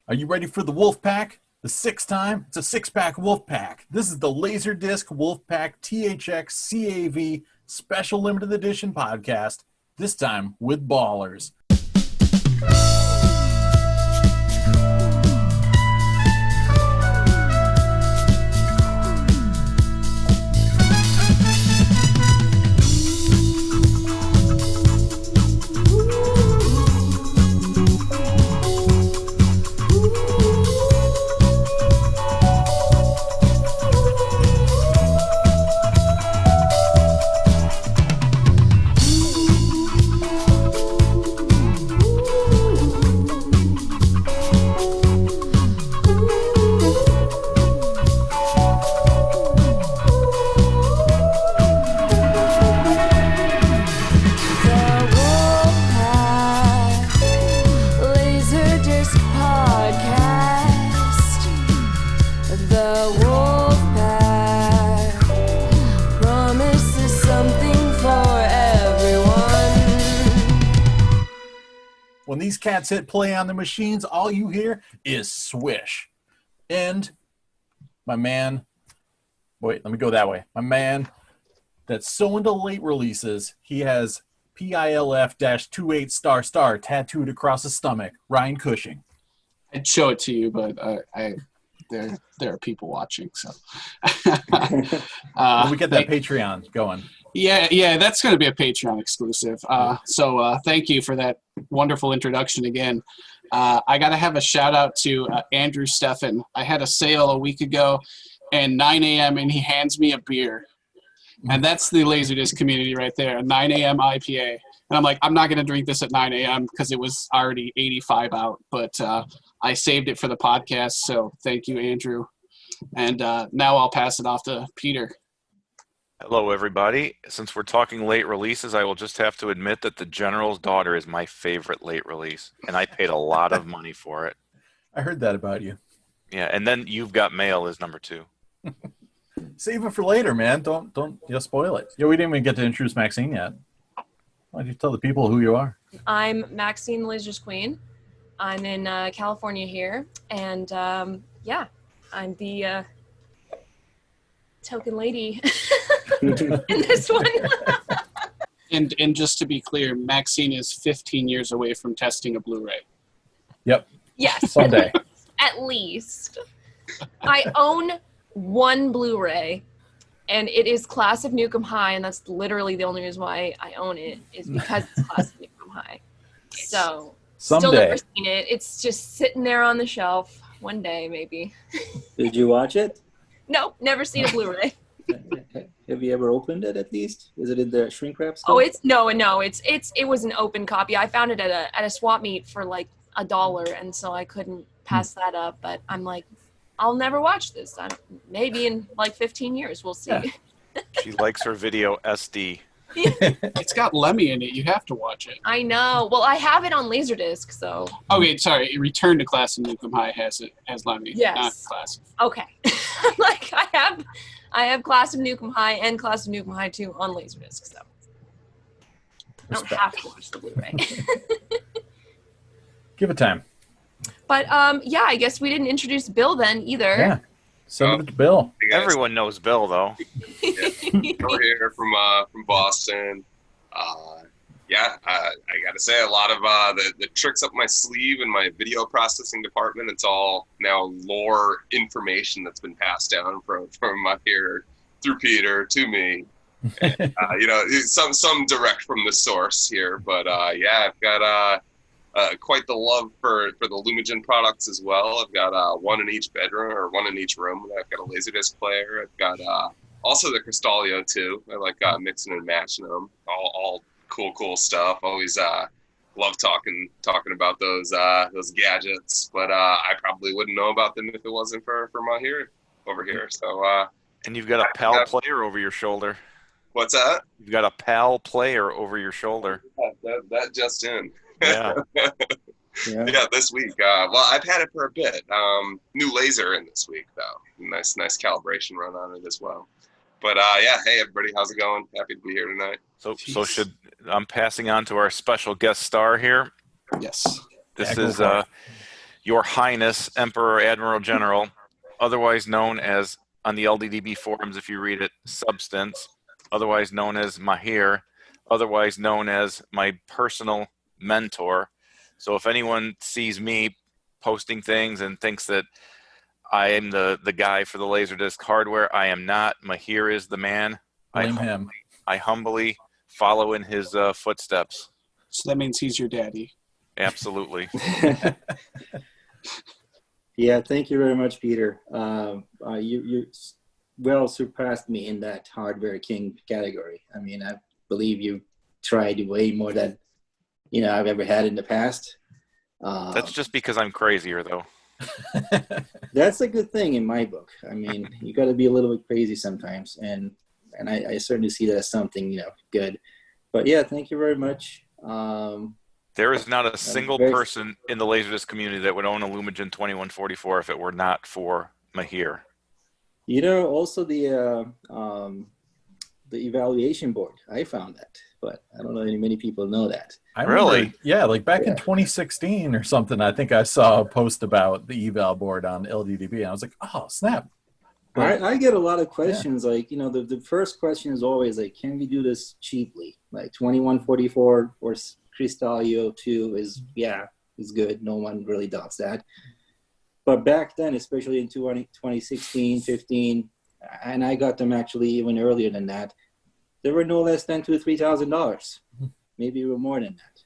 Are you ready for the Wolfpack? The sixth time? It's a six-pack Wolfpack. This is the LaserDisc Wolfpack THX CAV Special Limited Edition podcast, this time with Ballers. When these cats hit play on the machines, all you hear is swish. And my man, wait, let me go that way. My man that's so into late releases, he has PILF-28 * tattooed across his stomach, Ryan Cushing. I'd show it to you, but there are people watching, so. We get that Patreon going. Yeah, that's going to be a Patreon exclusive. So thank you for that wonderful introduction again. I got to have a shout out to Andrew Steffen. I had a sale a week ago and 9 a.m. and he hands me a beer. And that's the LaserDisc community right there, a 9 a.m. IPA. And I'm like, I'm not going to drink this at 9 a.m. because it was already 85 out. But I saved it for the podcast, so thank you, Andrew. And now I'll pass it off to Peter. Hello, everybody. Since we're talking late releases, I will just have to admit that The General's Daughter is my favorite late release, and I paid a lot of money for it. I heard that about you. Yeah, and then You've Got Mail is number 2. Save it for later, man. Don't spoil it. We didn't even get to introduce Maxeene yet. Why don't you tell the people who you are? I'm Maxeene, LaserDisc Queen. I'm in California here, and I'm the token lady in this one. And just to be clear, Maxeene is 15 years away from testing a Blu-ray. Yep. Yes. Someday. At least. I own one Blu-ray, and it is Class of Nukem High, and that's literally the only reason why I own it, is because it's Class of Nukem High. So, Someday. Still never seen it. It's just sitting there on the shelf. One day, maybe. Did you watch it? No, never seen a Blu-ray. Have you ever opened it at least? Is it in the shrink wrap still? Oh, it was an open copy. I found it at a swap meet for like $1, and so I couldn't pass that up. But I'm like, I'll never watch this. Maybe in like 15 years, we'll see. Yeah. She likes her video SD. It's got Lemmy in it. You have to watch it. I know. Well, I have it on LaserDisc, so. Okay, sorry. Return to Class of Nukem High has Lemmy, yes. not Class. Okay. Like I have Class of Nukem High and Class of Nukem High 2 on LaserDisc, so. I don't have to watch the Blu-ray. Give it time. But I guess we didn't introduce Bill then either. Yeah. Send it to Bill. Everyone knows Bill, though. Bill here from Boston. I got to say, a lot of the tricks up my sleeve in my video processing department. It's all now lore information that's been passed down from Mahir through Peter to me. And, some direct from the source here, but I've got quite the love for the Lumigen products as well. I've got one in each bedroom or one in each room. I've got a LaserDisc player. I've got also the Crystalio too. I like mixing and matching them. All cool stuff. Always love talking about those gadgets. But I probably wouldn't know about them if it wasn't for Mahir over here. So and you've got a PAL player over your shoulder. What's that? You've got a PAL player over your shoulder. That just in. Yeah. Yeah, this week. Well, I've had it for a bit. New laser in this week, though. Nice calibration run on it as well. But hey everybody, how's it going? Happy to be here tonight. So I'm passing on to our special guest star here. Yes. This Yeah, is Your Highness, Emperor, Admiral, General, otherwise known as, on the LDDB forums, if you read it, Substance, otherwise known as Mahir, otherwise known as my personal mentor. So if anyone sees me posting things and thinks that I am the guy for the LaserDisc hardware, I am not. Mahir is the man. Blame him. I humbly follow in his footsteps. So that means he's your daddy. Absolutely. Yeah, thank you very much, Peter. You well surpassed me in that hardware king category. I mean, I believe you tried way more than I've ever had in the past. That's just because I'm crazier, though. That's a good thing in my book. I mean, you got to be a little bit crazy sometimes, and I certainly see that as something good. But yeah, thank you very much. There is not a single person in the LaserDisc community that would own a Lumigen 2144 if it were not for Mahir. Also the evaluation board. I found that, but I don't know if many people know that. I really? Remember, yeah, like back in 2016 or something, I think I saw a post about the eval board on LDDB, and I was like, oh, snap. I get a lot of questions, like, the first question is always like, can we do this cheaply? Like 2144 or Cristallo 2 is good. No one really doubts that. But back then, especially in 2016, 15, and I got them actually even earlier than that, there were no less than $2,000 to $3,000, maybe even more than that.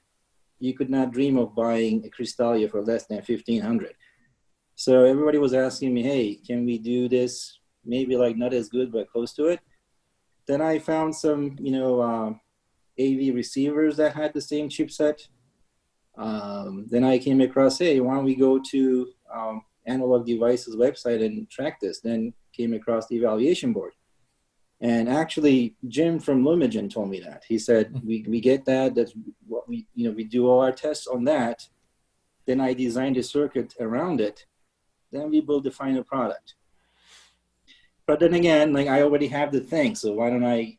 You could not dream of buying a Cristallo for less than $1,500. So everybody was asking me, hey, can we do this? Maybe like not as good, but close to it. Then I found some, AV receivers that had the same chipset. Then I came across, hey, why don't we go to Analog Devices website and track this? Then came across the evaluation board. And actually, Jim from Lumigen told me that. He said, we get that. That's what we do all our tests on that. Then I designed a circuit around it. Then we build the final product. But then again, like I already have the thing. So why don't I,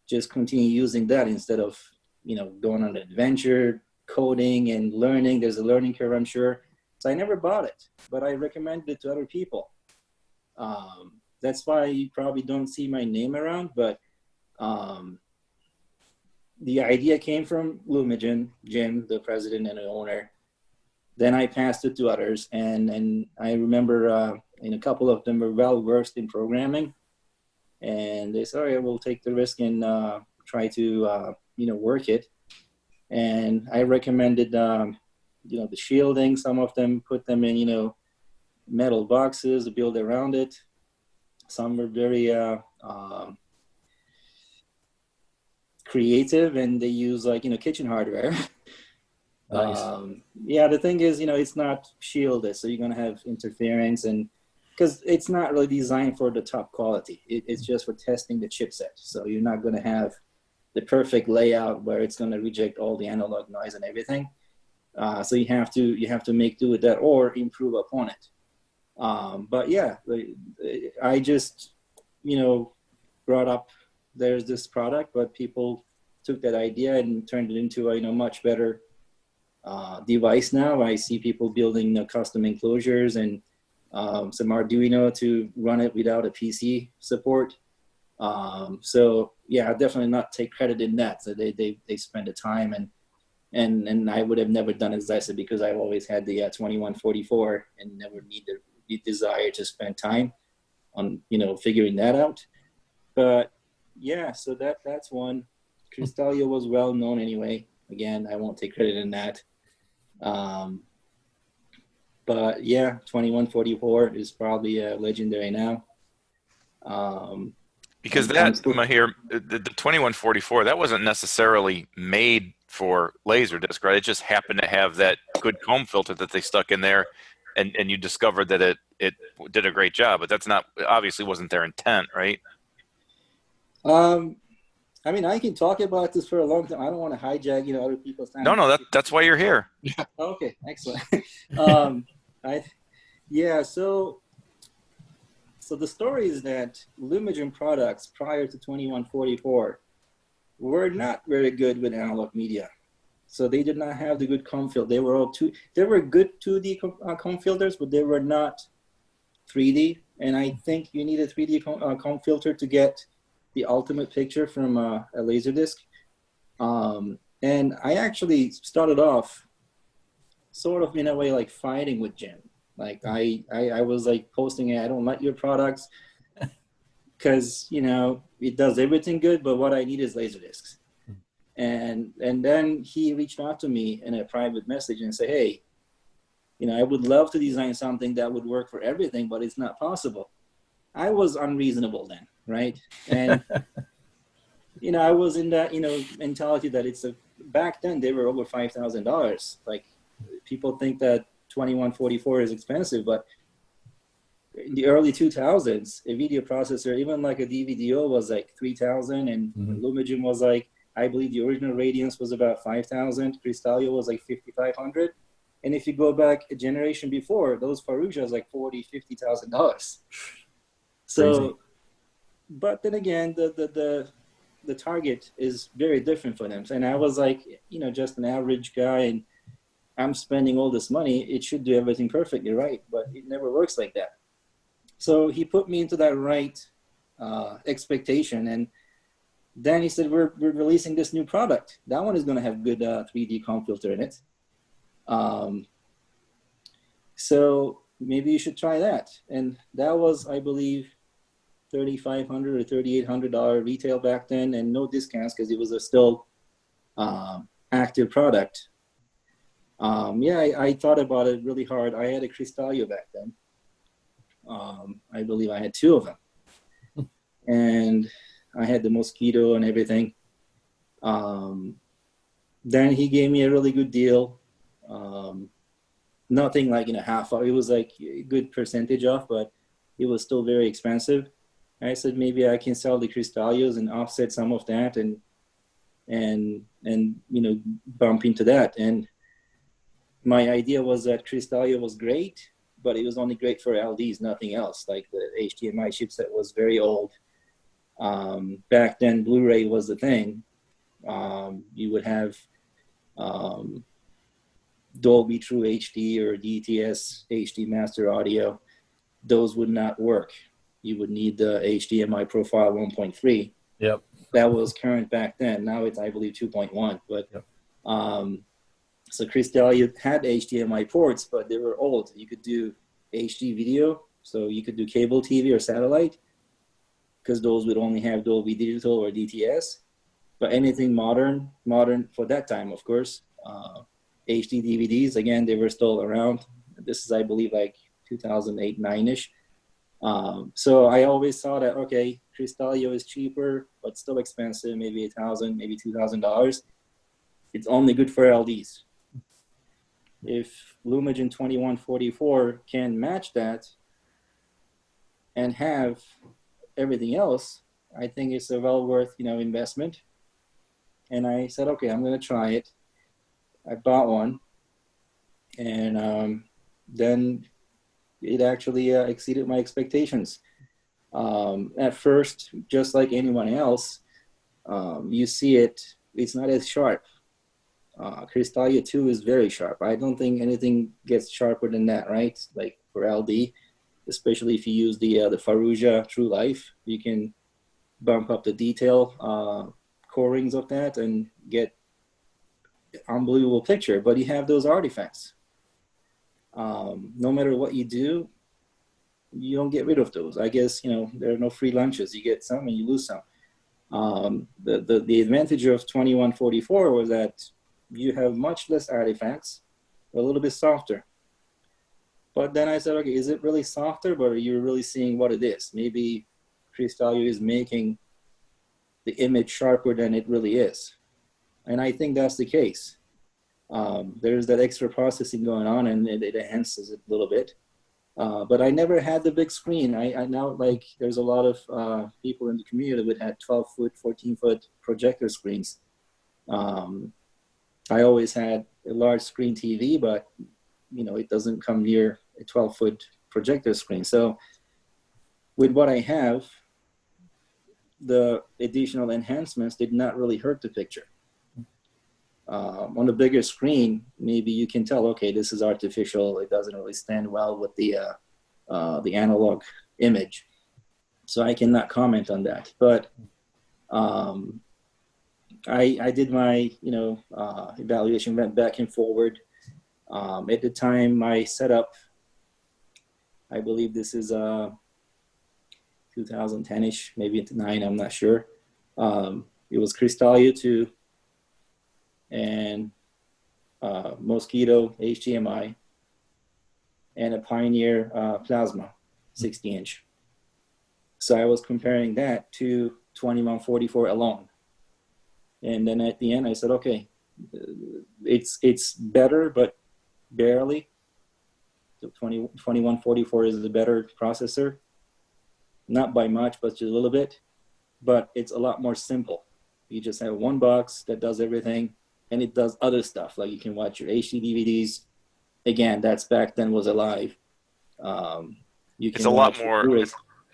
just continue using that instead of, going on an adventure, coding and learning. There's a learning curve, I'm sure. So I never bought it, but I recommended it to other people. That's why you probably don't see my name around, but the idea came from Lumigen, Jim, the president and the owner. Then I passed it to others, and I remember a couple of them were well versed in programming, and they said, "All right, we'll take the risk and try to work it." And I recommended the shielding. Some of them put them in metal boxes to build around it. Some were very creative, and they use kitchen hardware. Nice. The thing is, it's not shielded, so you're gonna have interference, and because it's not really designed for the top quality. It's just for testing the chipset. So you're not gonna have the perfect layout where it's gonna reject all the analog noise and everything. So you have to make do with that or improve upon it. But yeah, I just brought up there's this product, but people took that idea and turned it into a much better device now. I see people building custom enclosures and some Arduino to run it without a PC support. So yeah, I definitely not take credit in that. So they spend the time and I would have never done it, as I said, because I've always had the 2144 and never need the desire to spend time on figuring that out. But yeah, so that's one. Cristallo was well known anyway. Again, I won't take credit in that. But yeah, 2144 is probably legendary now. Because that, Mahir, the 2144, that wasn't necessarily made for LaserDisc, right? It just happened to have that good comb filter that they stuck in there, and you discovered that it did a great job. But that's not, obviously wasn't their intent, right? I mean, I can talk about this for a long time. I don't want to hijack, other people's time. No, that's why you're here. Okay, excellent. So the story is that Lumigen products prior to 2144 were not very good with analog media. So they did not have the good comb filter. They were they were good 2D comb filters, but they were not 3D. And I think you need a 3D comb filter to get the ultimate picture from a LaserDisc. And I actually started off sort of in a way like fighting with Jim. Like I was like posting, I don't like your products because, you know, it does everything good, but what I need is LaserDiscs. And then he reached out to me in a private message and said, hey, you know, I would love to design something that would work for everything, but it's not possible. I was unreasonable then, right? And, you know, I was in that, you know, mentality that back then they were over $5,000. Like people think that 2144 is expensive, but in the early 2000s, a video processor, even like a DVDO was like 3,000 and Lumagen was like, I believe the original Radiance was about 5,000. Cristallo was like 5,500. And if you go back a generation before, those Farujas like $40,000-$50,000. So, crazy. But then again, the target is very different for them. And I was like, you know, just an average guy, and I'm spending all this money. It should do everything perfectly right, but it never works like that. So he put me into that right expectation, and then he said, we're releasing this new product. That one is going to have good 3D comb filter in it. So maybe you should try that. And that was, I believe, $3,500 or $3,800 retail back then, and no discounts because it was a still active product. Yeah, I thought about it really hard. I had a Cristallo back then. I believe I had 2 of them. And I had the Mosquito and everything. Then he gave me a really good deal. Nothing like, you know, half off. It was like a good percentage off, but it was still very expensive. I said, maybe I can sell the Cristallos and offset some of that and you know, bump into that. And my idea was that Cristallo was great, but it was only great for LDs, nothing else. Like the HDMI chipset was very old. Back then, Blu-ray was the thing. You would have Dolby True HD or DTS HD Master Audio. Those would not work. You would need the HDMI profile 1.3. Yep. That was current back then. Now it's, I believe, 2.1. But yep. So Cristallo had HDMI ports, but they were old. You could do HD video, so you could do cable TV or satellite, because those would only have Dolby Digital or DTS. But anything modern for that time, of course, HD DVDs, again, they were still around. This is, I believe, like 2008, 9-ish. So I always thought that, okay, Cristallo is cheaper, but still expensive, maybe $1,000, maybe $2,000. It's only good for LDs. If Lumagen 2144 can match that and have everything else, I think it's a well worth, you know, investment. And I said, okay, I'm going to try it. I bought one, and then it actually exceeded my expectations. At first, just like anyone else, you see it's not as sharp. Cristallo 2 is very sharp. I don't think anything gets sharper than that, right? Like for LD, especially if you use the Faruja True Life, you can bump up the detail core-rings of that and get unbelievable picture. But you have those artifacts. No matter what you do, you don't get rid of those. I guess, you know, there are no free lunches. You get some and you lose some. The advantage of 2144 was that you have much less artifacts, a little bit softer. But then I said, okay, is it really softer, but are you really seeing what it is? Maybe Cristallo is making the image sharper than it really is. And I think that's the case. There's that extra processing going on, and it enhances it a little bit. But I never had the big screen. I now, like, there's a lot of people in the community that would have 12-foot, 14-foot projector screens. I always had a large screen TV, but, you know, it doesn't come near a 12-foot projector screen. So with what I have, the additional enhancements did not really hurt the picture. on a bigger screen, maybe you can tell, okay, this is artificial. It doesn't really stand well with the analog image. So I cannot comment on that. But I did my, evaluation, went back and forward. At the time, my setup, I believe this is 2010-ish, maybe into 9, I'm not sure. It was Cristalio 2 and Mosquito HDMI and a Pioneer Plasma 60-inch. So I was comparing that to 2144 alone. And then at the end, I said, okay, it's better, but barely. So 2144 is the better processor. Not by much, but just a little bit. But it's a lot more simple. You just have one box that does everything, and it does other stuff. Like you can watch your HD DVDs. Again, that's back then was alive. It's a lot more.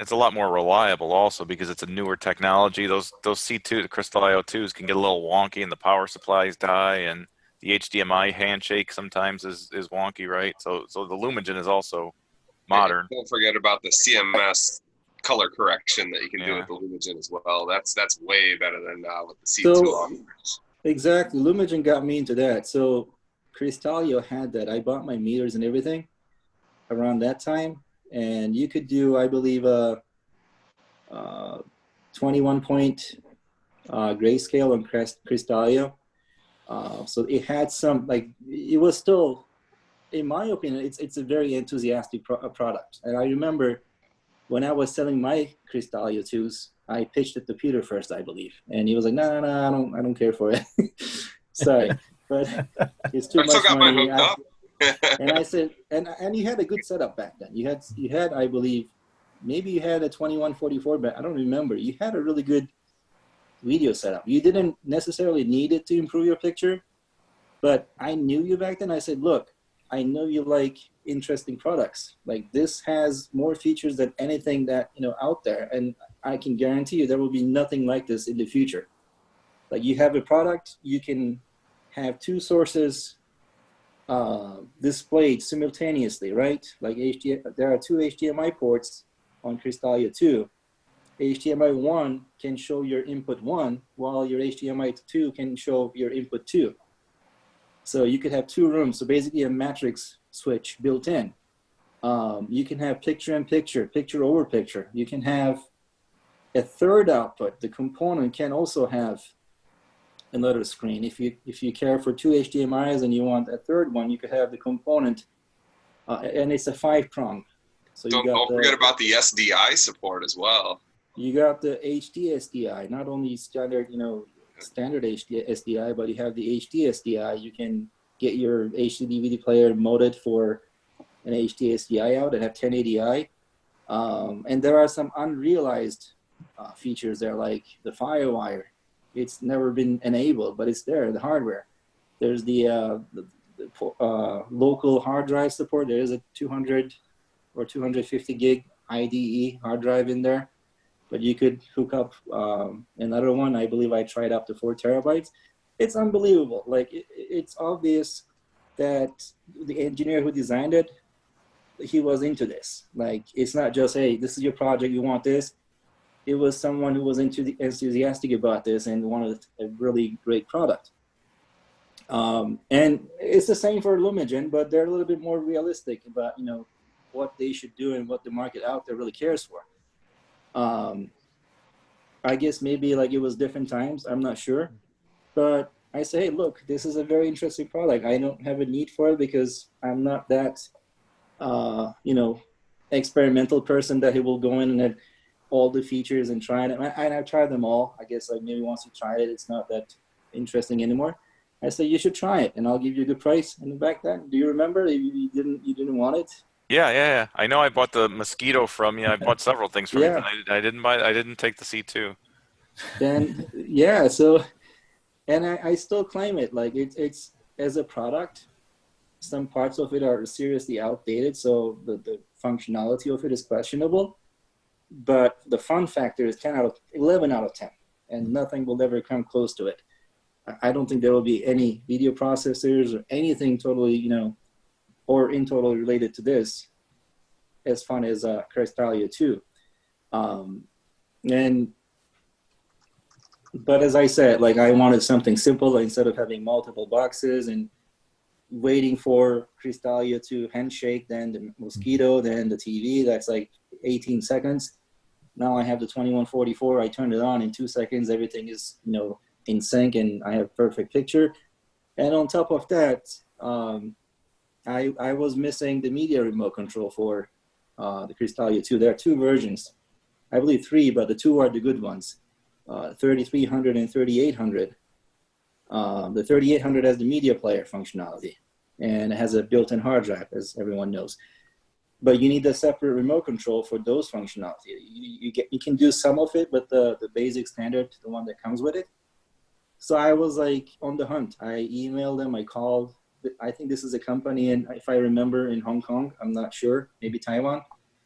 It's a lot more reliable also because it's a newer technology. Those C2, the Cristalio 2s can get a little wonky and the power supplies die, and the HDMI handshake sometimes is wonky, right? So the Lumagen is also modern. Don't forget about the CMS color correction that you can do with the Lumagen as well. That's way better than what the C2 offers. Exactly. Lumagen got me into that. So Cristalio had that. I bought my meters and everything around that time. And you could do, I believe, 21-point grayscale on Cristalio. So it had some, it was still, in my opinion, it's a very enthusiastic product. And I remember when I was selling my Cristalio 2s, I pitched it to Peter first, I believe. And he was like, no, I don't care for it. Sorry, but it's too much money. And I said, and you had a good setup back then. You had, I believe, maybe you had a 2144, but I don't remember. You had a really good video setup. You didn't necessarily need it to improve your picture, but I knew you back then. I said, look, I know you like interesting products. Like this has more features than anything that, out there. And I can guarantee you there will be nothing like this in the future. Like you have a product, you can have two sources displayed simultaneously, right? Like there are two HDMI ports on Cristalio 2. HDMI 1 can show your input 1, while your HDMI 2 can show your input 2. So you could have two rooms, so basically a matrix switch built in. You can have picture-in-picture, picture-over-picture. You can have a third output. The component can also have another screen. If you care for two HDMIs and you want a third one, you could have the component, and it's a 5-prong. So don't forget about the SDI support as well. You got the HD SDI, not only standard, standard HD SDI, but you have the HD SDI. You can get your HD DVD player modded for an HD SDI out and have 1080i. And there are some unrealized features there, like the FireWire. It's never been enabled, but it's there, the hardware. There's the local hard drive support. There is a 200 or 250 gig IDE hard drive in there, but you could hook up another one. I believe I tried up to 4 terabytes. It's unbelievable. Like it's obvious that the engineer who designed it, he was into this. Like it's not just, hey, this is your project, you want this. It was someone who was enthusiastic about this and wanted a really great product. And it's the same for Lumagen, but they're a little bit more realistic about, what they should do and what the market out there really cares for. I guess maybe like it was different times, I'm not sure. But I say, hey, look, this is a very interesting product. I don't have a need for it because I'm not that, experimental person that he will go in and have all the features and try it. And I've tried them all. I guess like maybe once you tried it, it's not that interesting anymore. I say you should try it, and I'll give you a good price. And back then, do you remember? You didn't want it? Yeah. I know I bought the Mosquito from you. I bought several things from you, but I didn't take the C2. Then yeah, so and I still claim it. Like it's as a product, some parts of it are seriously outdated, so the functionality of it is questionable. But the fun factor is 11 out of 10, and nothing will ever come close to it. I don't think there will be any video processors or anything totally, you know, or in total related to this as fun as Cristalio 2. But as I said, like I wanted something simple instead of having multiple boxes and waiting for Cristalio to handshake, then the Mosquito, then the TV. That's like 18 seconds. Now I have the 2144. I turned it on in 2 seconds. Everything is, you know, in sync, and I have perfect picture. And on top of that, I was missing the media remote control for the Cristalio 2. There are 2 versions. I believe 3, but the 2 are the good ones. 3300 and 3800. The 3800 has the media player functionality, and it has a built-in hard drive, as everyone knows. But you need a separate remote control for those functionality. You can do some of it with the basic standard, the one that comes with it. So I was like on the hunt. I emailed them. I called. I think this is a company, and if I remember, in Hong Kong. I'm not sure. Maybe Taiwan.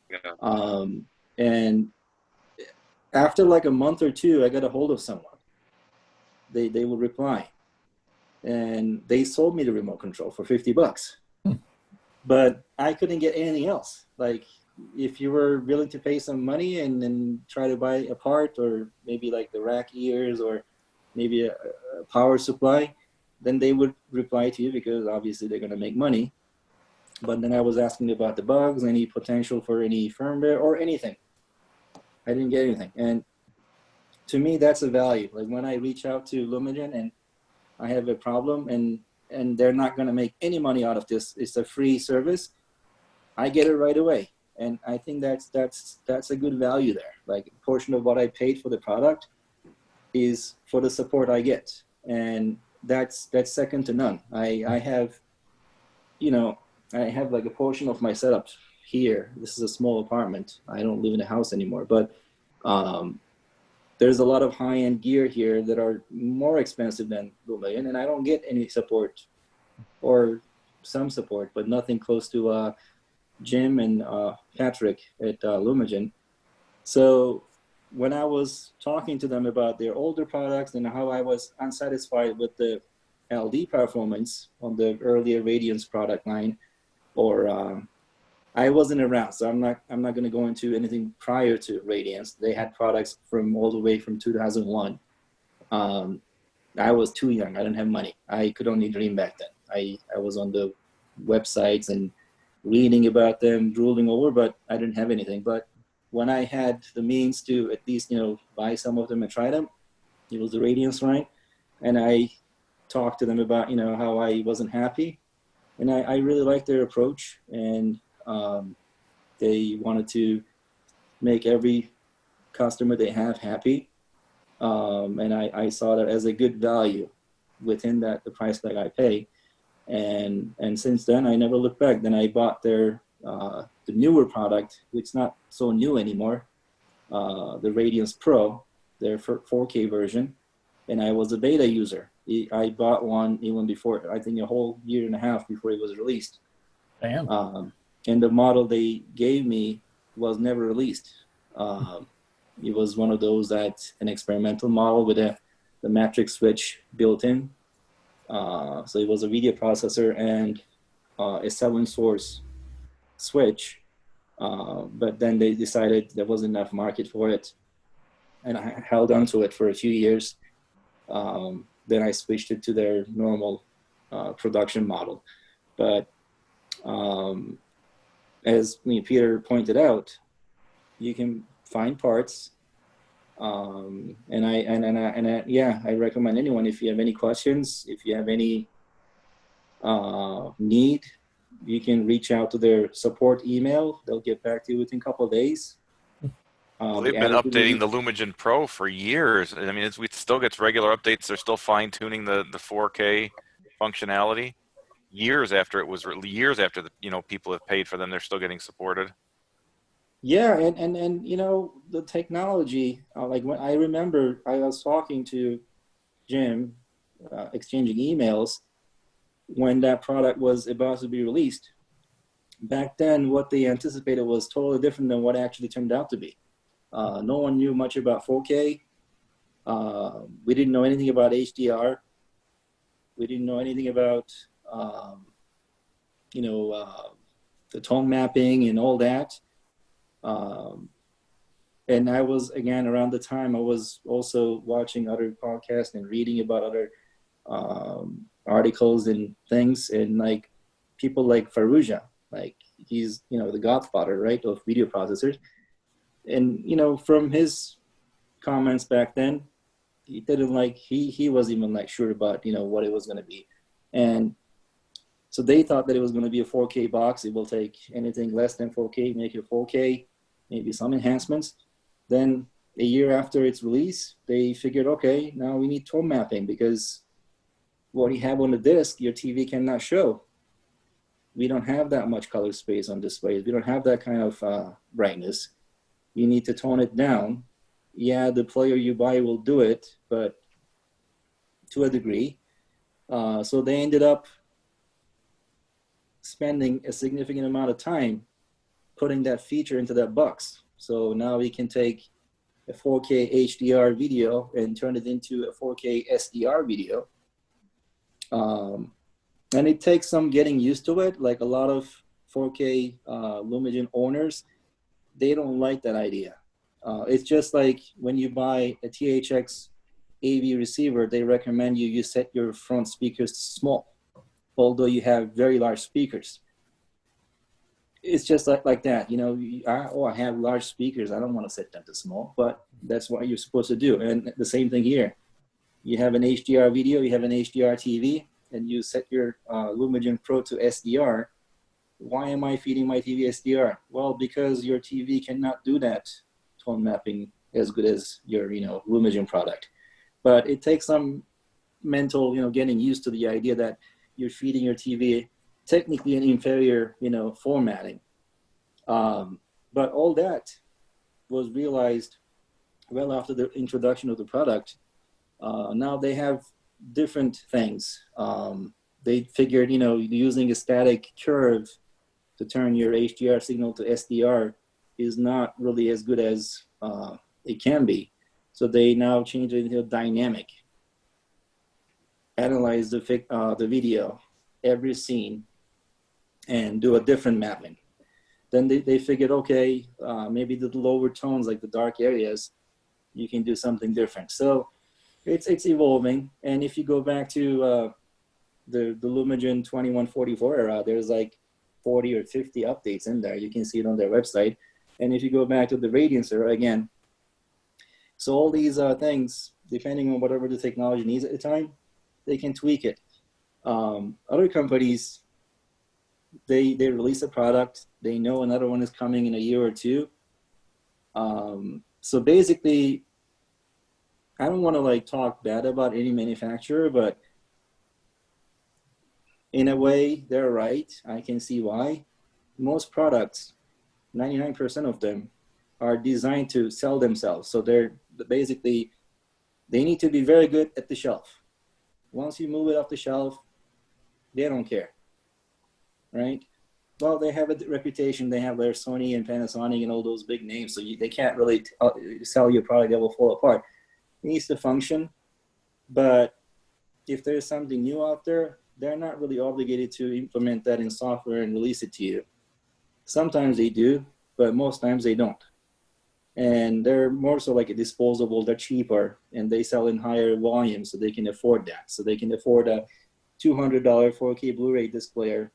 Yeah. And after like a month or 2, I got a hold of someone. They would reply, and they sold me the remote control for $50. But I couldn't get anything else. Like, if you were willing to pay some money and then try to buy a part, or maybe like the rack ears, or maybe a power supply, then they would reply to you, because obviously they're going to make money. But then I was asking about the bugs, any potential for any firmware or anything. I didn't get anything. And to me, that's a value. Like when I reach out to Lumagen and I have a problem, and they're not going to make any money out of this, it's a free service, I get it right away. And I think that's a good value there. Like a portion of what I paid for the product is for the support I get. And that's second to none. I have, you know, I have like a portion of my setup here. This is a small apartment. I don't live in a house anymore, but there's a lot of high-end gear here that are more expensive than Lumagen, and I don't get any support, or some support, but nothing close to Jim and Patrick at Lumagen. So when I was talking to them about their older products and how I was unsatisfied with the LD performance on the earlier Radiance product line, or I wasn't around, so I'm not going to go into anything prior to Radiance. They had products from all the way from 2001. I was too young. I didn't have money. I could only dream back then. I was on the websites and reading about them, drooling over, but I didn't have anything. But when I had the means to at least, you know, buy some of them and try them, it was the Radiance line. And I talked to them about, you know, how I wasn't happy. And I really liked their approach. And they wanted to make every customer they have happy. And I saw that as a good value within the price that I pay. And since then, I never looked back. Then I bought their the newer product, which is not so new anymore, the Radiance Pro, their 4K version. And I was a beta user. I bought one even before, I think a whole year and a half before it was released. Damn. And the model they gave me was never released. It was one of those that's an experimental model with the matrix switch built in. So it was a video processor and a 7-source switch. But then they decided there wasn't enough market for it. And I held on to it for a few years. Then I switched it to their normal production model. But as Peter pointed out, you can find parts. I recommend anyone, if you have any questions, if you have any need, you can reach out to their support email. They'll get back to you within a couple of days. Well, they've been updating the Lumagen Pro for years. I mean, it still gets regular updates. They're still fine-tuning the 4K functionality. Years after the, you know, people have paid for them, they're still getting supported. Yeah, and you know, the technology, like when I remember I was talking to Jim, exchanging emails when that product was about to be released. Back then, what they anticipated was totally different than what it actually turned out to be. No one knew much about 4K. We didn't know anything about HDR. We didn't know anything about, the tone mapping and all that. And I was, again, around the time I was also watching other podcasts and reading about other articles and things, and like people like Faruja, like he's, the godfather, right, of video processors. And, from his comments back then, he didn't like, he wasn't even like sure about, what it was going to be. And so they thought that it was going to be a 4K box. It will take anything less than 4K, make it 4K, maybe some enhancements. Then a year after its release, they figured, okay, now we need tone mapping, because what you have on the disc, your TV cannot show. We don't have that much color space on displays. We don't have that kind of brightness. You need to tone it down. Yeah, the player you buy will do it, but to a degree. So they ended up spending a significant amount of time putting that feature into that box. So now we can take a 4K HDR video and turn it into a 4K SDR video. And it takes some getting used to it. Like a lot of 4K Lumigen owners, they don't like that idea. It's just like when you buy a THX AV receiver, they recommend you set your front speakers to small, although you have very large speakers. It's just like that, I have large speakers, I don't want to set them to small, but that's what you're supposed to do. And the same thing here. You have an HDR video, you have an HDR TV, and you set your Lumigen Pro to SDR. Why am I feeding my TV SDR? Well, because your TV cannot do that tone mapping as good as your, Lumigen product. But it takes some mental, getting used to the idea that you're feeding your TV technically an inferior, formatting. But all that was realized well after the introduction of the product. Now they have different things. They figured, using a static curve to turn your HDR signal to SDR is not really as good as it can be. So they now change it into dynamic. Analyze the video, every scene, and do a different mapping. Then they figured, okay, maybe the lower tones, like the dark areas, you can do something different. So it's evolving. And if you go back to the Lumigen 2144 era, there's like 40 or 50 updates in there. You can see it on their website. And if you go back to the Radiance era, again, so all these things, depending on whatever the technology needs at the time, they can tweak it. Other companies, they release a product, they know another one is coming in a year or two. So basically, I don't want to talk bad about any manufacturer, but in a way, they're right. I can see why. Most products, 99% of them, are designed to sell themselves. So they're basically, they need to be very good at the shelf. Once you move it off the shelf, they don't care, right? Well, they have a reputation. They have their Sony and Panasonic and all those big names, so they can't really sell you a product that will fall apart. It needs to function, but if there's something new out there, they're not really obligated to implement that in software and release it to you. Sometimes they do, but most times they don't. And they're more so like a disposable, they're cheaper, and they sell in higher volume, so they can afford that. So they can afford a $200 4K Blu-ray displayer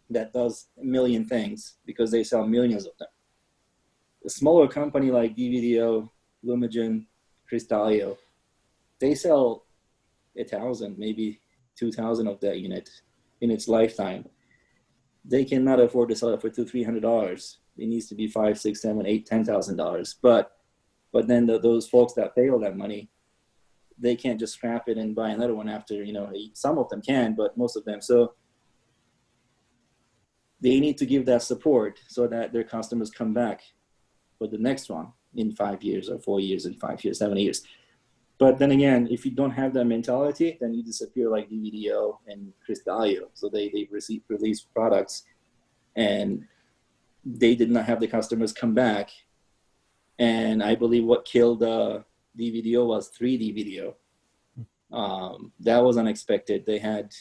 that does a million things because they sell millions of them. A smaller company like DVDO, Lumigen, Cristalio, they sell 1,000, maybe 2,000 of that unit in its lifetime. They cannot afford to sell it for $200-$300. It needs to be $5,000, $6,000, $7,000, $8,000, $10,000. But then those folks that pay all that money, they can't just scrap it and buy another one after, some of them can, but most of them. So they need to give that support so that their customers come back for the next one in 5 years or 4 years and 5 years, 7 years. But then again, if you don't have that mentality, then you disappear like DVDO and Cristalio. So they release products and they did not have the customers come back. And I believe what killed DVDO was 3D video. That was unexpected. They had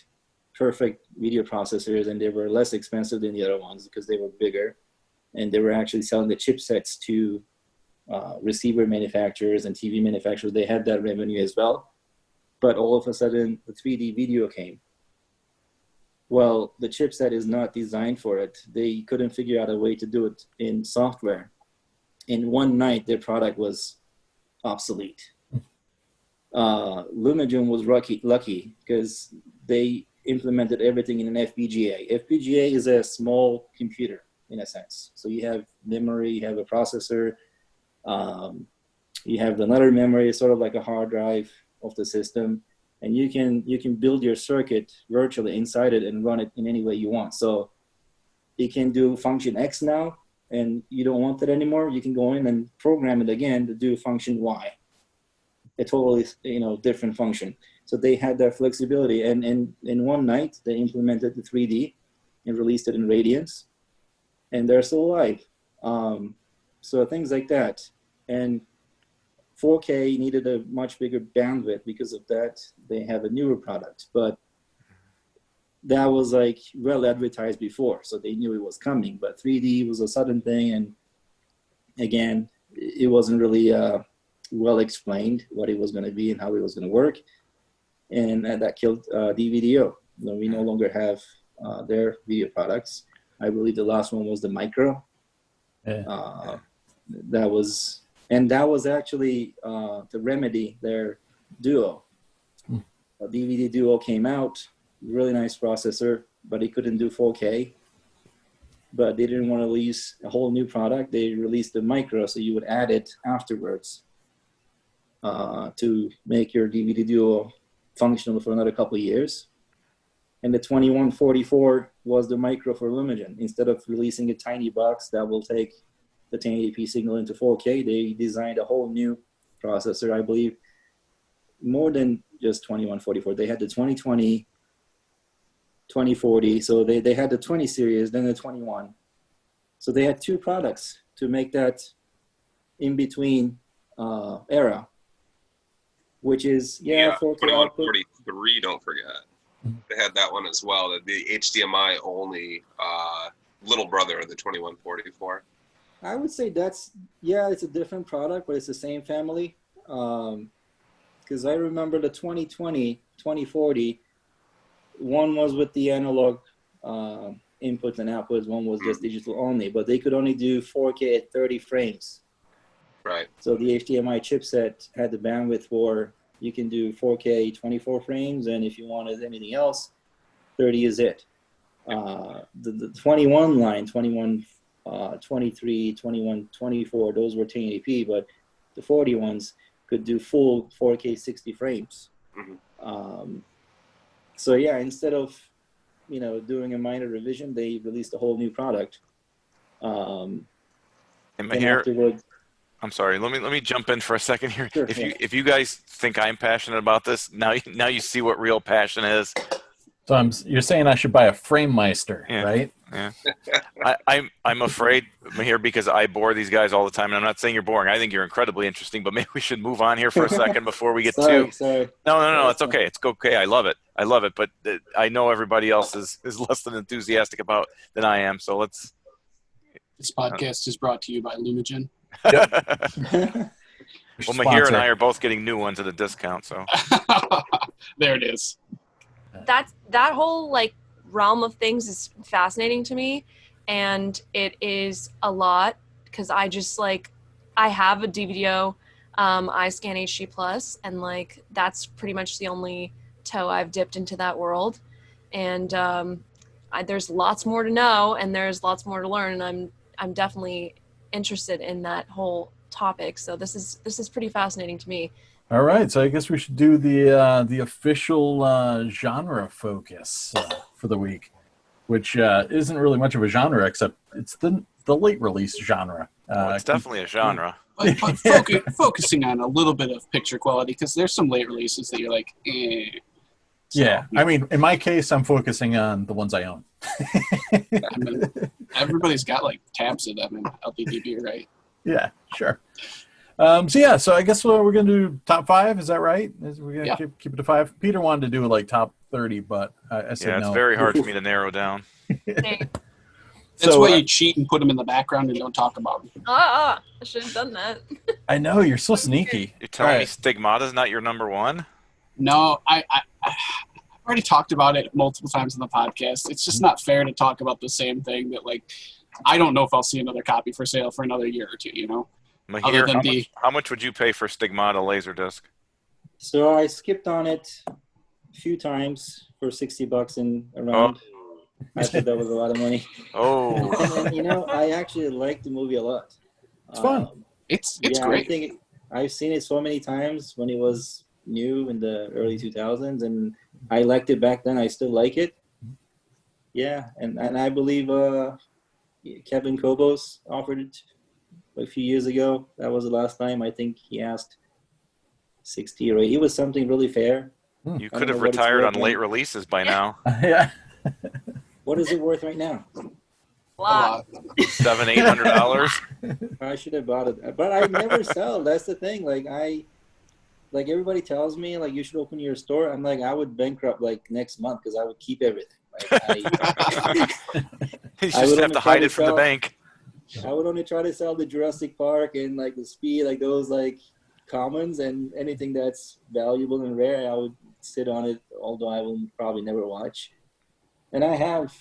perfect video processors, and they were less expensive than the other ones because they were bigger, and they were actually selling the chipsets to receiver manufacturers and TV manufacturers. They had that revenue as well. But all of a sudden, the 3D video came. Well, the chipset is not designed for it. They couldn't figure out a way to do it in software. In one night, their product was obsolete. Lumagen was lucky because they implemented everything in an FPGA. FPGA is a small computer in a sense. So you have memory, you have a processor, you have another memory, sort of like a hard drive of the system, and you can build your circuit virtually inside it and run it in any way you want. So it can do function X now, and you don't want it anymore. You can go in and program it again to do function Y. A totally different function. So they had that flexibility, and in one night they implemented the 3D and released it in Radiance, and they're still alive. So things like that. And 4K needed a much bigger bandwidth. Because of that, they have a newer product, but that was like well advertised before, so they knew it was coming. But 3D was a sudden thing, and again, it wasn't really well explained what it was going to be and how it was going to work, and that killed DVDO. We no longer have their video products. I believe the last one was the Micro. Yeah. That was actually the Remedy, their Duo. A DVD Duo came out, really nice processor, but it couldn't do 4K. But they didn't want to release a whole new product. They released the Micro, so you would add it afterwards to make your DVD Duo functional for another couple of years. And the 2144 was the Micro for Lumagen. Instead of releasing a tiny box that will take the 1080p signal into 4K, they designed a whole new processor, I believe, more than just 2144. They had the 2020, 2040. So they had the 20 series, then the 21. So they had two products to make that in-between era, which is, 4K 2143, don't forget. They had that one as well, the HDMI only little brother of the 2144. I would say it's a different product, but it's the same family. Because I remember the 2020, 2040, one was with the analog inputs and outputs, one was just digital only, but they could only do 4K at 30 frames. Right. So the HDMI chipset had the bandwidth for, you can do 4K 24 frames, and if you wanted anything else, 30 is it. The 21 line, 21, 23, 21, 24, those were 1080p, but the 40 ones could do full 4K 60 frames. So yeah, instead of doing a minor revision, they released a whole new product. And Mahir, I'm sorry. Let me jump in for a second here. Sure, if you guys think I'm passionate about this, now you see what real passion is. So you're saying I should buy a FrameMeister, right? Yeah. I'm afraid, Mahir, because I bore these guys all the time, and I'm not saying you're boring. I think you're incredibly interesting, but maybe we should move on here for a second before we get sorry. No, it's okay. It's okay. I love it. But I know everybody else is less than enthusiastic about than I am. So let's. This podcast is brought to you by Lumagen. Yep. Well, Mahir and I are both getting new ones at a discount. So there it is. That whole realm of things is fascinating to me, and it is a lot because I just I have a DVDO, I scan HD plus, and that's pretty much the only toe I've dipped into that world, and there's lots more to know and there's lots more to learn, and I'm definitely interested in that whole topic. So this is pretty fascinating to me. All right, so I guess we should do the official genre focus for the week, which isn't really much of a genre, except it's the late release genre. It's definitely a genre. But focusing on a little bit of picture quality, because there's some late releases that you're like, eh. So, yeah, I mean, in my case, I'm focusing on the ones I own. I mean, everybody's got tabs of them in LDDB, right? Yeah, sure. So I guess we're gonna do top 5. Is that right? We're gonna Yeah. keep it to 5. Peter wanted to do like top 30, but I said Yeah, it's no. very hard for me to narrow down. That's So, why you cheat and put them in the background and don't talk about them. I should have done that. I know you're so sneaky. You're telling me Right. Stigmata's not your number one? No, I've already talked about it multiple times in the podcast. It's just not fair to talk about the same thing that, like, I don't know if I'll see another copy for sale for another year or two, you know? Mahir, than how much would you pay for Stigmata Laserdisc? So I skipped on it a few times for $60 and around. I thought that was a lot of money. Oh. And, you know, I actually like the movie a lot. It's fun. It's yeah, great. I think I've seen it so many times when it was new in the early 2000s, and I liked it back then. I still like it. Yeah, and I believe Kevin Kobos offered it a few years ago. That was the last time. I think he asked 60 or 80. It was something really fair. You I could don't have know what it's retired worth on late now. releases by now. Yeah. What is it worth right now? Wow. $700, $800. I should have bought it, but I never sell. That's the thing. Like everybody tells me, like, you should open your store. I'm like, I would bankrupt like next month because I would keep everything. Like, You I would just have only to try hide to it from the sell- bank. I would only try to sell the Jurassic Park and like the Speed, like those like commons, and anything that's valuable and rare, I would sit on it. Although I will probably never watch. And I have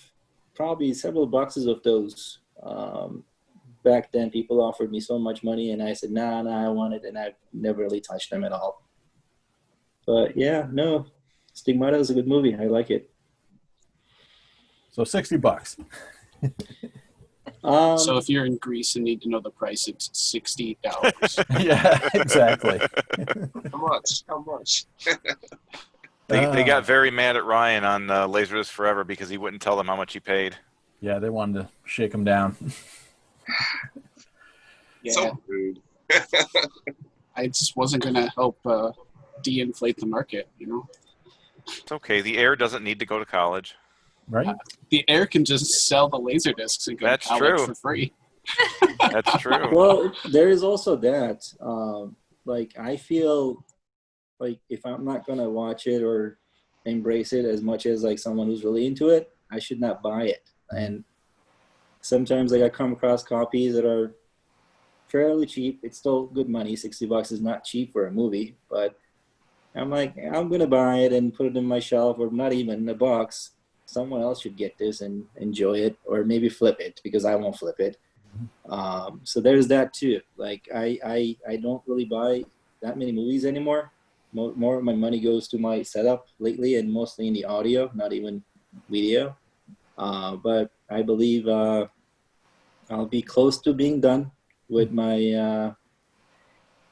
probably several boxes of those. Back then, people offered me so much money, and I said, nah, I want it, and I've never really touched them at all. But yeah, no, Stigmata is a good movie. I like it. So $60. So if you're in Greece and need to know the price, it's $60. Yeah, exactly. How much? How much? They got very mad at Ryan on Laserdisc Forever because he wouldn't tell them how much he paid. Yeah, they wanted to shake him down. Yeah, So rude. I just wasn't going to help de-inflate the market, you know? It's okay. The heir doesn't need to go to college. Right? The heir can just sell the laser discs and go That's to college true. for free. That's true. Well, there is also that. Like, I feel like if I'm not going to watch it or embrace it as much as like someone who's really into it, I should not buy it. And sometimes like I come across copies that are fairly cheap. It's still good money. $60 is not cheap for a movie, but I'm like, I'm going to buy it and put it in my shelf, or not even in a box. Someone else should get this and enjoy it, or maybe flip it, because I won't flip it. So there's that too. Like I don't really buy that many movies anymore. More of my money goes to my setup lately, and mostly in the audio, not even video. But I believe I'll be close to being done with my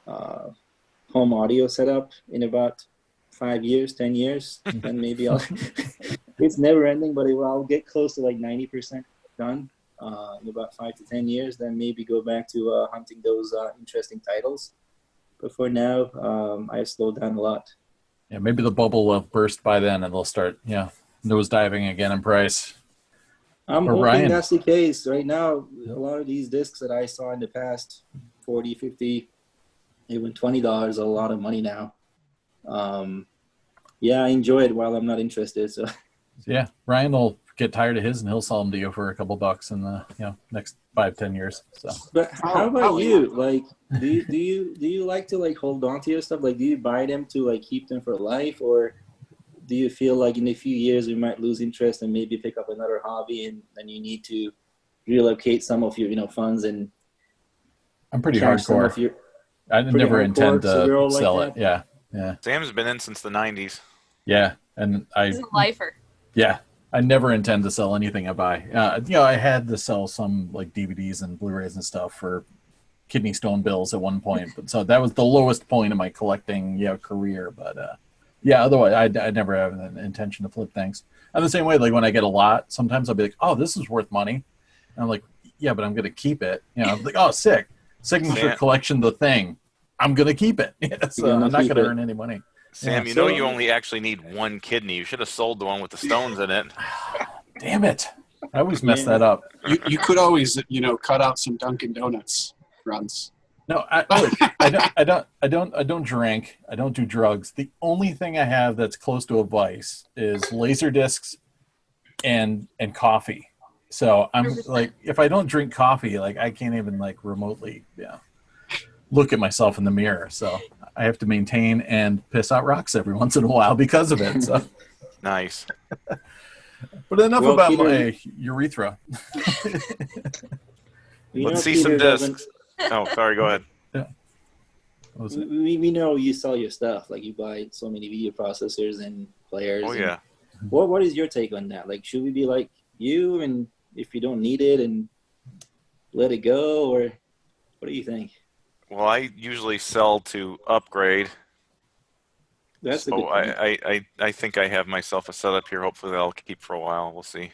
home audio setup in about 5 years, 10 years, and maybe I'll. It's never ending, but I'll get close to like 90% done in about 5 to 10 years. Then maybe go back to hunting those interesting titles. But for now, I've slowed down a lot. Yeah, maybe the bubble will burst by then and they'll start, nose diving again in price. I'm Or hoping Ryan. that's the case. Right now, a lot of these discs that I saw in the past, 40, 50, even $20 are a lot of money now. Yeah, I enjoy it while I'm not interested. So Yeah, Ryan will get tired of his and he'll sell them to you for a couple bucks in the next 5-10 years. So But how about you? Like, do you like to like hold on to your stuff? Like, do you buy them to like keep them for life, or do you feel like in a few years we might lose interest and maybe pick up another hobby, and then you need to relocate some of your funds and I'm pretty cash some hardcore. of your? I pretty never intend hardcore, so you're all to like sell that? it. Yeah. Sam's been in since the 90s. Yeah. And He's a lifer. I never intend to sell anything I buy. I had to sell some like DVDs and Blu-rays and stuff for kidney stone bills at one point. But so that was the lowest point of my collecting career. But otherwise I never have an intention to flip things. I'm the same way. Like when I get a lot, sometimes I'll be like, oh, this is worth money. And I'm like, yeah, but I'm going to keep it. I'm like, oh, sick. Signature Yeah. collection, the thing. I'm going to keep it. So You're gonna I'm not keep going to it. earn any money. Sam, Yeah. you know So- you only actually need one kidney. You should have sold the one with the stones in it. Damn it. I always mess Yeah. that up. You could always, cut out some Dunkin' Donuts runs. No, I don't drink. I don't do drugs. The only thing I have that's close to a vice is laser discs and coffee. So I'm like, if I don't drink coffee, like I can't even like remotely, look at myself in the mirror. So I have to maintain and piss out rocks every once in a while because of it. So Nice. but enough Well, about Peter, my urethra. Let's see some discs. Oh, sorry. Go ahead. What was it? We know you sell your stuff. Like you buy so many video processors and players. Oh, yeah. What is your take on that? Like, should we be like you, and if you don't need it, and let it go, or what do you think? Well, I usually sell to upgrade. That's a So good point. I think I have myself a setup here. Hopefully that'll keep for a while. We'll see.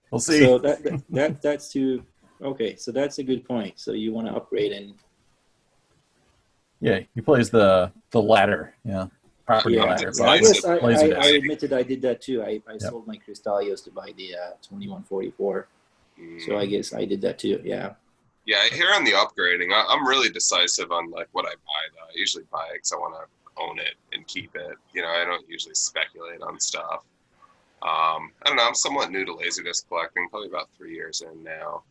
We'll see. So that's to okay. So that's a good point. So you want to upgrade and Yeah, he plays the ladder. Yeah, property yeah. ladder. So I guess I Laser disc. admitted I did that too. I sold my Cristalios to buy the 2144. So I guess I did that too. Yeah. Yeah, here on the upgrading, I'm really decisive on like what I buy. Though I usually buy it because I want to own it and keep it. You know, I don't usually speculate on stuff. I don't know. I'm somewhat new to LaserDisc collecting, probably about 3 years in now,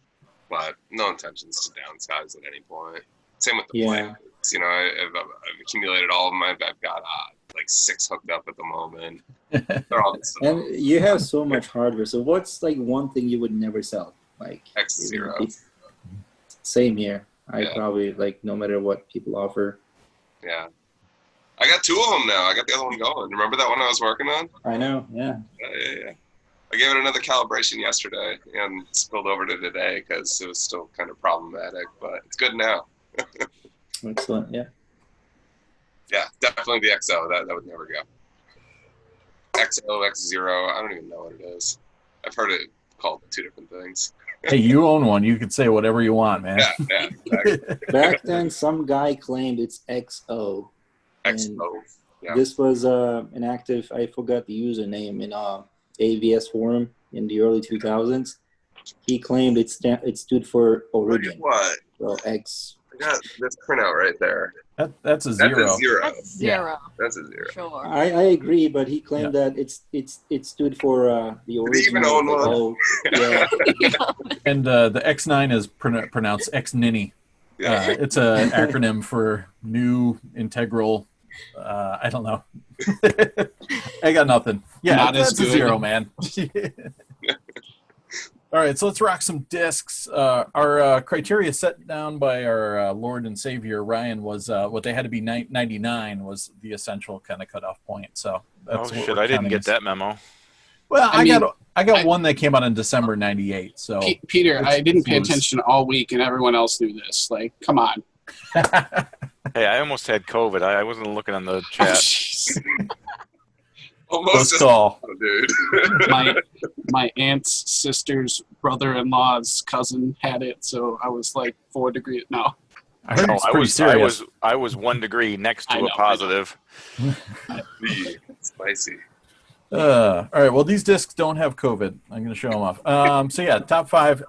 but no intentions to downsize at any point. Same with the plans. You know, I've accumulated all of them. I've got like 6 hooked up at the moment. They're all just And you have so much hardware. So what's like one thing you would never sell? Like X0. Same here. I Yeah. probably like no matter what people offer. Yeah. I got 2 of them now. I got the other one going. Remember that one I was working on? I know. Yeah. Yeah. I gave it another calibration yesterday and spilled over to today because it was still kind of problematic, but it's good now. Excellent. Yeah. Yeah, definitely the XO. That would never go. XO, X0, I don't even know what it is. I've heard it called 2 different things. Hey, you own one. You can say whatever you want, man. Yeah, exactly. Back then, some guy claimed it's XO. And XO. Yeah. this was an active, I forgot the username in AVS forum in the early 2000s. He claimed it stood for Look origin. at what? So X. I got this printout right there. That's a zero. That's a 0. That's 0. That's a 0. Sure. I agree, but he claimed that it stood for the origin. Did he even own one? Oh, yeah. And the X9 is pronounced X-Ninny. Yeah. It's an acronym for New Integral. I don't know. I got nothing. Yeah, Not as that's a good. 0, man. All right, so let's rock some discs. Our criteria set down by our Lord and Savior Ryan was what they had to be 99 was the essential kind of cutoff point. So that's Oh what shit! we're I didn't counting get as. that memo. Well, I mean, I got one that came out in December '98. So Peter, I didn't pay loose. attention all week, and everyone else knew this. Like, come on. Hey, I almost had COVID. I wasn't looking on the Oh, chat. jeez. Almost Close just, call. dude. my aunt's sister's brother-in-law's cousin had it, so I was like 4 degrees. No, I heard No, it's pretty serious. I was 1 degree next to I a know. positive. Spicy. All right. Well, these discs don't have COVID. I'm going to show them off. So yeah, top 5.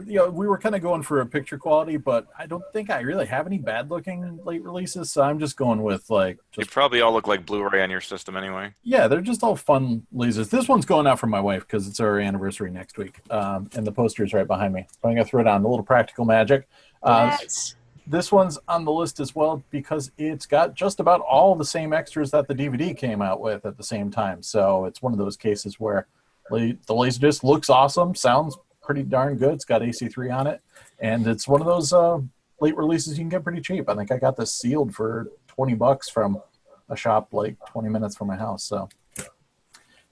We were kind of going for a picture quality, but I don't think I really have any bad-looking late releases. So I'm just going with like They just probably all look like Blu-ray on your system anyway. yeah, they're just all fun lasers. This one's going out for my wife because it's our anniversary next week, and the poster is right behind me. So I'm going to throw it on a little practical magic. Yes. This one's on the list as well because it's got just about all the same extras that the DVD came out with at the same time. So it's one of those cases where the LaserDisc looks awesome, sounds pretty darn good. It's got AC3 on it, and it's one of those late releases you can get pretty cheap. I think I got this sealed for $20 from a shop like 20 minutes from my house. So,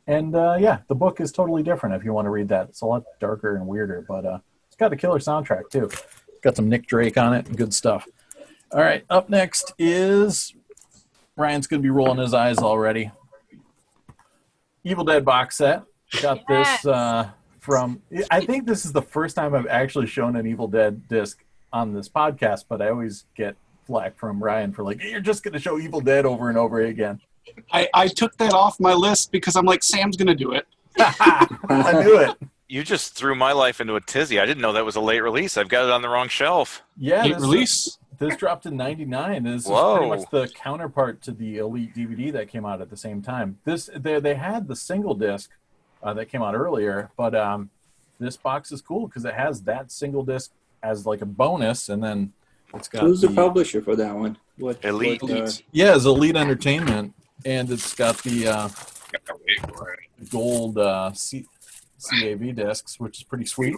and yeah, the book is totally different if you want to read that. It's a lot darker and weirder, but it's got a killer soundtrack too. Got some Nick Drake on it. Good stuff. All right. Up next is Ryan's going to be rolling his eyes already. Evil Dead box set. Got this from, I think this is the first time I've actually shown an Evil Dead disc on this podcast, but I always get flack from Ryan for like, hey, you're just going to show Evil Dead over and over again. I took that off my list because I'm like, Sam's gonna do it. I knew it. You just threw my life into a tizzy. I didn't know that was a late release. I've got it on the wrong shelf. Yeah, Late release. This dropped in '99. This is Whoa. pretty much the counterpart to the Elite DVD that came out at the same time. They had the single disc that came out earlier, but this box is cool because it has that single disc as like a bonus, and then it's got Who's the publisher for that one? Elite. Yeah, it's Elite Entertainment, and it's got the Gotta wait for it. gold CAV discs, which is pretty sweet.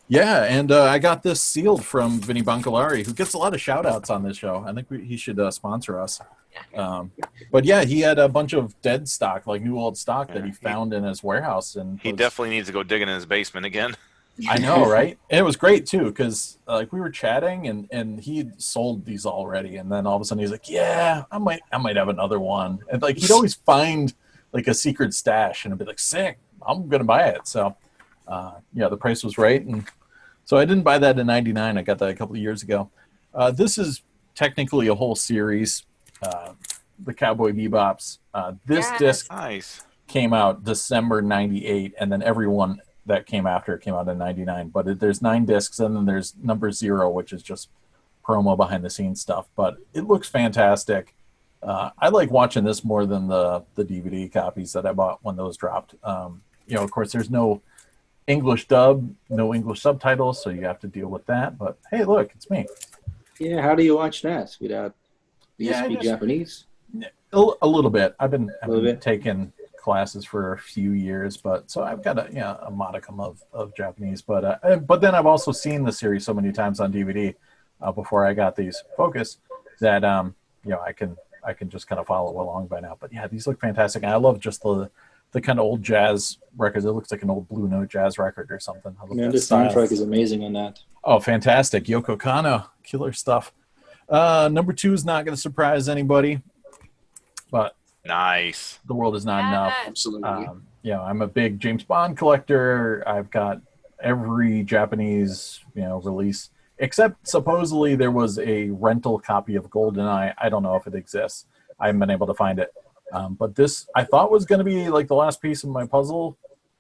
Yeah, and I got this sealed from Vinny Biancardi, who gets a lot of shout-outs on this show. I think he should sponsor us. But yeah, he had a bunch of dead stock, like new old stock that he found in his warehouse. And He definitely needs to go digging in his basement again. I know, right? And it was great, too, because like we were chatting, and he'd sold these already. And then all of a sudden he's like, yeah, I might have another one. And like he'd always find like a secret stash, and I'd be like, sick, I'm going to buy it. So yeah, the price was right. And so I didn't buy that in '99. I got that a couple of years ago. This is technically a whole series, the Cowboy Bebops. This disc Nice. came out December '98, and then everyone that came after came out in '99. But there's 9 discs, and then there's number 0, which is just promo behind the scenes stuff. But it looks fantastic. I like watching this more than the DVD copies that I bought when those dropped. You know, of course, there's no English dub, no English subtitles, so you have to deal with that. But hey, look, it's me. Yeah, how do you watch that without Yeah, speak Japanese? A little bit. I've been taking classes for a few years, but so I've got a modicum of Japanese. But then I've also seen the series so many times on DVD before I got these Focus that I can just kind of follow along by now. But yeah, these look fantastic, and I love just the kind of old jazz records. It looks like an old Blue Note jazz record or something. I love Man, that the style. soundtrack is amazing on that. Oh, fantastic. Yoko Kanno, killer stuff. Number 2 is not going to surprise anybody, but Nice. the world is not enough. Absolutely. I'm a big James Bond collector. I've got every Japanese, release, except supposedly there was a rental copy of GoldenEye. I don't know if it exists. I haven't been able to find it. But this I thought was going to be like the last piece of my puzzle,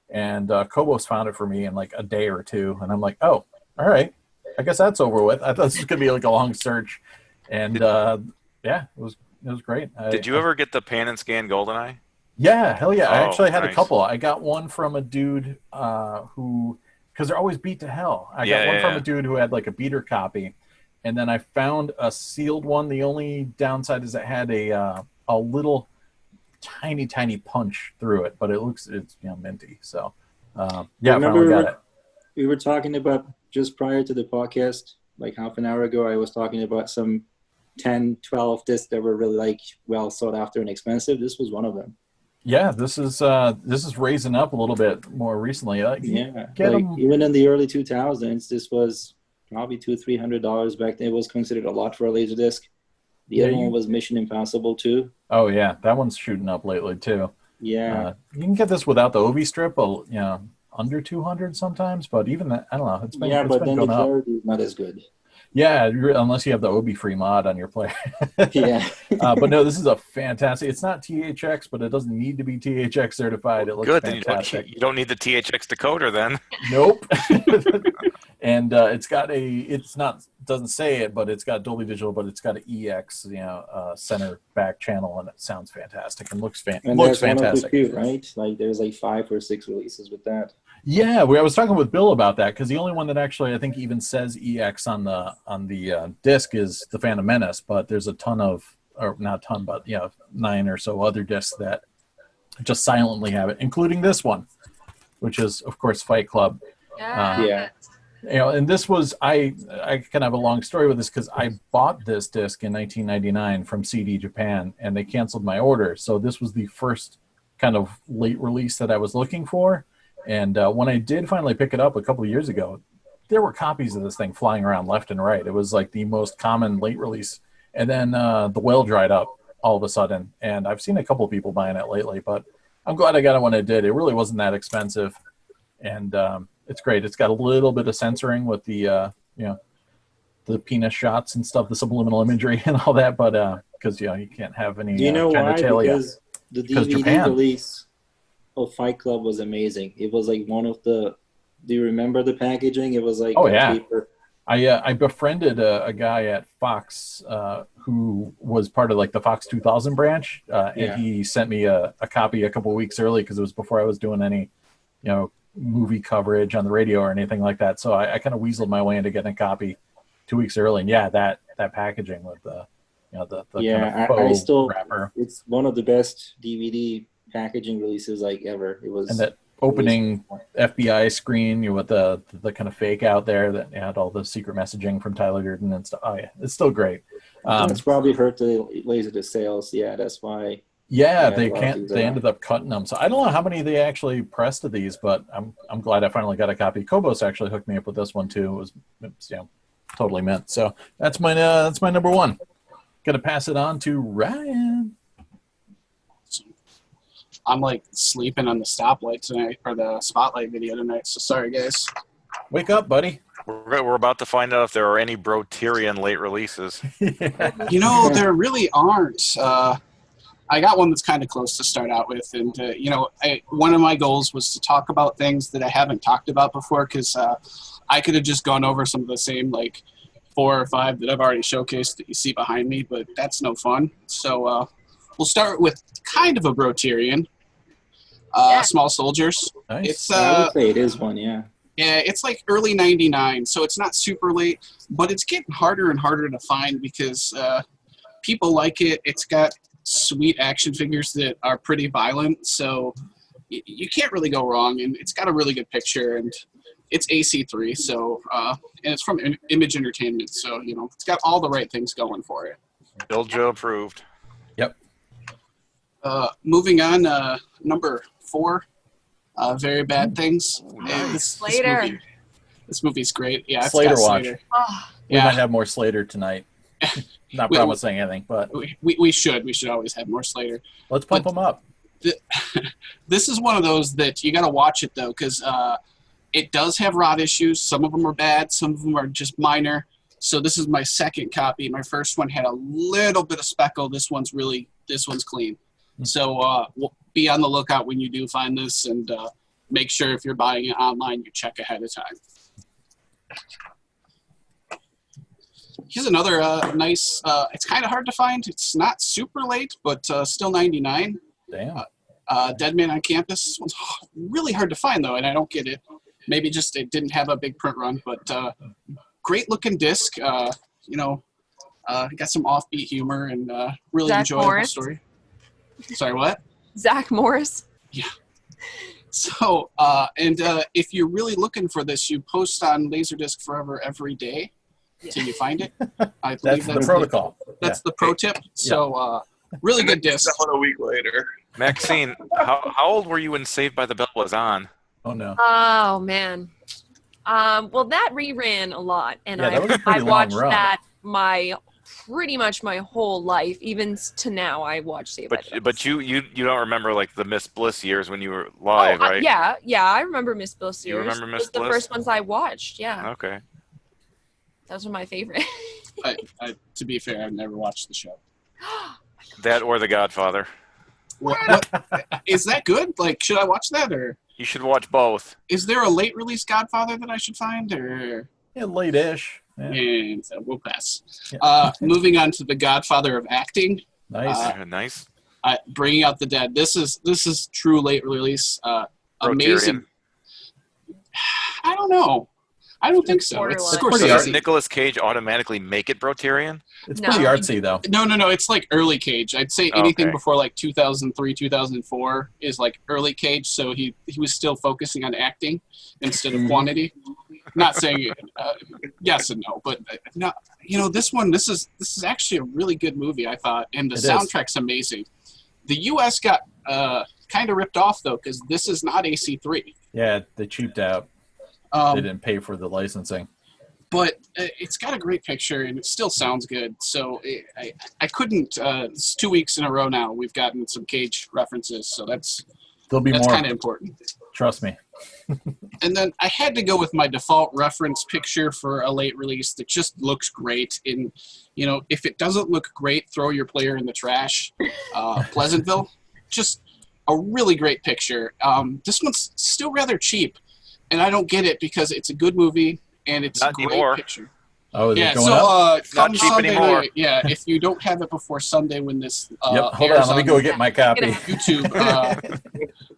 and Kobos found it for me in like a day or two, and I'm like, oh, all right, I guess that's over with. I thought this was going to be like a long search, and it was great. Did you ever get the pan and scan GoldenEye? Yeah, hell yeah. I Oh, actually had a nice. couple. I got one from a dude who, because they're always beat to hell. I got one from a dude who had like a beater copy, and then I found a sealed one. The only downside is it had a little tiny punch through it, but it's minty. So I finally got it. We were talking about just prior to the podcast, like half an hour ago, I was talking about some 10, 12 discs that were really like well sought after and expensive. This was one of them. Yeah, this is raising up a little bit more recently. Even in the early 2000s, this was probably $200-300 back then. It was considered a lot for a LaserDisc. The other one was Mission Impossible 2. Oh yeah, that one's shooting up lately too. Yeah, you can get this without the OV strip, under 200 sometimes, but even that, I don't know. It's been but then the going up. clarity is not as good. Yeah, unless you have the OB free mod on your player. Yeah. But no, this is a fantastic. It's not THX, but it doesn't need to be THX certified. It looks Good. fantastic. Then you don't need the THX decoder then. Nope. And it's got doesn't say it, but it's got Dolby Digital, but it's got an EX, center back channel, and it sounds fantastic and looks fantastic. One of the few, right? Like there's like 5 or 6 releases with that. Yeah, I was talking with Bill about that because the only one that actually I think even says EX on the disc is the Phantom Menace, but there's a ton of, or not a ton, but 9 or so other discs that just silently have it, including this one, which is of course Fight Club. Yeah. And this was I kind of have a long story with this because I bought this disc in 1999 from CD Japan, and they canceled my order. So this was the first kind of late release that I was looking for. And when I did finally pick it up a couple of years ago, there were copies of this thing flying around left and right. It was like the most common late release. And then the well dried up all of a sudden. And I've seen a couple of people buying it lately, but I'm glad I got it when I did. It really wasn't that expensive. And it's great. It's got a little bit of censoring with the, the penis shots and stuff, the subliminal imagery and all that. But because, you can't have any Do you know why? genitalia. Because the DVD release of Fight Club was amazing. It was like one of the. Do you remember the packaging? It was like Oh, yeah. paper. I befriended a guy at Fox who was part of like the Fox 2000 branch, and he sent me a copy a couple weeks early because it was before I was doing any, movie coverage on the radio or anything like that. So I kind of weaseled my way into getting a copy 2 weeks early, and that packaging with the the kind of faux I still wrapper. It's one of the best DVD packaging releases like ever. It was And that opening FBI screen with the kind of fake out there that had all the secret messaging from Tyler Durden and stuff. Oh yeah, it's still great. It's probably hurt the LaserDisc sales. Yeah, that's why. Yeah, they ended up cutting them. So I don't know how many they actually pressed of these, but I'm glad I finally got a copy. Kobos actually hooked me up with this one too. It was totally mint. So that's my number one. Gonna pass it on to Ryan. I'm like sleeping on the stoplight tonight, or the spotlight video tonight. So sorry, guys. Wake up, buddy. We're about to find out if there are any Broterian late releases. There really aren't. I got one that's kind of close to start out with, and one of my goals was to talk about things that I haven't talked about before, because I could have just gone over some of the same like 4 or 5 that I've already showcased that you see behind me, but that's no fun. So we'll start with kind of a Broterian, Small Soldiers. Nice. It's I would say it is one, yeah. Yeah, it's like early '99, so it's not super late, but it's getting harder and harder to find because people like it. It's got sweet action figures that are pretty violent, so you can't really go wrong, and it's got a really good picture, and it's AC3, so and it's from Image Entertainment, so it's got all the right things going for it. Bill Joe approved. Yep. Moving on, number 4, Very Bad Things. Nice. Slater. This movie's great. Yeah, it's Slater got watch. Slater. Oh, We might have more Slater tonight. Not promising anything, but We should always have more Slater. let's pump them up. This is one of those that you got to watch it though, because it does have rot issues. Some of them are bad, some of them are just minor. So this is my second copy. My first one had a little bit of speckle. This one's clean. So we'll be on the lookout when you do find this, and make sure if you're buying it online, you check ahead of time. Here's another nice. It's kind of hard to find. It's not super late, but still 99. Damn. Dead Man on Campus. This one's really hard to find though, and I don't get it. Maybe just it didn't have a big print run, but great looking disc. Got some offbeat humor and really Zach enjoyable Morris. story. Sorry, what? Zach Morris. Yeah. So, if you're really looking for this, you post on LaserDisc Forever every day till you find it. I believe That's the protocol. That's the pro tip. So, really good disc. Sell it a week later. Maxine, how old were you when Saved by the Bell was on? Oh no. Oh man. Well, that reran a lot, and Yeah, that was a I pretty long watched run. that pretty much my whole life, even to now. I watch Saved by the Bell. But you don't remember like the Miss Bliss years when you were live, right? Yeah, I remember Miss Bliss You years. remember Miss Those were the Bliss? first ones I watched. Yeah, Okay. those were my favorite. To be fair, I've never watched the show. That or The Godfather. What is that good? Like, should I watch that, or You should watch both. is there a late release Godfather that I should find, or? Yeah, late-ish. Yeah. And so we'll pass. Yeah. Moving on to the Godfather of acting, Nice. Nice. Bringing Out the Dead. This is true late release. Amazing. Broterian. I don't know. I don't think so. It's Borderline. Does Scorsese. Nicolas Cage automatically make it Broterian? It's No. pretty artsy though. No. It's like early Cage. I'd say anything Okay. before like 2003, 2004 is like early Cage. So he was still focusing on acting instead of quantity. Not saying yes and no, but no. This one. This is actually a really good movie, I thought, and the It is. soundtrack's amazing. The U.S. got kind of ripped off though, because this is not AC3. Yeah, they cheaped out. They didn't pay for the licensing. But it's got a great picture and it still sounds good. So I couldn't. It's 2 weeks in a row now. We've gotten some Cage references, so that's There'll be more. kind of important. Trust me. And then I had to go with my default reference picture for a late release that just looks great. And if it doesn't look great, throw your player in the trash. Pleasantville, just a really great picture. This one's still rather cheap, and I don't get it because it's a good movie and it's a Not great anymore. picture. Oh, is Yeah, it going so up? come Not cheap Sunday anymore. night, yeah, if you don't have it before Sunday when this Yep. Hold airs on. Let me go get my copy. YouTube,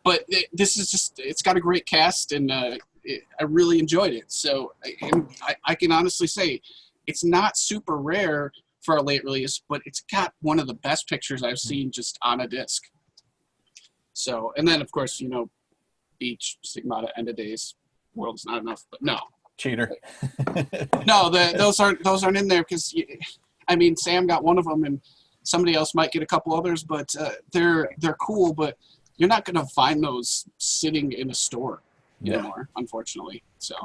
but this is just, it's got a great cast, and I really enjoyed it. So I can honestly say it's not super rare for a late release, but it's got one of the best pictures I've seen just on a disc. So, and then of course, you know, Beach, Stigmata, End of Days, World's Not Enough, but no. Cheater. No, those aren't in there because, I mean, Sam got one of them, and somebody else might get a couple others, but they're cool. But you're not going to find those sitting in a store anymore, unfortunately. So,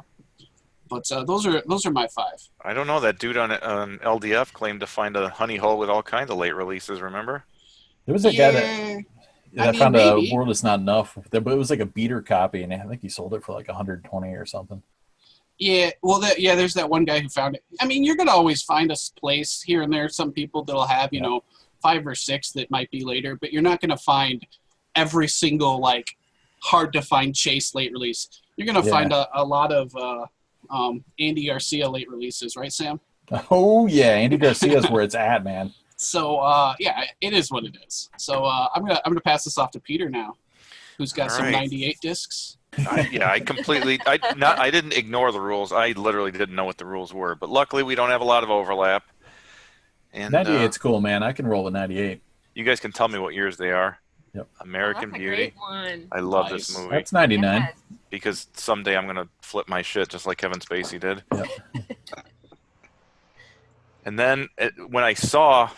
but those are my 5. I don't know. That dude on LDF claimed to find a honey hole with all kinds of late releases. Remember? There was a guy that found maybe. a World Is Not Enough, but it was like a beater copy, and I think he sold it for like 120 or something. Yeah, well, there's that one guy who found it. I mean, you're going to always find a place here and there, some people that'll have, you know, 5 or 6 that might be later, but you're not going to find every single, like, hard-to-find Chase late release. You're going to find a lot of Andy Garcia late releases, right, Sam? Oh, yeah. Andy Garcia's where it's at, man. So, yeah, it is what it is. So I'm gonna pass this off to Peter now, who's got some 98 discs. I completely. I didn't ignore the rules. I literally didn't know what the rules were. But luckily, we don't have a lot of overlap. And 98's cool, man. I can roll with 98. You guys can tell me what years they are. Yep. American That's a Beauty. great one. I love this movie That's 99. Yes. because someday I'm gonna flip my shit just like Kevin Spacey did. Yep. And then when I saw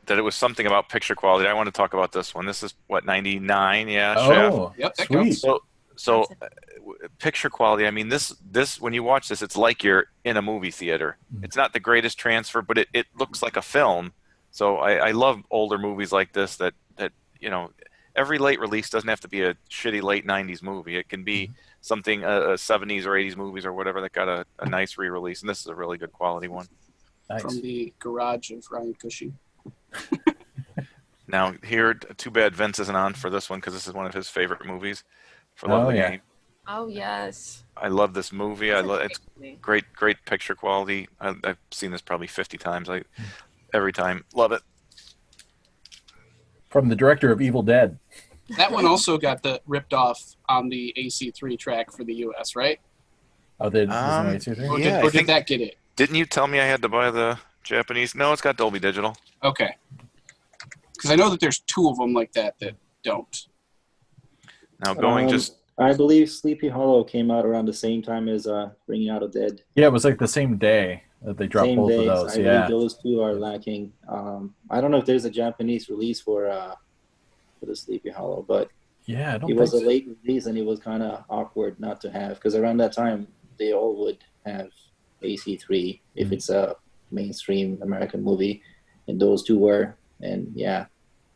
that it was something about picture quality, I want to talk about this one. This is what, 99? Yeah. Chef. Oh, Yep, that sweet. counts. So picture quality, I mean, this when you watch this, it's like you're in a movie theater. It's not the greatest transfer, but it looks like a film. So I love older movies like this that you know, every late release doesn't have to be a shitty late 90s movie. It can be something, a 70s or 80s movies or whatever that got a nice re-release, and this is a really good quality one. Nice. From the garage of Ryan Cushing. Now, here, too bad Vince isn't on for this one because this is one of his favorite movies. For Love of the Game. Oh, yes. I love this movie. It's great picture quality. I've seen this probably 50 times. Every time, love it. From the director of Evil Dead. That one also got ripped off on the AC3 track for the US, right? Oh, they AC3? Or did that get it? Didn't you tell me I had to buy the Japanese? No, it's got Dolby Digital. Okay. Because I know that there's 2 of them like that don't. Now going I believe Sleepy Hollow came out around the same time as Bringing Out a Dead. Yeah, it was like the same day that they dropped both of those. I believe those 2 are lacking. I don't know if there's a Japanese release for the Sleepy Hollow, but yeah, it was a late release, and it was kind of awkward not to have, because around that time they all would have AC3 if it's a mainstream American movie, and those 2 were, and yeah,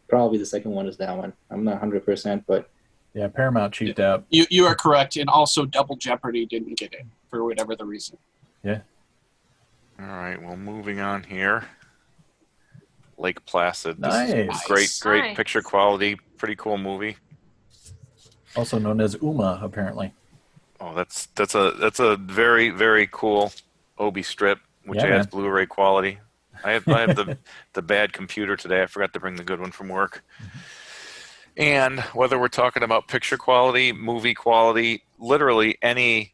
probably the second one is that one. I'm not 100%, but yeah, Paramount cheaped out. You are correct, and also Double Jeopardy didn't get it for whatever the reason. Yeah. All right, well, moving on here. Lake Placid. This Nice. is great picture quality. Pretty cool movie. Also known as Uma, apparently. Oh, that's a very, very cool Obi strip, which adds Blu-ray quality. I have the bad computer today. I forgot to bring the good one from work. And whether we're talking about picture quality, movie quality, literally any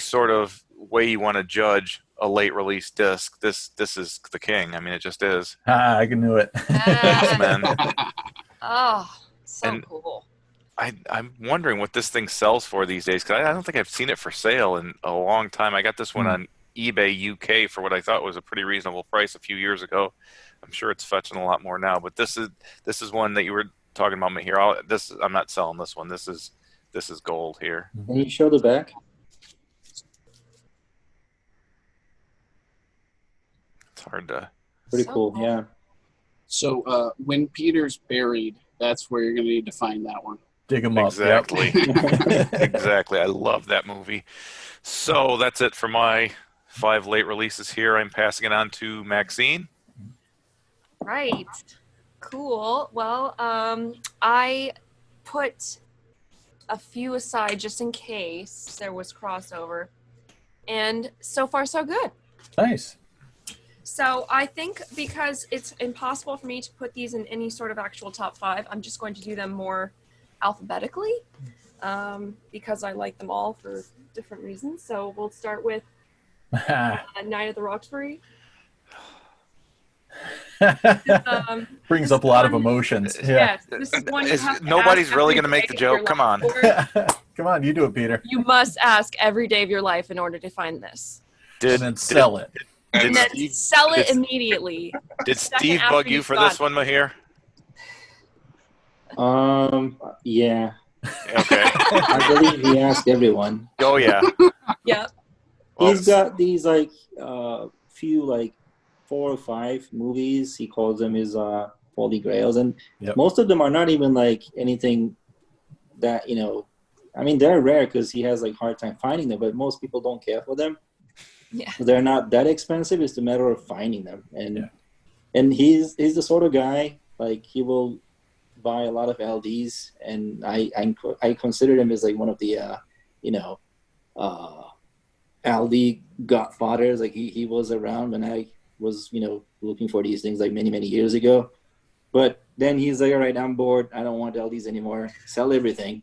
sort of way you want to judge a late release disc, this is the king. I mean, it just is. I knew it. X-Men. Oh, so cool. I'm wondering what this thing sells for these days, because I don't think I've seen it for sale in a long time. I got this one on eBay UK for what I thought was a pretty reasonable price a few years ago. I'm sure it's fetching a lot more now, but this is one that you were talking about, Mahir. I'm not selling this one. This is gold here. Can you show the back? It's hard to. Pretty cool, yeah. So when Peter's buried, that's where you're going to need to find that one. Dig him up. Exactly. Yep. Exactly. I love that movie. So that's it for my 5 late releases here. I'm passing it on to Maxeene. Right. Cool. Well, I put a few aside just in case there was crossover. And so far, so good. Nice. So I think because it's impossible for me to put these in any sort of actual top 5, I'm just going to do them more alphabetically because I like them all for different reasons. So we'll start with Night at the Roxbury. Brings up a lot of emotions. Yeah. Yes, this is one you have to Nobody's ask really every going to make the day of your joke. Come life on. for. Come on, you do it, Peter. You must ask every day of your life in order to find this. And then sell it. And then Steve, sell it did- immediately. Did Second Steve after bug you you've for got this one, Mahir? Yeah. Okay. I believe he asked everyone. Oh, yeah. Yep. He's got these like few like 4 or 5 movies. He calls them his holy grails, and Yep. most of them are not even like anything that I mean, they're rare because he has like hard time finding them, but most people don't care for them. Yeah. They're not that expensive. It's a matter of finding them, and Yeah. and he's the sort of guy like he will buy a lot of LDs, and I consider him as like one of the LD godfathers. Like he was around when I was looking for these things like many years ago, but then he's like, all right, I'm bored. I don't want LDs anymore. Sell everything.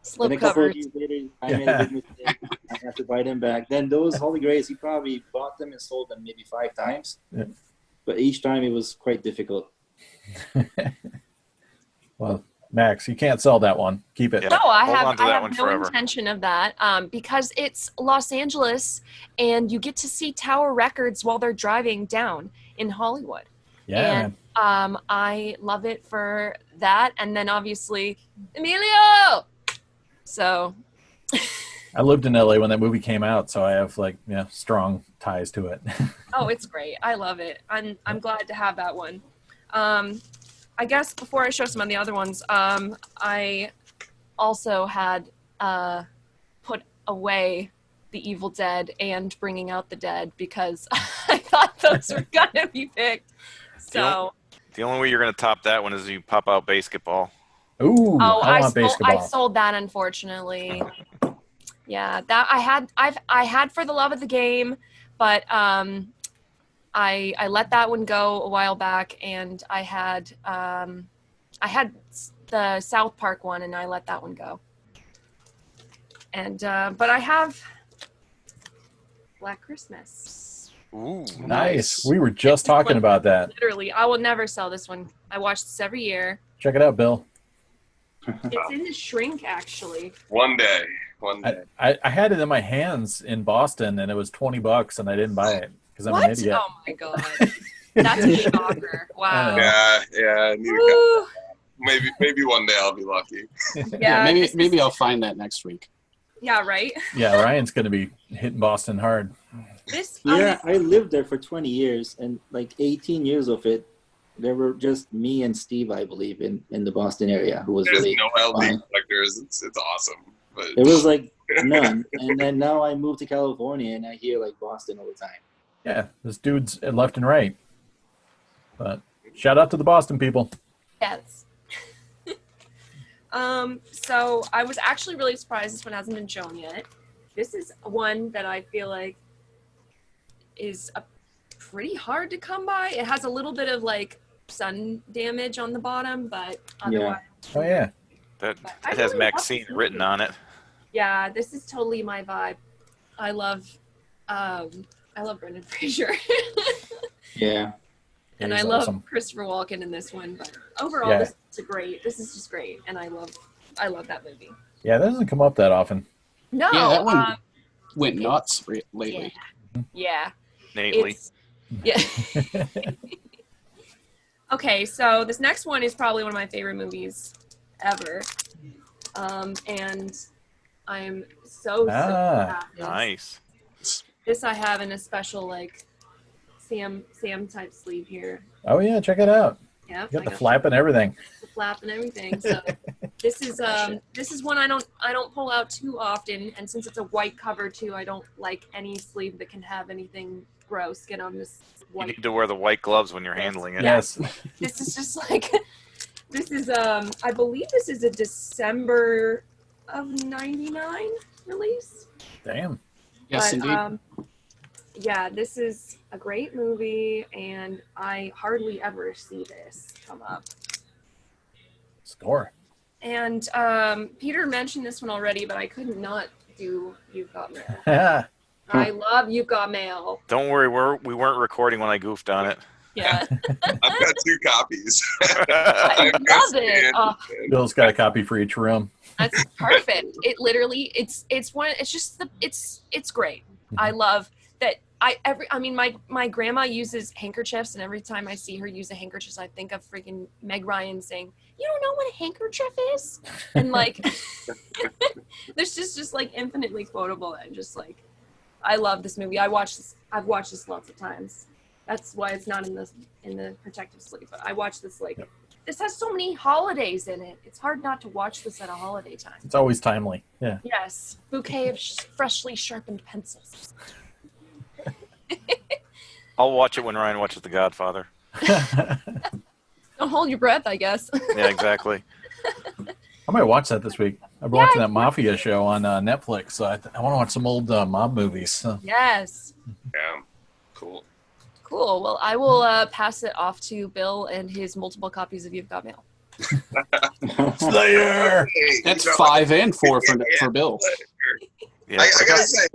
Slip And a couple covers. of years later, I made a big mistake. I have to buy them back. Then those Holy Grails, he probably bought them and sold them maybe 5 times. Yeah. But each time it was quite difficult. Well, Max, you can't sell that one. Keep it. Yeah. No, I Hold have, on to I that have one no forever. intention of that because it's Los Angeles and you get to see Tower Records while they're driving down in Hollywood. Yeah, And man. I love it for that. And then obviously, Emilio! So, I lived in LA when that movie came out, so I have like strong ties to it. oh, it's great. I love it. I'm glad to have that one. I guess before I show some of the other ones, I also had put away The Evil Dead and Bringing Out the Dead because I thought those were gonna be picked. So, The only way you're going to top that one is you pop out basketball. Ooh, oh, I want I basketball. sold that unfortunately. Yeah, that I had For the Love of the Game, but I let that one go a while back, and I had the South Park one, and I let that one go. And but I have Black Christmas. Ooh, Nice. We were just talking about that. Literally, I will never sell this one. I watch this every year. Check it out, Bill. It's in the shrink, actually. One day. I had it in my hands in Boston, and it was $20, and I didn't buy it because I'm an What? idiot. Oh my god, that's a shocker! Wow. Yeah. Woo. Maybe one day I'll be lucky. Yeah, maybe I'll find that next week. Yeah, right. Yeah, Ryan's going to be hitting Boston hard. This. Yeah, I lived there for 20 years, and like 18 years of it, there were just me and Steve, I believe, in the Boston area who was There's really no LD fun. collectors. It's awesome. But There was like none. And then now I moved to California, and I hear like Boston all the time. Yeah, this dude's left and right. But shout out to the Boston people. Yes. So I was actually really surprised this one hasn't been shown yet. This is one that I feel like is pretty hard to come by. It has a little bit of like sun damage on the bottom, but otherwise. Oh, yeah. That I it has really love Maxeene this written movie. on it. Yeah, this is totally my vibe. I love Brendan Fraser. Yeah. And He's I love awesome. Christopher Walken in this one, but overall, Yeah. this is just great, and I love that movie. Yeah, that doesn't come up that often. No, Yeah, that one went nuts lately. yeah, Nately. it's, yeah. Okay, so this next one is probably one of my favorite movies ever, and I'm so happy. Nice. This I have in a special like Sam type sleeve here. Oh, yeah, check it out. Yeah, You got the flap and everything. the flap and everything. So this is one I don't pull out too often, and since it's a white cover too, I don't like any sleeve that can have anything gross get on this You white. need to wear the white gloves when you're handling it. Yes. This is just like This is I believe this is a December of '99 release. Damn. Yes, But, indeed. Yeah, this is a great movie, and I hardly ever see this come up. Score. And Peter mentioned this one already, but I could not do You've Got Mail. Yeah. I love You've Got Mail. Don't worry, we weren't recording when I goofed on it. Yeah, I've got 2 copies. I love it. Oh, Bill's got a copy for each room. that's perfect. It literally, it's great. I love that. My grandma uses handkerchiefs, and every time I see her use a handkerchief, I think of freaking Meg Ryan saying, "You don't know what a handkerchief is?" And like, there's just like infinitely quotable, and just like, I love this movie. I've watched this lots of times. That's why it's not in the protective sleep. But I watch this like, this has so many holidays in it. It's hard not to watch this at a holiday time. It's always timely. Yeah. Yes, bouquet of freshly sharpened pencils. I'll watch it when Ryan watches The Godfather. Don't hold your breath, I guess. Yeah, exactly. I might watch that this week. I've been watching that Mafia show on Netflix. So I want to watch some old mob movies. So. Yes. Yeah, cool. Cool. Well, I will pass it off to Bill and his multiple copies of You've Got Mail. Slayer! Hey, That's you know, 5 and 4 for Bill. Yeah, I gotta say,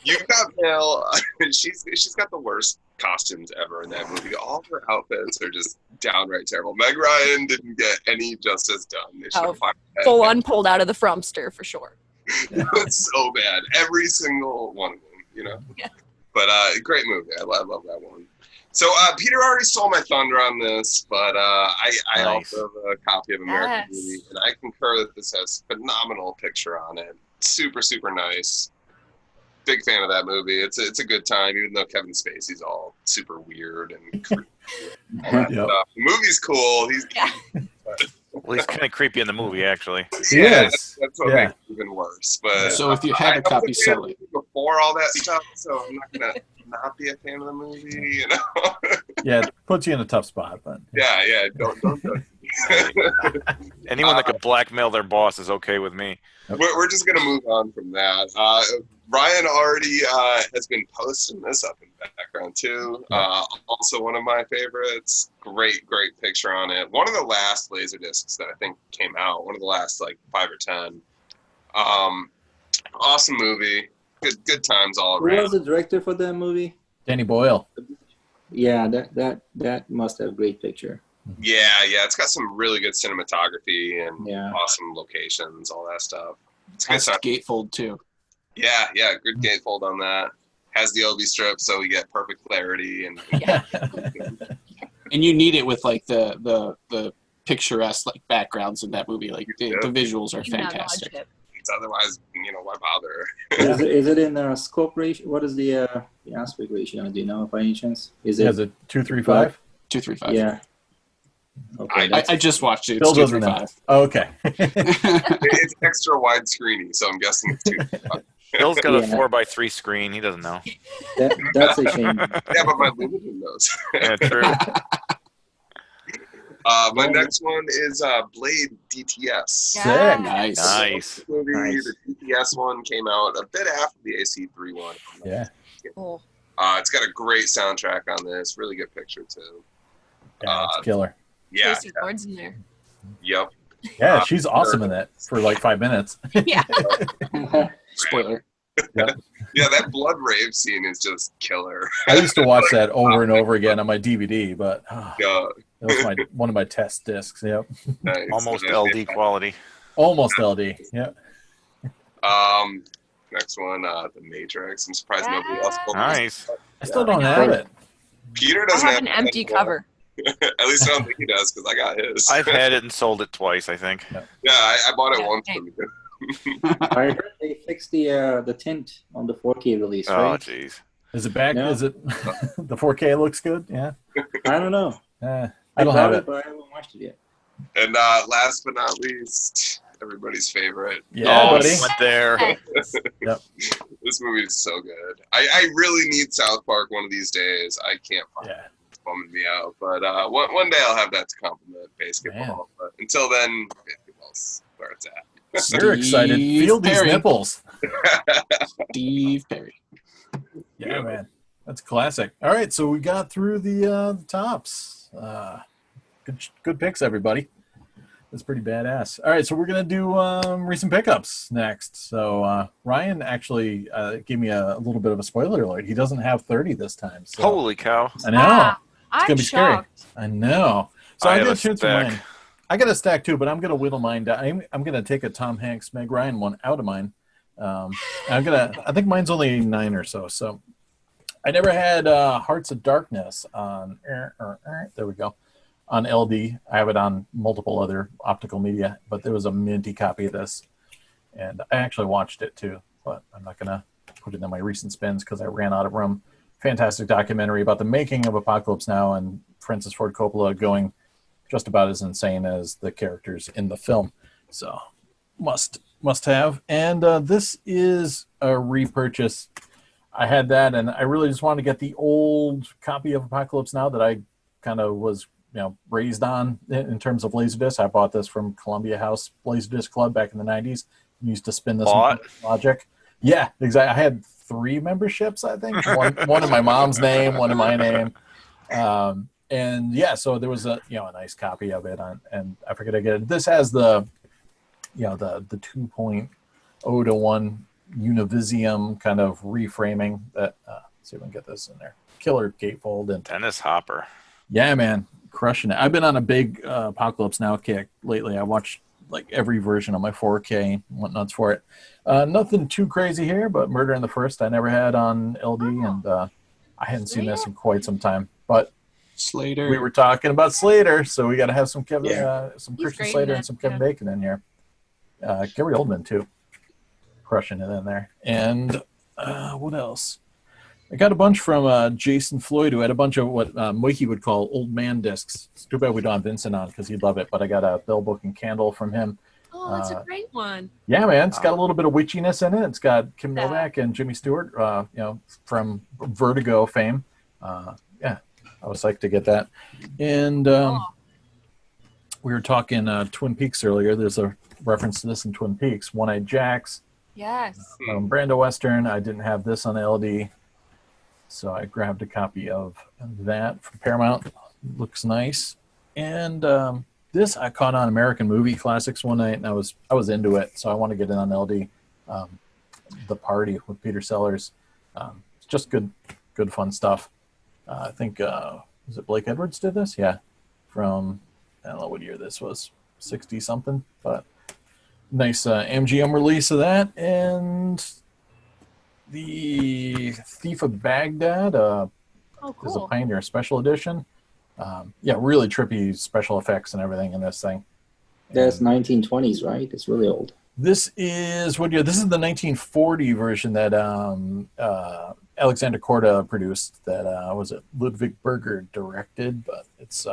You've Got Mail. She's got the worst costumes ever in that movie. All her outfits are just downright terrible. Meg Ryan didn't get any justice done. They should have fired her. Full on pulled out of the Frumster for sure. It's so bad. Every single one of them, you know. Yeah. But great movie. I love that one. So Peter already stole my thunder on this, but I Nice. also have a copy of American Yes. Beauty, and I concur that this has phenomenal picture on it. Super, super nice. Big fan of that movie. It's a good time, even though Kevin Spacey's all super weird and creepy. All that Yep. stuff. The movie's cool. He's Well, he's kind of creepy in the movie, actually. He yeah, is. that's what Yeah. makes it even worse. But So if you have a copy, was a fan sell of it. the movie before all that stuff, so I'm not gonna not be a fan of the movie. You know? Yeah, it puts you in a tough spot, but yeah. Don't judge me. Anyone that could blackmail their boss is okay with me. We're just gonna move on from that. Ryan already has been posting this up in the background too. Also one of my favorites. Great picture on it. One of the last LaserDiscs that I think came out. One of the last like 5 or 10. Awesome movie. Good times all Who around. was the director for that movie? Danny Boyle. Yeah, that must have great picture. Yeah. It's got some really good cinematography and Yeah. awesome locations, all that stuff. It's a good That's time. gatefold too. Yeah, good gatefold on that. Has the OB strip, so we get perfect clarity and And you need it with like the picturesque like backgrounds in that movie. Like the visuals are In that fantastic. logic. it's otherwise, why bother? Is it in scope ratio? What is the aspect ratio? Do you know by any chance? Is He it? has a 235. 235. Yeah. Okay. I just watched it. It's Bill doesn't know. 235. Oh, okay. It's extra widescreeny, so I'm guessing it's 2. Bill's got a Yeah. 4x3 screen. He doesn't know. That's a shame. Yeah, but my Lumiton knows. Yeah, true. My next one is Blade DTS. Yeah. Nice. Nice. This movie, Nice. the DTS one came out a bit after the AC3 one. Yeah. Cool. It's got a great soundtrack on this. Really good picture too. Yeah, it's killer. Yeah. Tracy Lord's in there. Yep. Yeah, she's awesome in that for like 5 minutes. Yeah. Spoiler. Yeah, that blood rave scene is just killer. I used to watch that over and over again on my DVD, but Yeah, that was one of my test discs. Yep. nice. Almost Nice. LD quality. Almost LD. Yep. Next one, The Matrix. I'm surprised nobody else. pulled this. Nice. I still don't I have know. it. Peter I doesn't have an empty it anymore. cover. At least I don't think he does because I got his. I've had it and sold it twice, I think. Yeah, I bought it Yeah, once. okay. From you. I heard they fixed the tint on the 4K release, Oh, right? jeez. Is it back? No. Is it the 4K looks good? Yeah. I don't know. I don't have bought it. but I haven't watched it yet. And last but not least, everybody's favorite. Yeah, Oh, buddy. you went there. Yep. This movie is so good. I really need South Park one of these days. I can't find Yeah. it. bumming me out. But one day I'll have that to complement basketball. But until then, basketball's where it's at. You're excited. Feel these Perry. nipples. Steve Perry. Yeah, man. That's classic. All right, so we got through the tops. Good picks, everybody. That's pretty badass. All right, so we're going to do recent pickups next. So Ryan actually gave me a little bit of a spoiler alert. He doesn't have 30 this time. So. Holy cow. I know. Wow. It's going to be shocked. scary. I know. So I I'm have going a to choose stack. mine. I got a stack too, but I'm going to whittle mine down. I'm going to take a Tom Hanks, Meg Ryan one out of mine. I think mine's only 9 or so. So I never had Hearts of Darkness on, there we go, on LD. I have it on multiple other optical media, but there was a minty copy of this. And I actually watched it too, but I'm not going to put it in my recent spins because I ran out of room. Fantastic documentary about the making of Apocalypse Now and Francis Ford Coppola going just about as insane as the characters in the film. So must have. And this is a repurchase. I had that, and I really just wanted to get the old copy of Apocalypse Now that I kind of was raised on in terms of Laserdisc. I bought this from Columbia House Laserdisc Club back in the 90s. I used to spin this in Logic. Yeah, exactly. I had 3 memberships, I think. One in my mom's name, one in my name. And yeah, so there was a nice copy of it, and I figured I'd get it. This has the 2.0 to 1 Univisium kind of reframing. That let's see if we can get this in there. Killer gatefold and Dennis Hopper. Yeah, man, crushing it. I've been on a big Apocalypse Now kick lately. I watched like every version on my 4K. Went nuts for it. Nothing too crazy here, but Murder in the First I never had on LD, and I hadn't seen this in quite some time, but. Slater. We were talking about Slater, so we got to have some Kevin, some He's Christian great Slater in and it, some Kevin yeah. Bacon in here. Gary Oldman too, crushing it in there. And what else? I got a bunch from Jason Floyd, who had a bunch of what Mikey would call old man discs. It's too bad we don't have Vincent on because he'd love it. But I got a Bell Book and Candle from him. Oh, that's a great one. Yeah, man, it's got a little bit of witchiness in it. It's got Kim Yeah. Novak and Jimmy Stewart, from Vertigo fame. Yeah. I was psyched to get that. And we were talking Twin Peaks earlier. There's a reference to this in Twin Peaks. One-Eyed Jacks. Yes. Brando Western. I didn't have this on LD, so I grabbed a copy of that from Paramount. Looks nice. And this I caught on American Movie Classics one night, and I was into it, so I want to get it on LD. The Party with Peter Sellers. It's just good fun stuff. I think, was it Blake Edwards did this? Yeah. From, I don't know what year this was, 60-something. But nice MGM release of that. And the Thief of Baghdad Oh, is a cool. Pioneer Special Edition. Yeah, really trippy special effects and everything in this thing. That's 1920s, right? It's really old. This is what year? This is the 1940 version that Alexander Korda produced. That was it Ludwig Berger directed, but it's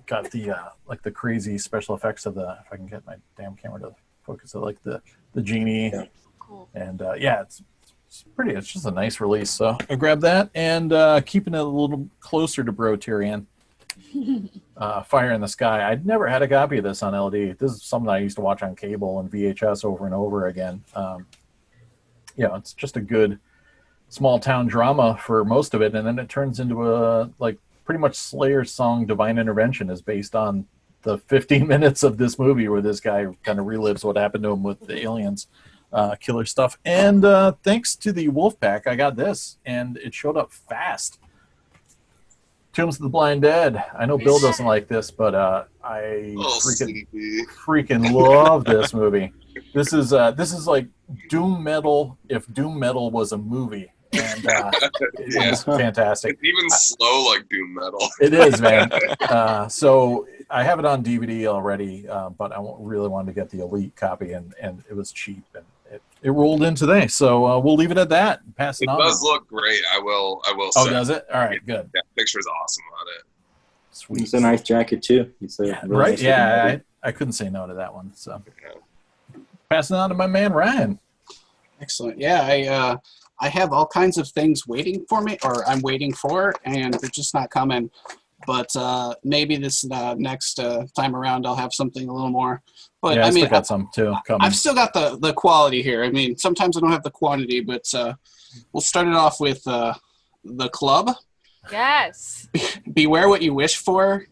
got the like the crazy special effects of the. If I can get my damn camera to focus it, like the genie, Cool. and yeah, it's pretty. It's just a nice release. So I grabbed that and keeping it a little closer to Bro Tyrion. Fire in the Sky. I'd never had a copy of this on LD. This is something I used to watch on cable and VHS over and over again. It's just a good small town drama for most of it, and then it turns into a like pretty much Slayer's song Divine Intervention is based on the 15 minutes of this movie where this guy kind of relives what happened to him with the aliens. Killer stuff. And thanks to the Wolfpack, I got this, and it showed up fast. Tombs of the Blind Dead. I know Bill doesn't like this, but I freaking love this movie. This is like doom metal if doom metal was a movie, and it's fantastic. It's even slow like doom metal. It is, man. So I have it on DVD already, but I really wanted to get the Elite copy, and it was cheap, and it rolled in today. So we'll leave it at that. Pass it on. It does look great. I will. Oh, say. does it? All right, good. That picture's awesome on it. Sweet. It's a nice jacket too. It's a really Right? nice Yeah, looking I couldn't say no to that one. So passing on to my man Ryan. Excellent. Yeah, I have all kinds of things waiting for me, or I'm waiting for, and they're just not coming. But maybe this next time around, I'll have something a little more. But Yeah, I I mean, still got some too coming. I've still got the quality here. I mean, sometimes I don't have the quantity, but we'll start it off with the club. Yes. Beware what you wish for.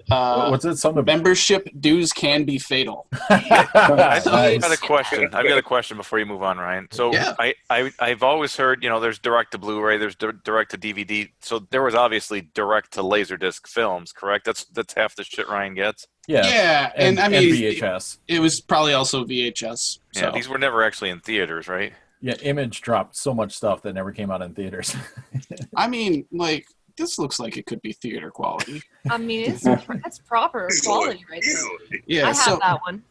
What's it? Something about? Membership dues can be fatal. I've Nice. got a question. I've got a question before you move on, Ryan. So Yeah. I've always heard, there's direct to Blu-ray, there's direct to DVD. So there was obviously direct to LaserDisc films, correct? That's half the shit Ryan gets. Yeah. Yeah, and I mean, VHS. it was probably also VHS. So. Yeah, these were never actually in theaters, right? Yeah, Image dropped so much stuff that never came out in theaters. I mean, like, this looks like it could be theater quality. I mean, that's proper quality right there. Yeah, I have that one.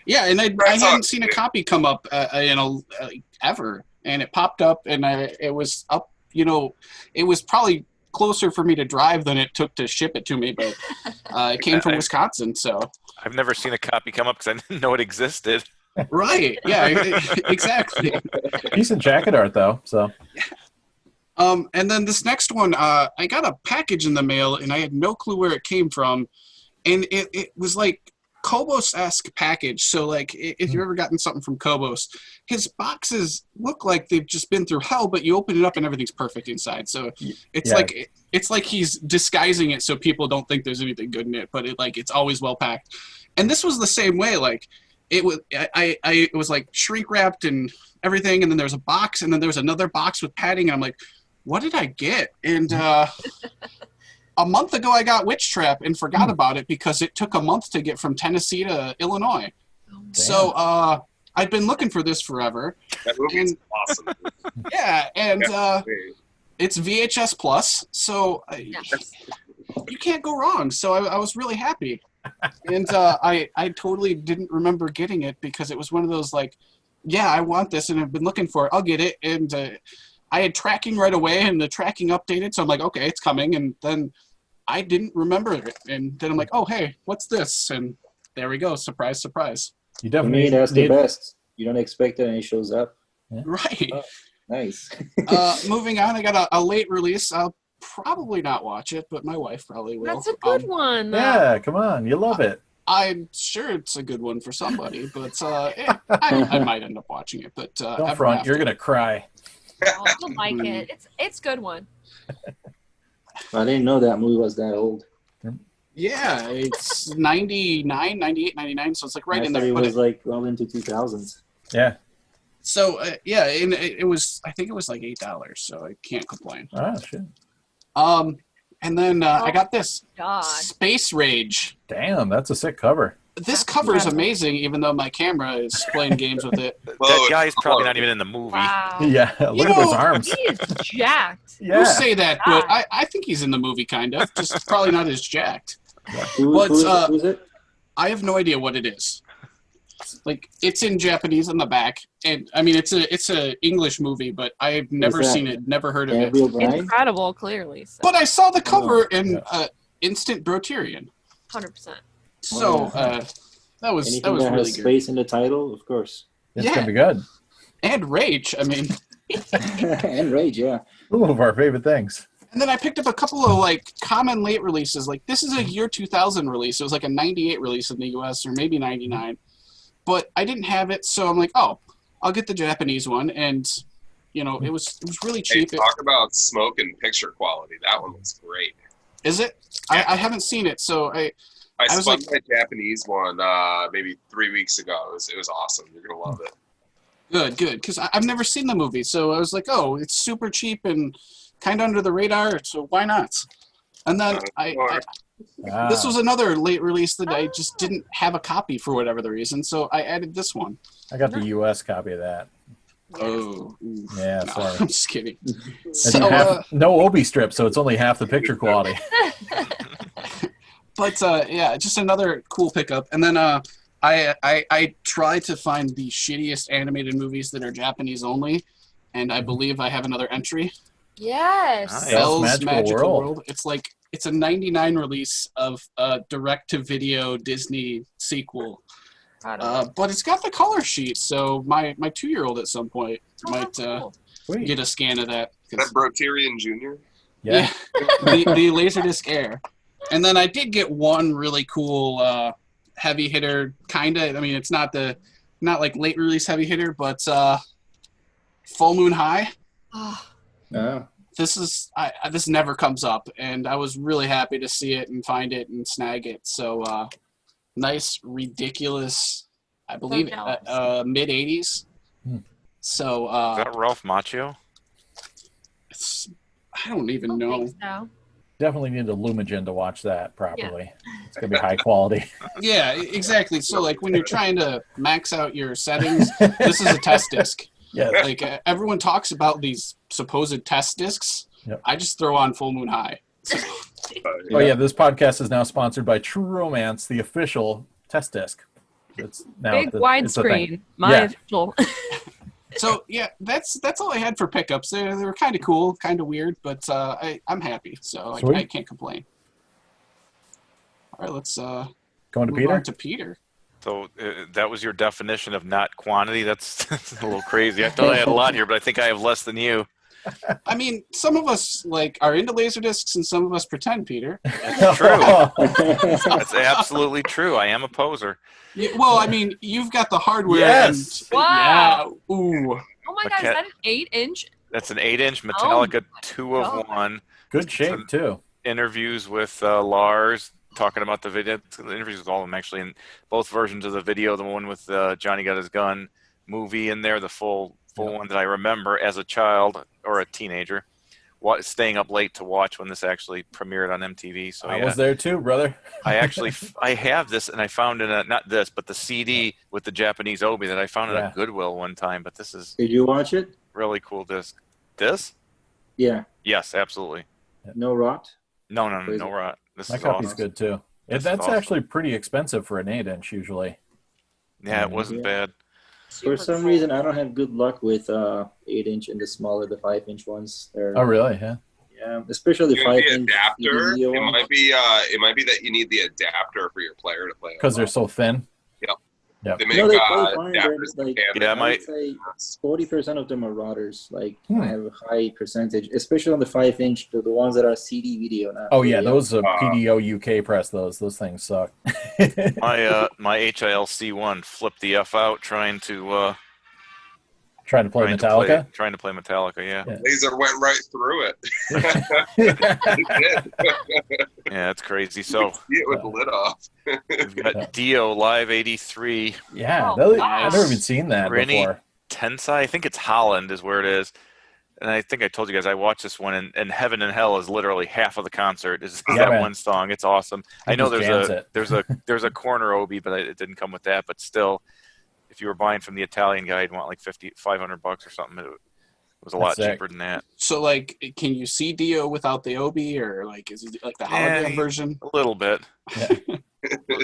Yeah, and I hadn't seen a copy come up, ever, and it popped up, and it was up. It was probably closer for me to drive than it took to ship it to me, but it came from Wisconsin, so. I've never seen a copy come up because I didn't know it existed. Right. Yeah. Exactly. Decent jacket art though. So. And then this next one, I got a package in the mail, and I had no clue where it came from, and it was like Kobos-esque package. So like, if you've ever gotten something from Kobos, his boxes look like they've just been through hell, but you open it up and everything's perfect inside. So it's like he's disguising it so people don't think there's anything good in it, but it's always well packed. And this was the same way. Like, it was it was like shrink wrapped and everything, and then there was a box, and then there was another box with padding, and I'm like, what did I get? And a month ago I got Witch Trap and forgot about it because it took a month to get from Tennessee to Illinois. So I've been looking for this forever. That movie's awesome. Yeah, and it's VHS Plus, so you can't go wrong. So I was really happy. And I totally didn't remember getting it because it was one of those like, yeah, I want this and I've been looking for it. I'll get it. And I had tracking right away and the tracking updated. So I'm like, okay, it's coming. And then I didn't remember it. And then I'm like, oh, hey, what's this? And there we go. Surprise, surprise. You For definitely me, that's the best. You don't expect it and it shows up. Right. Oh, nice. Moving on, I got a late release. I'll probably not watch it, but my wife probably will. That's a good one. Yeah, come on. You love it. I'm sure it's a good one for somebody, but I might end up watching it. But Don't front. You're going to cry. Oh, I don't like it. It's a good one. I didn't know that movie was that old. Yeah, it's 99, 98, 99, so it's like right in there. It was like well into 2000s. Yeah. So, yeah, and it was, I think it was like $8, so I can't complain. Oh, shit. And then I got this. God. Space Rage. Damn, that's a sick cover. This cover is amazing, even though my camera is playing games with it. That guy's probably not even in the movie. Wow. Yeah, look at those arms. He is jacked. Yeah. You say that, but I think he's in the movie, kind of. Just probably not as jacked. Who's it? I have no idea what it is. Like, it's in Japanese on the back, and I mean, it's a English movie, but I've never seen it, never heard of it. It's incredible, clearly. So. But I saw the cover and instant Broterian. 100%. So that was Anything that really has good. space in the title, of course. It's going to be good. And Rage, I mean. And Rage, yeah. Two of our favorite things. And then I picked up a couple of like common late releases. Like this is a year 2000 release. It was like a 98 release in the US or maybe 99. But I didn't have it, so I'm like, oh, I'll get the Japanese one. And it was really cheap. Hey, talk about smoke and picture quality. That one was great. Is it? I haven't seen it, so I was spun like, my Japanese one maybe 3 weeks ago. It was awesome. You're gonna love it. Good, because I've never seen the movie, so I was like, oh, it's super cheap and kind of under the radar, so why not? And then this was another late release that I just didn't have a copy for whatever the reason, so I added this one. I got the U.S. copy of that. Oh. Yeah, No, sorry. I'm just kidding. So, no Obi strip, so it's only half the picture quality. But, yeah, just another cool pickup. And then I try to find the shittiest animated movies that are Japanese only, and I believe I have another entry. Yes. Bell's Magical World. It's a 99 release of a direct-to-video Disney sequel. Proud of it. But it's got the color sheet, so my 2-year-old at some point Oh, might cool. Sweet. get a scan of that. Is that Brotarian Jr.? Yeah. the LaserDisc Air. And then I did get one really cool heavy hitter, kind of. I mean, it's not like late release heavy hitter, but Full Moon High. Oh, Oh. This never comes up, and I was really happy to see it and find it and snag it. So nice, ridiculous. I believe mid 80s. Hmm. So Is that Ralph Macchio? I don't even I know. think so. Definitely need a Lumagen to watch that properly. It's gonna be high quality. Yeah, exactly. So like when you're trying to max out your settings, this is a test disc. Yes. Like everyone talks about these supposed test discs. Yep. I just throw on Full Moon High. Oh yeah, this podcast is now sponsored by True Romance, the official test disc. It's now Big it's a widescreen. thing. My Yeah. official. So yeah, that's all I had for pickups. They were kind of cool, kind of weird, but I'm happy, so Sweet. I can't complain. All right, let's Going to move Peter. on to Peter. So that was your definition of not quantity? That's a little crazy. I thought I had a lot here, but I think I have less than you. I mean, some of us like are into laser discs, and some of us pretend, Peter. True. That's absolutely true. I am a poser. Well, I mean, you've got the hardware. Yes. And, Wow. Yeah. Ooh. Oh my A god, is cat- that an 8-inch? That's an 8-inch Metallica my 2 of God. 1. Good shape too. Interviews with Lars talking about the video. Interviews with all of them actually, in both versions of the video. The one with Johnny Got His Gun movie in there, the full one that I remember as a child or a teenager, staying up late to watch when this actually premiered on MTV. So I yeah, was there too, brother. I actually I have this, and I found in a, not this, but the CD with the Japanese obi that I found in Yeah. a Goodwill one time. But this is Did you watch it? really cool disc. This? Yeah. Yes, absolutely. No rot. No, Crazy. no rot. This My is copy's awesome. good too. This is That's awesome. actually pretty expensive for an 8-inch usually. Yeah, it wasn't Yeah. bad. For some reason, I don't have good luck with 8-inch and the smaller, the 5-inch ones. They're, Oh really? Yeah. yeah, especially the You need the 5-inch adapter. video It ones. might be that you need the adapter for your player to play. Because they're so thin. They make No, they play fine. They're adapters like, for Yeah, cameras. I would say 40% of them are routers. Like Hmm. I have a high percentage, especially on the 5-inch, the ones that are CD video. Not Oh yeah, video. those PDO UK press those. Those things suck. My HILC1 flipped the F out trying to Trying to play Metallica. trying to play Metallica. Yeah, Laser went right through it. It did. yeah, it's crazy. You So could see it with the lid off. we've got Dio Live 83 Yeah, Oh, I've never even seen that Rennie before. Tensai. I think it's Holland is where it is. And I think I told you guys I watched this one, and Heaven and Hell is literally half of the concert. Is Yeah, that man. one song? It's awesome. He I know just jams it. there's a corner obi, but it didn't come with that. But still, if you were buying from the Italian guy, you'd want like $500 or something. It was a lot That's sick. cheaper than that. So like, can you see Dio without the obi, or like, is it like the hologram Yeah, version? A little bit.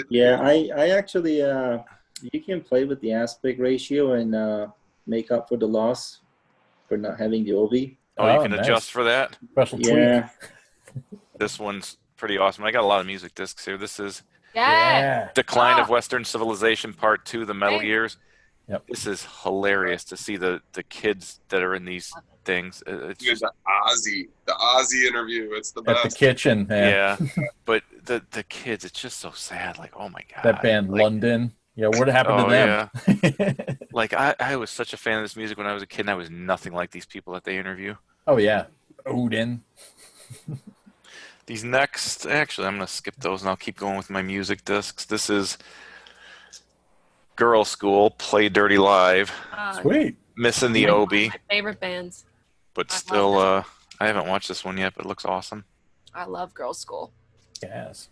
Yeah, I actually you can play with the aspect ratio and make up for the loss for not having the obi. Oh, you Oh, can nice. adjust for that. Special tweak. Yeah, This one's pretty awesome. I got a lot of music discs here. This is Yeah. Decline of Ah. Western Civilization Part 2, The Metal Hey. Gears. Yep. This is hilarious to see the kids that are in these things. It's Dude, just, the Ozzy interview. It's the At the best. kitchen. Yeah. yeah. But the kids, it's just so sad. Like, oh my God. That band Like, London. Yeah, what happened to them? like I was such a fan of this music when I was a kid, and I was nothing like these people that they interview. Oh yeah. Odin. These next, actually, I'm going to skip those and I'll keep going with my music discs. This is Girl School, Play Dirty Live, Sweet. missing the obi, My favorite bands. but I love still, I haven't watched this one yet, but it looks awesome. I love Girls' School. Yes.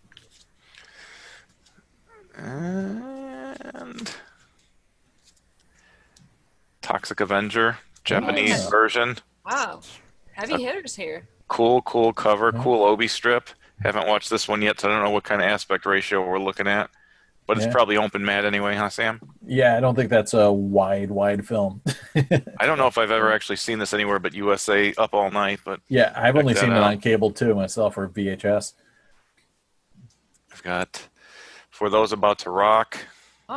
And Toxic Avenger, Japanese Nice. version. Wow. Heavy hitters here. Cool cover, Yeah. cool obi strip. Haven't watched this one yet, so I don't know what kind of aspect ratio we're looking at. But it's Yeah. probably open mat anyway, huh, Sam? Yeah, I don't think that's a wide film. I don't know if I've ever actually seen this anywhere but USA Up All Night, but Yeah, I've Check only that seen it out. on cable too myself or VHS. I've got For Those About to Rock,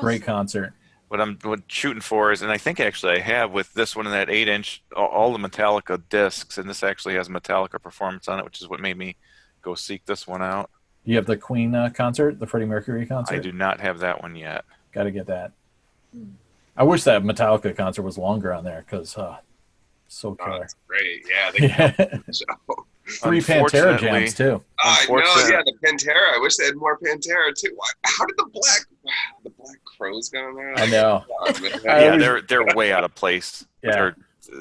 Great Awesome. concert. What I'm shooting for is, and I think actually I have with this one and that 8-inch, all the Metallica discs, and this actually has Metallica performance on it, which is what made me go seek this one out. You have the Queen concert, the Freddie Mercury concert? I do not have that one yet. Got to get that. I wish that Metallica concert was longer on there because so Oh, killer. that's great. Yeah, they Yeah. show. 3 Pantera Unfortunately- jams too. I know, Unfortunate- yeah, the Pantera. I wish they had more Pantera too. How did the Black Crows get on there? I know. God, man. I Yeah, always- they're way out of place. Yeah. They're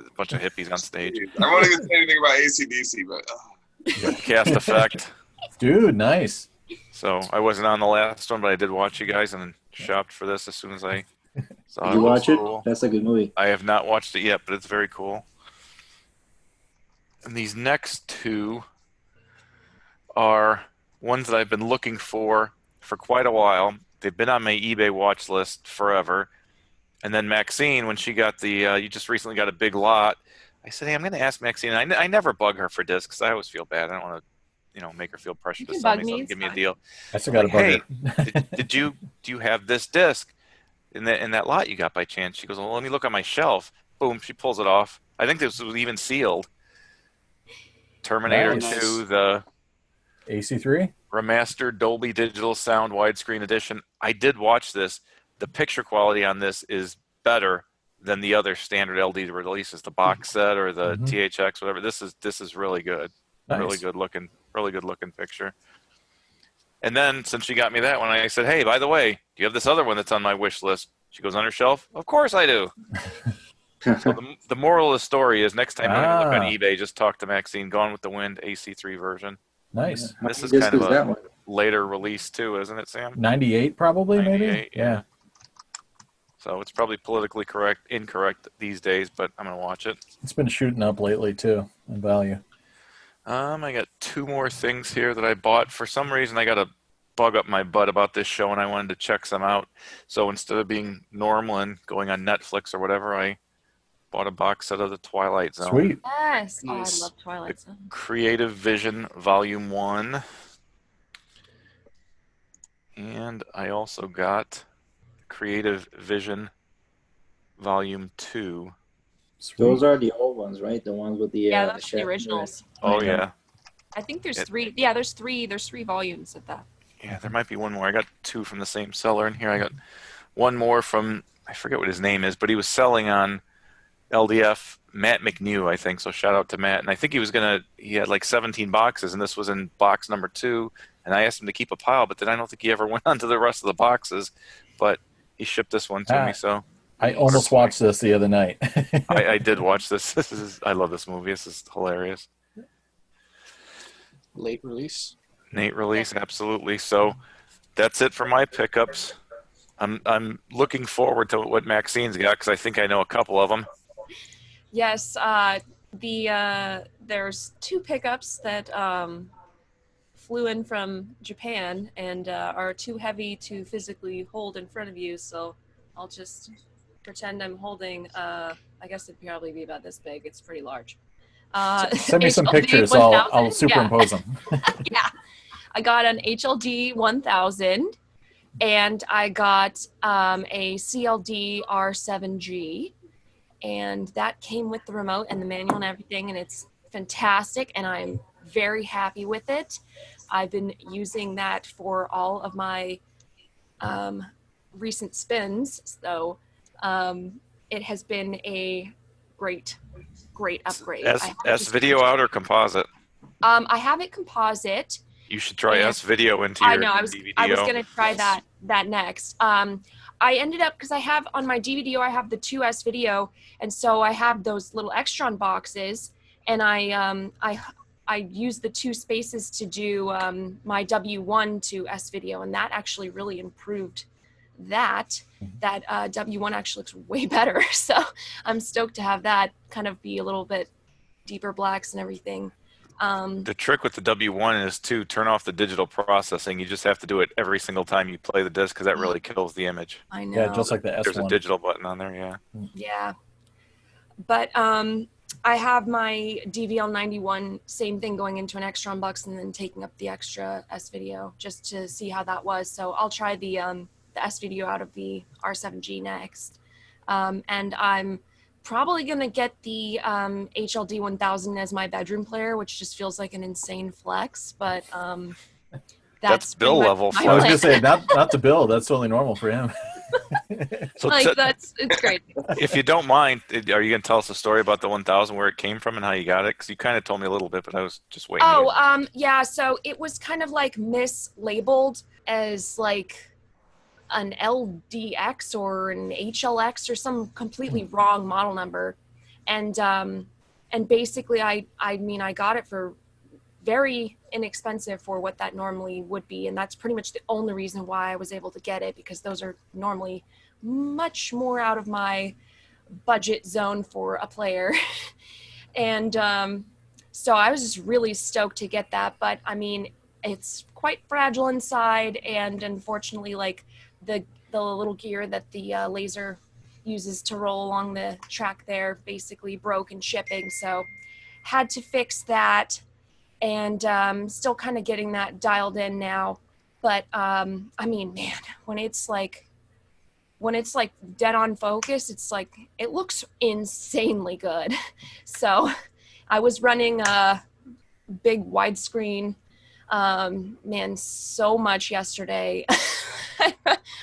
a bunch of hippies on stage. I won't even say anything about AC/DC, but Cast effect. Dude, nice. So I wasn't on the last one, but I did watch you guys and shopped for this as soon as I saw Did it. you was watch it? cool. That's a good movie. I have not watched it yet, but it's very cool. And these next two are ones that I've been looking for quite a while. They've been on my eBay watch list forever. And then Maxeene, when she got the, you just recently got a big lot, I said, hey, I'm going to ask Maxeene. I never bug her for discs. I always feel bad. I don't want to, make her feel pressure You to can sell bug me me, something, it's give me a fine. deal. I still got a Hey, bugger. do you have this disc in that lot you got by chance? She goes, well, let me look on my shelf. Boom, she pulls it off. I think this was even sealed. Terminator Nice. 2, the AC3? remastered Dolby Digital Sound widescreen edition. I did watch this. The picture quality on this is better than the other standard LD releases, the box set or the Mhm. THX, whatever. This is really good. Nice. Really good looking picture. And then since she got me that one, I said, hey, by the way, do you have this other one that's on my wish list? She goes, on her shelf? Of course I do. So the moral of the story is next time you look on eBay, just talk to Maxeene, Gone with the Wind AC3 version. Nice. How This many is discs kind of that a one? later release too, isn't it, Sam? 98 probably, maybe? 98, yeah. So it's probably politically incorrect these days, but I'm going to watch it. It's been shooting up lately too in value. I got two more things here that I bought. For some reason, I got a bug up my butt about this show, and I wanted to check some out. So instead of being normal and going on Netflix or whatever, I bought a box set of The Twilight Zone. Sweet. Yes. Nice. Oh, I love Twilight Zone. Creative Vision Volume 1. And I also got Creative Vision Volume 2. Sweet. Those are the old ones, right? The ones with the Yeah, the those are the shadow. originals. Oh, Yeah. yeah. I think there's It- 3. Yeah, there's 3. There's 3 volumes of that. Yeah, there might be one more. I got two from the same seller, and here I got one more from, I forget what his name is, but he was selling on LDF, Matt McNew, I think. So shout out to Matt. And I think he had like 17 boxes, and this was in box number 2. And I asked him to keep a pile, but then I don't think he ever went on to the rest of the boxes. But he shipped this one to me, so I almost watched this the other night. I did watch this. I love this movie. This is hilarious. Late release. Nate release, absolutely. So that's it for my pickups. I'm looking forward to what Maxene's got because I think I know a couple of them. Yes, there's 2 pickups that flew in from Japan and are too heavy to physically hold in front of you, so I'll just pretend I'm holding, I guess it'd probably be about this big. It's pretty large. Send me some HLD pictures. 1000. I'll superimpose them. Yeah. I got an HLD 1000 and I got a CLD R7G, and that came with the remote and the manual and everything, and it's fantastic and I'm very happy with it. I've been using that for all of my recent spins, so it has been a great upgrade. I have it just- S-video out or composite? I have it composite. You should try Yeah. S-video into your I know. I was DVDO. gonna try that next. I ended up because I have on my DVDO I have the 2S video, and so I have those little Extron boxes, and I use the 2 spaces to do my W1 to S video, and that actually really improved that. That W1 actually looks way better, so I'm stoked to have that kind of be a little bit deeper blacks and everything. The trick with the W1 is to turn off the digital processing. You just have to do it every single time you play the disc because that really kills the image. I know. Yeah, just like the There's a S1. digital button on there, yeah. Yeah. But I have my DVL91, same thing, going into an Extron box and then taking up the extra S video just to see how that was. So I'll try the the S video out of the R7G next. And I'm probably going to get the HLD 1000 as my bedroom player, which just feels like an insane flex. But That's pretty Bill much level my I was plan. gonna say not to Bill. That's totally normal for him. So Like, it's great. if you don't mind, are you going to tell us a story about the 1000, where it came from and how you got it? Because you kind of told me a little bit, but I was just waiting. to hear. Yeah, so it was kind of like mislabeled as like an LDX or an HLX or some completely wrong model number. And basically I mean, I got it for very inexpensive for what that normally would be. And that's pretty much the only reason why I was able to get it, because those are normally much more out of my budget zone for a player. And so I was just really stoked to get that. But I mean, it's quite fragile inside, and unfortunately, like the little gear that the laser uses to roll along the track there basically broke in shipping. So had to fix that, and still kind of getting that dialed in now. But I mean, man, when it's like dead on focus, it's like it looks insanely good. So I was running a big widescreen, man, so much yesterday.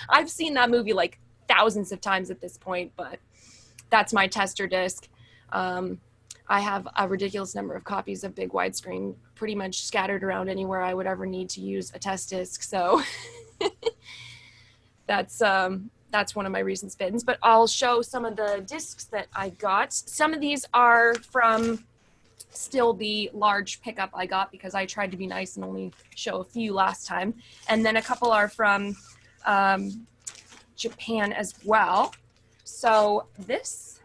I've seen that movie like thousands of times at this point, but that's my tester disc. I have a ridiculous number of copies of big widescreen pretty much scattered around anywhere I would ever need to use a test disc. So that's one of my recent spins. But I'll show some of the discs that I got. Some of these are from still the large pickup I got, because I tried to be nice and only show a few last time. And then a couple are from Japan as well. So this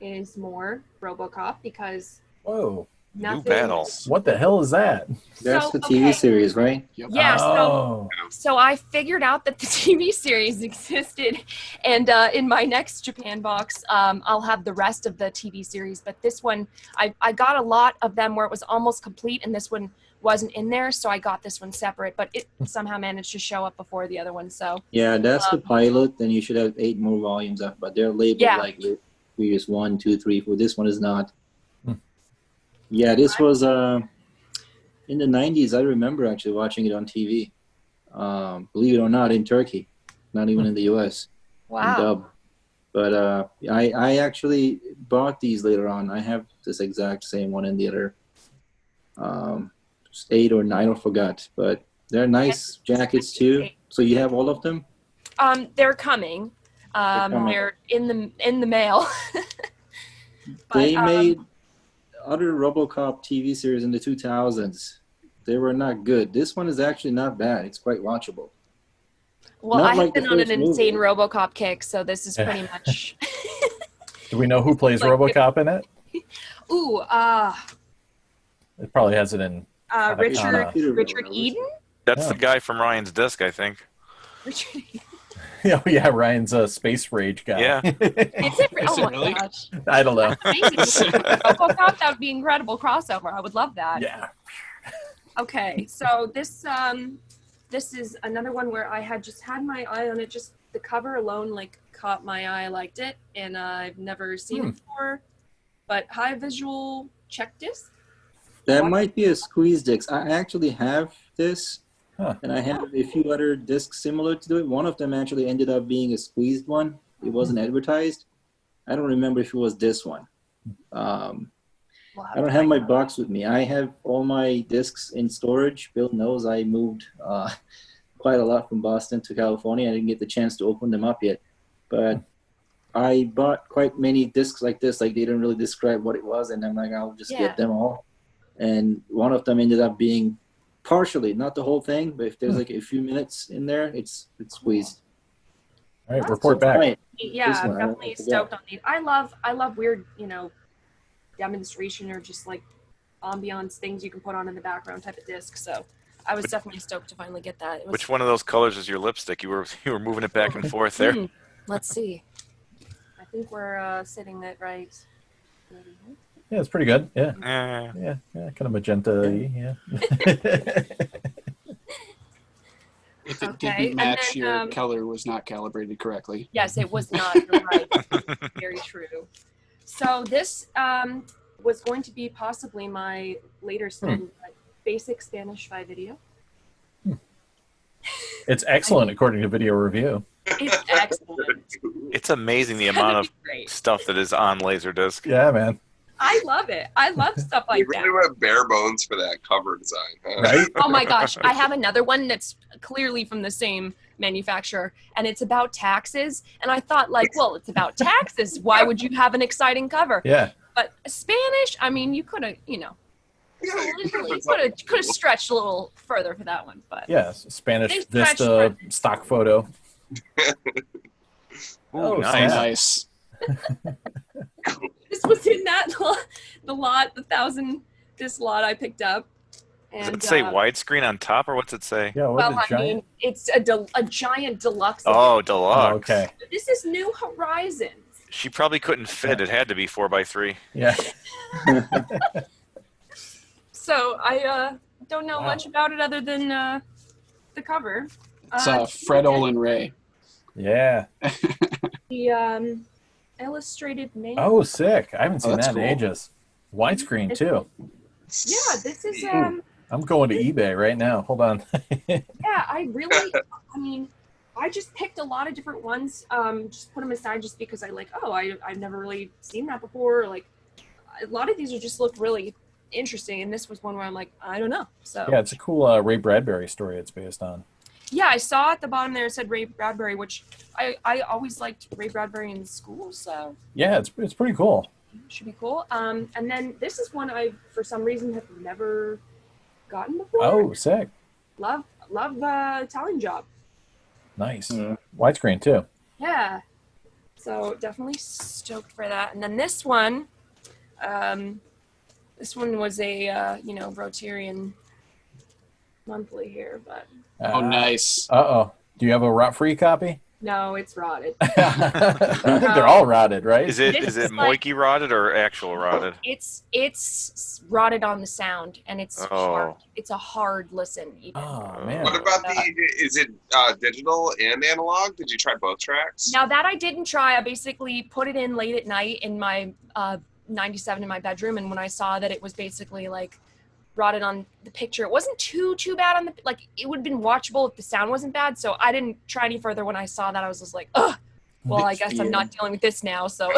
is more RoboCop, because Whoa! New battle. What the hell is that? That's So, the TV okay. series, right? Yeah, Oh. so I figured out that the TV series existed, and in my next Japan box, I'll have the rest of the TV series. But this one, I got a lot of them where it was almost complete, and this one wasn't in there, so I got this one separate. But it somehow managed to show up before the other one. So Yeah, that's the pilot. Then you should have 8 more volumes up, but they're labeled Yeah. like previous 1, 2, 3, 4. This one is not. Hmm. Yeah, this was in the 90s. I remember actually watching it on TV. Believe it or not, in Turkey, not even in the US. wow, Dub. But I actually bought these later on. I have this exact same one in the other 8 or 9, I forgot. But they're nice jackets too. So you have all of them? they're coming. coming. They're in the mail. But, They made other RoboCop TV series in the 2000s. They were not good. This one is actually not bad. It's quite watchable. well, not I have like the been on an first movie. insane RoboCop kick, so this is pretty much. Do we know who plays Like- RoboCop in it? Ooh, It probably has it in. Richard Eden. That's Yeah. the guy from Ryan's Disc, I think. Richard Eden. Yeah, Ryan's space rage guy. Yeah. Is it? Is Oh it my really? gosh! I don't know. Amazing. RoboCop, that would be incredible crossover. I would love that. Yeah. Okay, so this is another one where I had just had my eye on it. Just the cover alone, like, caught my eye. I liked it, and I've never seen it before. But high visual check disc. That might be a squeeze disc. I actually have this, Huh. and I have a few other discs similar to it. One of them actually ended up being a squeezed one. It wasn't advertised. I don't remember if it was this one. We'll I don't have my box with me. I have all my discs in storage. Bill knows I moved quite a lot from Boston to California. I didn't get the chance to open them up yet. But I bought quite many discs like this. Like, they didn't really describe what it was, and I'm like, I'll just get them all. And one of them ended up being partially, not the whole thing, but if there's like a few minutes in there, it's squeezed. All right, report So, back. right. Yeah, This I'm one, I definitely forgot. stoked on these. I love weird, demonstration or just like ambiance things you can put on in the background type of disc. So I was definitely stoked to finally get that. It was, Which one of those colors is your lipstick? You were moving it back and forth there. Let's see. I think we're sitting it right. Yeah, it's pretty good. Yeah. Eh. Yeah, kind of magenta. Yeah. If it Okay, didn't and match, then, your color was not calibrated correctly. Yes, it was not. You're right. Very true. So this was going to be possibly my later spin, but basic Spanish by video. It's excellent according to Video Review. It's excellent. It's amazing the It's amount gonna of be great. stuff that is on LaserDisc. Yeah, man. I love it. I love stuff You like really that. went bare bones for that cover design, huh? Right? Oh my gosh, I have another one that's clearly from the same manufacturer, and it's about taxes. And I thought, like, well, it's about taxes. Why would you have an exciting cover? Yeah. But Spanish, I mean, you could have, you know, could have stretched a little further for that one. But Yeah. Spanish They stretched Vista stock photo. Ooh, Oh, nice. snap. this was in that this lot I picked up. Does And, it say widescreen on top, or what's it say? Yeah, what well, the I giant? mean, it's a giant deluxe. Oh, edition. deluxe. Oh, okay. This is New Horizons. She probably couldn't fit. It had to be 4x3. Yeah. So I don't know Wow. much about it other than the cover. It's Fred Olin Ray. Yeah. The illustrated name. Oh, sick. I haven't seen that's that in cool. ages. Widescreen, too. Yeah, this is I'm going to eBay right now. Hold on. yeah, I mean, I just picked a lot of different ones, just put them aside just because I've never really seen that before. Like, a lot of these are just look really interesting, and this was one where I'm like, I don't know. So Yeah, it's a cool Ray Bradbury story it's based on. yeah, I saw at the bottom there it said Ray Bradbury, which I always liked Ray Bradbury in school, so Yeah, it's pretty cool. it should be cool. And then this is one I, for some reason, have never gotten before. Oh, sick. Love Italian Job. Nice. Widescreen, too. Yeah. So definitely stoked for that. And then this one was a Rotarian monthly here, but Oh, nice. Uh-oh. Do you have a rot-free copy? no, it's rotted. I think they're all rotted, right? Is it This is Moiki rotted or actual rotted? It's rotted on the sound, and it's hard. It's a hard listen. Even. Oh, man. What about is it digital and analog? Did you try both tracks? Now that I didn't try, I basically put it in late at night in my 97 in my bedroom, and when I saw that it was basically like rotted on the picture, it wasn't too bad on the, like, it would have been watchable if the sound wasn't bad, so I didn't try any further. When I saw that, I was just like, ugh, well, I guess I'm not dealing with this now, so.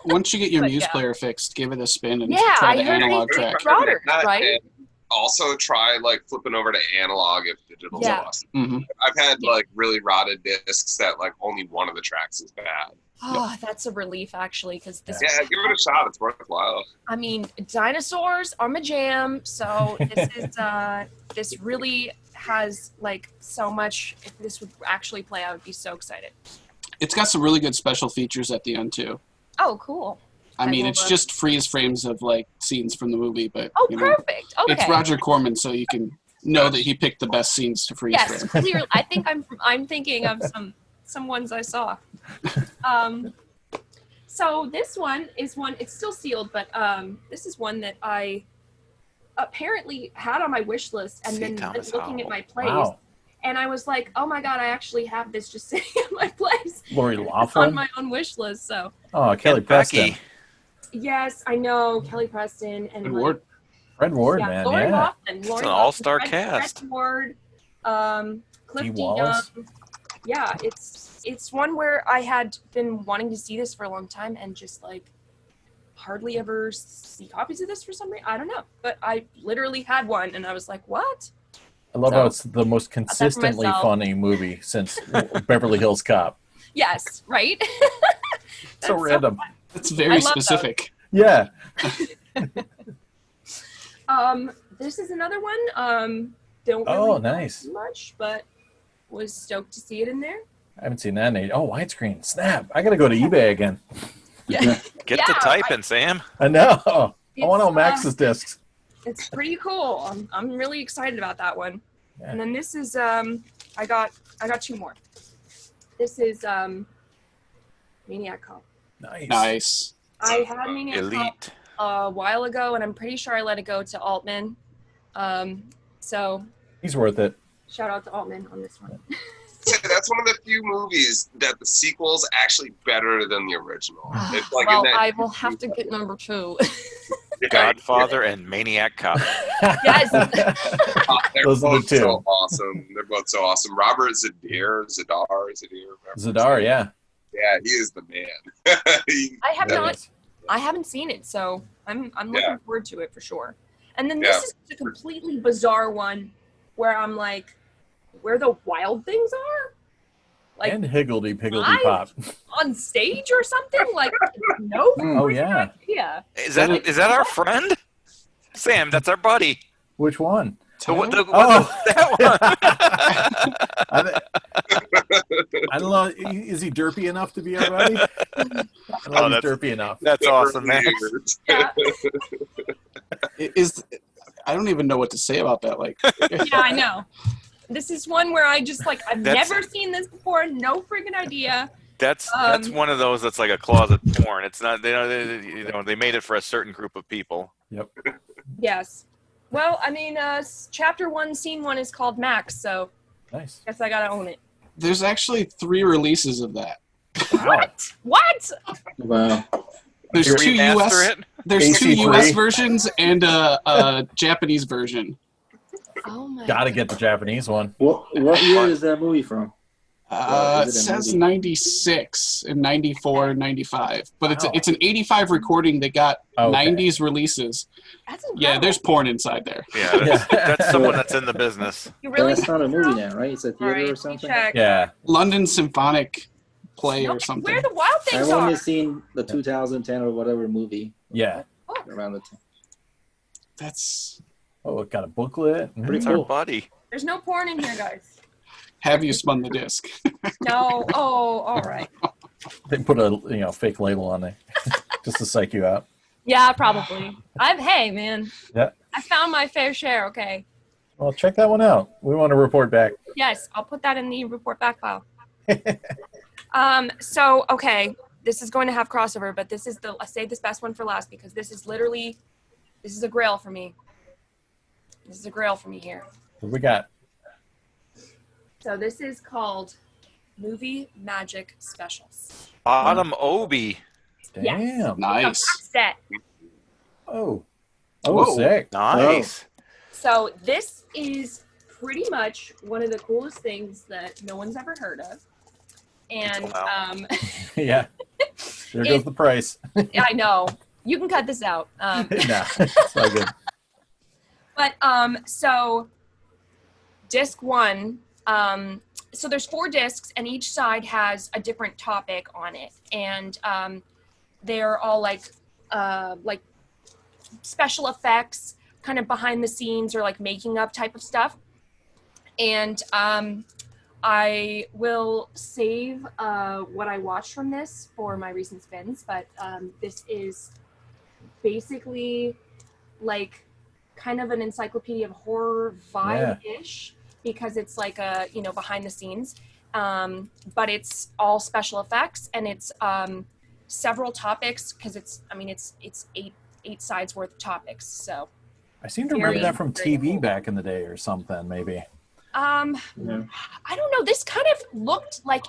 Once you get your But, MUSE yeah. player fixed, give it a spin and Yeah, try I the heard analog it's track. rotted, That, right? and also try like flipping over to analog if digital's Yeah. awesome. hmm I've had like really rotted discs that like only one of the tracks is bad. Oh, that's a relief, actually, because this, Yeah, give it a shot. It's worthwhile. I mean, dinosaurs are my jam, so this is, this really has, like, so much. If this would actually play, I would be so excited. It's got some really good special features at the end, too. Oh, cool. I mean, will it's look. just freeze frames of, like, scenes from the movie, but, Oh, you know, perfect. Okay. it's Roger Corman, so you can know that he picked the best scenes to freeze Yes, frame. clearly. I think I'm thinking of some ones I saw. So this one is one, it's still sealed, but this is one that I apparently had on my wish list and See, then Thomas looking at Howell. my place. Wow. And I was like, oh my God, I actually have this just sitting at my place Lori on Laughlin. my own wish list. So Oh, Kelly And Preston. Becky. yes, I know Kelly Preston and Good like, word. Fred Ward, yeah, man. Lori Yeah. Laughlin. Lori an Laughlin, all-star Fred- cast. Fred Ward, Cliff Dee D. Wallace. Young. Yeah, it's one where I had been wanting to see this for a long time and just like hardly ever see copies of this for some reason. I don't know, but I literally had one and I was like, what? I love So, how it's the most consistently myself. funny movie since Beverly Hills Cop. Yes, right? So That's random. It's I very love those. specific. Yeah. This is another one. Don't really Oh, know nice. much, but was stoked to see it in there. I haven't seen that in age. Oh, widescreen. Snap. I got to go to eBay again. Yeah, Get Yeah, to typing, Sam. I know. I It's, want all Max's discs. it's pretty cool. I'm really excited about that one. Yeah. And then this is I got two more. This is Maniac Cop. Nice. Nice. I had Maniac Cop Elite. a while ago, and I'm pretty sure I let it go to Altman. So He's worth it. Shout out to Altman on this one. That's one of the few movies that the sequel's actually better than the original. It's like Well, in that, I will have to get number 2. Godfather and Maniac Cop. Yes. They're Those are the both two. so awesome. They're both so awesome. Robert Zadar. Zadar, yeah. Yeah, he is the man. I haven't seen it, so I'm looking Yeah. forward to it for sure. And then this is a completely bizarre one where I'm like, where the wild things are? Like And Higgledy Piggledy I- Pop. on stage or something? Like, no Oh, yeah. idea. Is that our friend? Sam, that's our buddy. Which one? That I don't know. Is he derpy enough to be our buddy? I don't know if he's derpy enough. That's awesome, man. Yeah. I don't even know what to say about that. Like, Yeah, I know. This is one where I just like I've never seen this before. No freaking idea. That's one of those that's like a closet porn. It's not they made it for a certain group of people. Yep. Yes. Well, I mean, chapter 1, scene 1 is called Max, so Nice. guess I gotta own it. there's actually 3 releases of that. What? What? Wow. There's You 2 remaster US. it? There's 2 AC3. US versions and a Japanese version. Oh my. Gotta get the Japanese one. What year is that movie from? It is it a says movie? 96 and 94 and 95. But Wow. it's an 85 recording that got Okay. 90s releases. That's incredible. Yeah, there's porn inside there. Yeah, that's someone that's in the business. You But really that's not a movie now, right? It's a theater Alright, or let me something. check. Yeah. London Symphonic Play No, or something. Where the wild I've things only are. seen the 2010 or whatever movie Yeah. around the time. That's Oh, it got a booklet. Pretty It's Mm. our cool. buddy. There's no porn in here, guys. Have You Spun the Disc? No. Oh, all right. They put a fake label on there just to psych you out. Yeah, probably. Hey, man. Yeah. I found my fair share. Okay. Well, check that one out. We want to report back. Yes, I'll put that in the report back file. So, okay, this is going to have crossover, but this is I saved this best one for last because this is a grail for me. This is a grail for me here. What we got? So this is called Movie Magic Specials. Bottom Obi. Damn. Yes. Nice. Set. Oh. Whoa. Sick. Nice. So this is pretty much one of the coolest things that no one's ever heard of. And Wow. Yeah. There goes the price. I know. You can cut this out. Nah, it's all good. But so disc 1, so there's 4 discs and each side has a different topic on it, and they're all like special effects, kind of behind the scenes or like making up type of stuff. And I will save what I watched from this for my recent spins, but this is basically like kind of an encyclopedia of horror vibe-ish because it's like a behind the scenes, but it's all special effects and it's several topics because it's 8 sides worth of topics. So I seem to remember that from very TV cool. back in the day or something, maybe. I don't know. This kind of looked like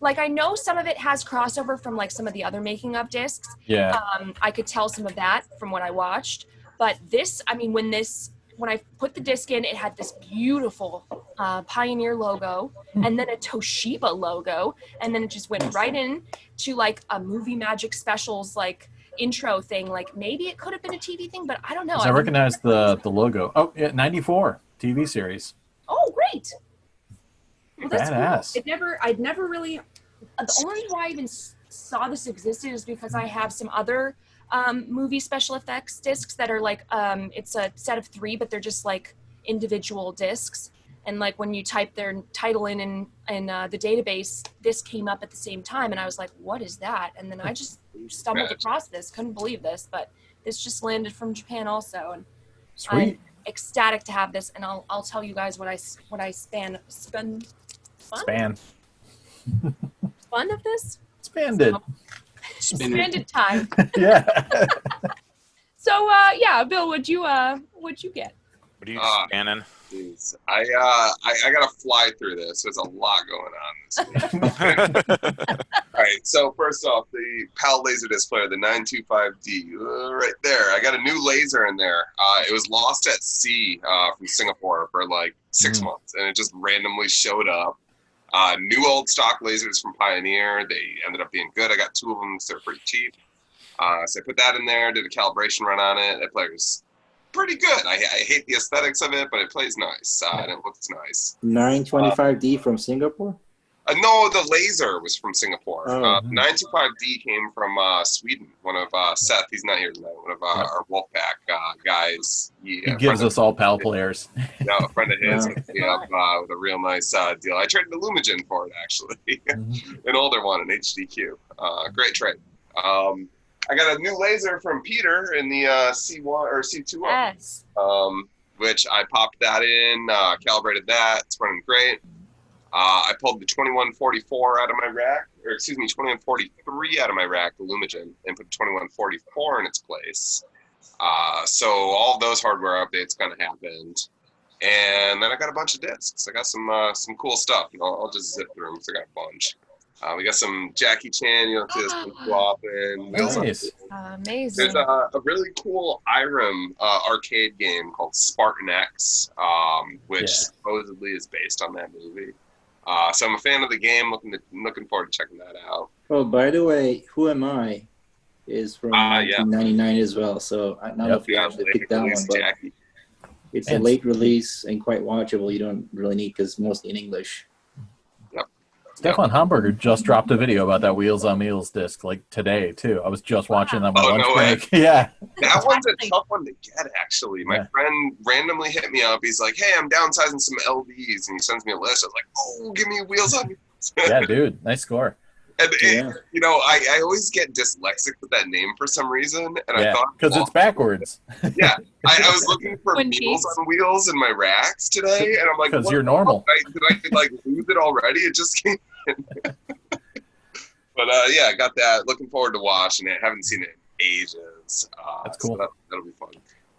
like I know some of it has crossover from like some of the other making of discs. Yeah. I could tell some of that from what I watched, but this, when I put the disc in, it had this beautiful Pioneer logo and then a Toshiba logo, and then it just went right in to like a Movie Magic Specials like intro thing. Like maybe it could have been a TV thing, but I don't know. I recognize the logo. Oh, yeah, 94 TV series. Oh, great. Well, that's Badass. cool. I'd never really, the only reason why I even saw this existed is because I have some other movie special effects discs that are like, it's a set of 3, but they're just like individual discs. And like when you type their title in the database, this came up at the same time. And I was like, what is that? And then I just stumbled across this, couldn't believe this, but this just landed from Japan also. And Sweet. I'm ecstatic to have this, and I'll tell you guys what I spend fun of this. Expanded. Expanded time. Yeah. So yeah, Bill, what'd you get? What are you scanning? Jeez. I gotta fly through this. There's a lot going on this week. All right. So first off, the PAL LaserDisc player, the 925D, right there. I got a new laser in there. It was lost at sea from Singapore for like 6 months, and it just randomly showed up. New old stock lasers from Pioneer. They ended up being good. I got 2 of them, so they're pretty cheap. So I put that in there, did a calibration run on it. That player's pretty good. I hate the aesthetics of it, but it plays nice and it looks nice. 925D from Singapore? No, the laser was from Singapore. Oh. 925D came from Sweden. One of Seth, he's not here tonight, one of our Wolfpack guys. He gives us all PAL players. Yeah, a friend of his hooked me up with a real nice deal. I traded the Lumigen for it, actually. An older one, an HDQ. Great trade. I got a new laser from Peter in the C1 or C2, Yes. which I popped that in, calibrated that. It's running great. I pulled the 2144 out of my rack, or excuse me, 2143 out of my rack, the Lumigen, and put 2144 in its place. So all of those hardware updates kind of happened. And then I got a bunch of discs. I got some cool stuff. I'll just zip through them because I got a bunch. We got some Jackie Chan, you don't see this too often. Nice. Amazing. There's a really cool IRAM arcade game called Spartan X, which supposedly is based on that movie. So I'm a fan of the game, looking forward to checking that out. Oh, by the way, Who Am I is from 1999 as well. So I don't know if you actually picked that one, but Jackie. it's a late release and quite watchable. You don't really need because mostly in English. Stefan Hamburger just dropped a video about that Wheels on Meals disc like today too. I was just watching that on my lunch break. Yeah. That one's a tough one to get, actually. My friend randomly hit me up. He's like, "Hey, I'm downsizing some LDs," and he sends me a list. I was like, "Oh, give me Wheels on Meals." Yeah, dude, nice score. And I always get dyslexic with that name for some reason, and I thought because it's backwards. Yeah, I was looking for Meals on Wheels in my racks today, and I'm like, because you're normal. Did I like lose it already? It just came in. But yeah, I got that. Looking forward to watching it. Haven't seen it in ages. That's cool. So that'll be fun.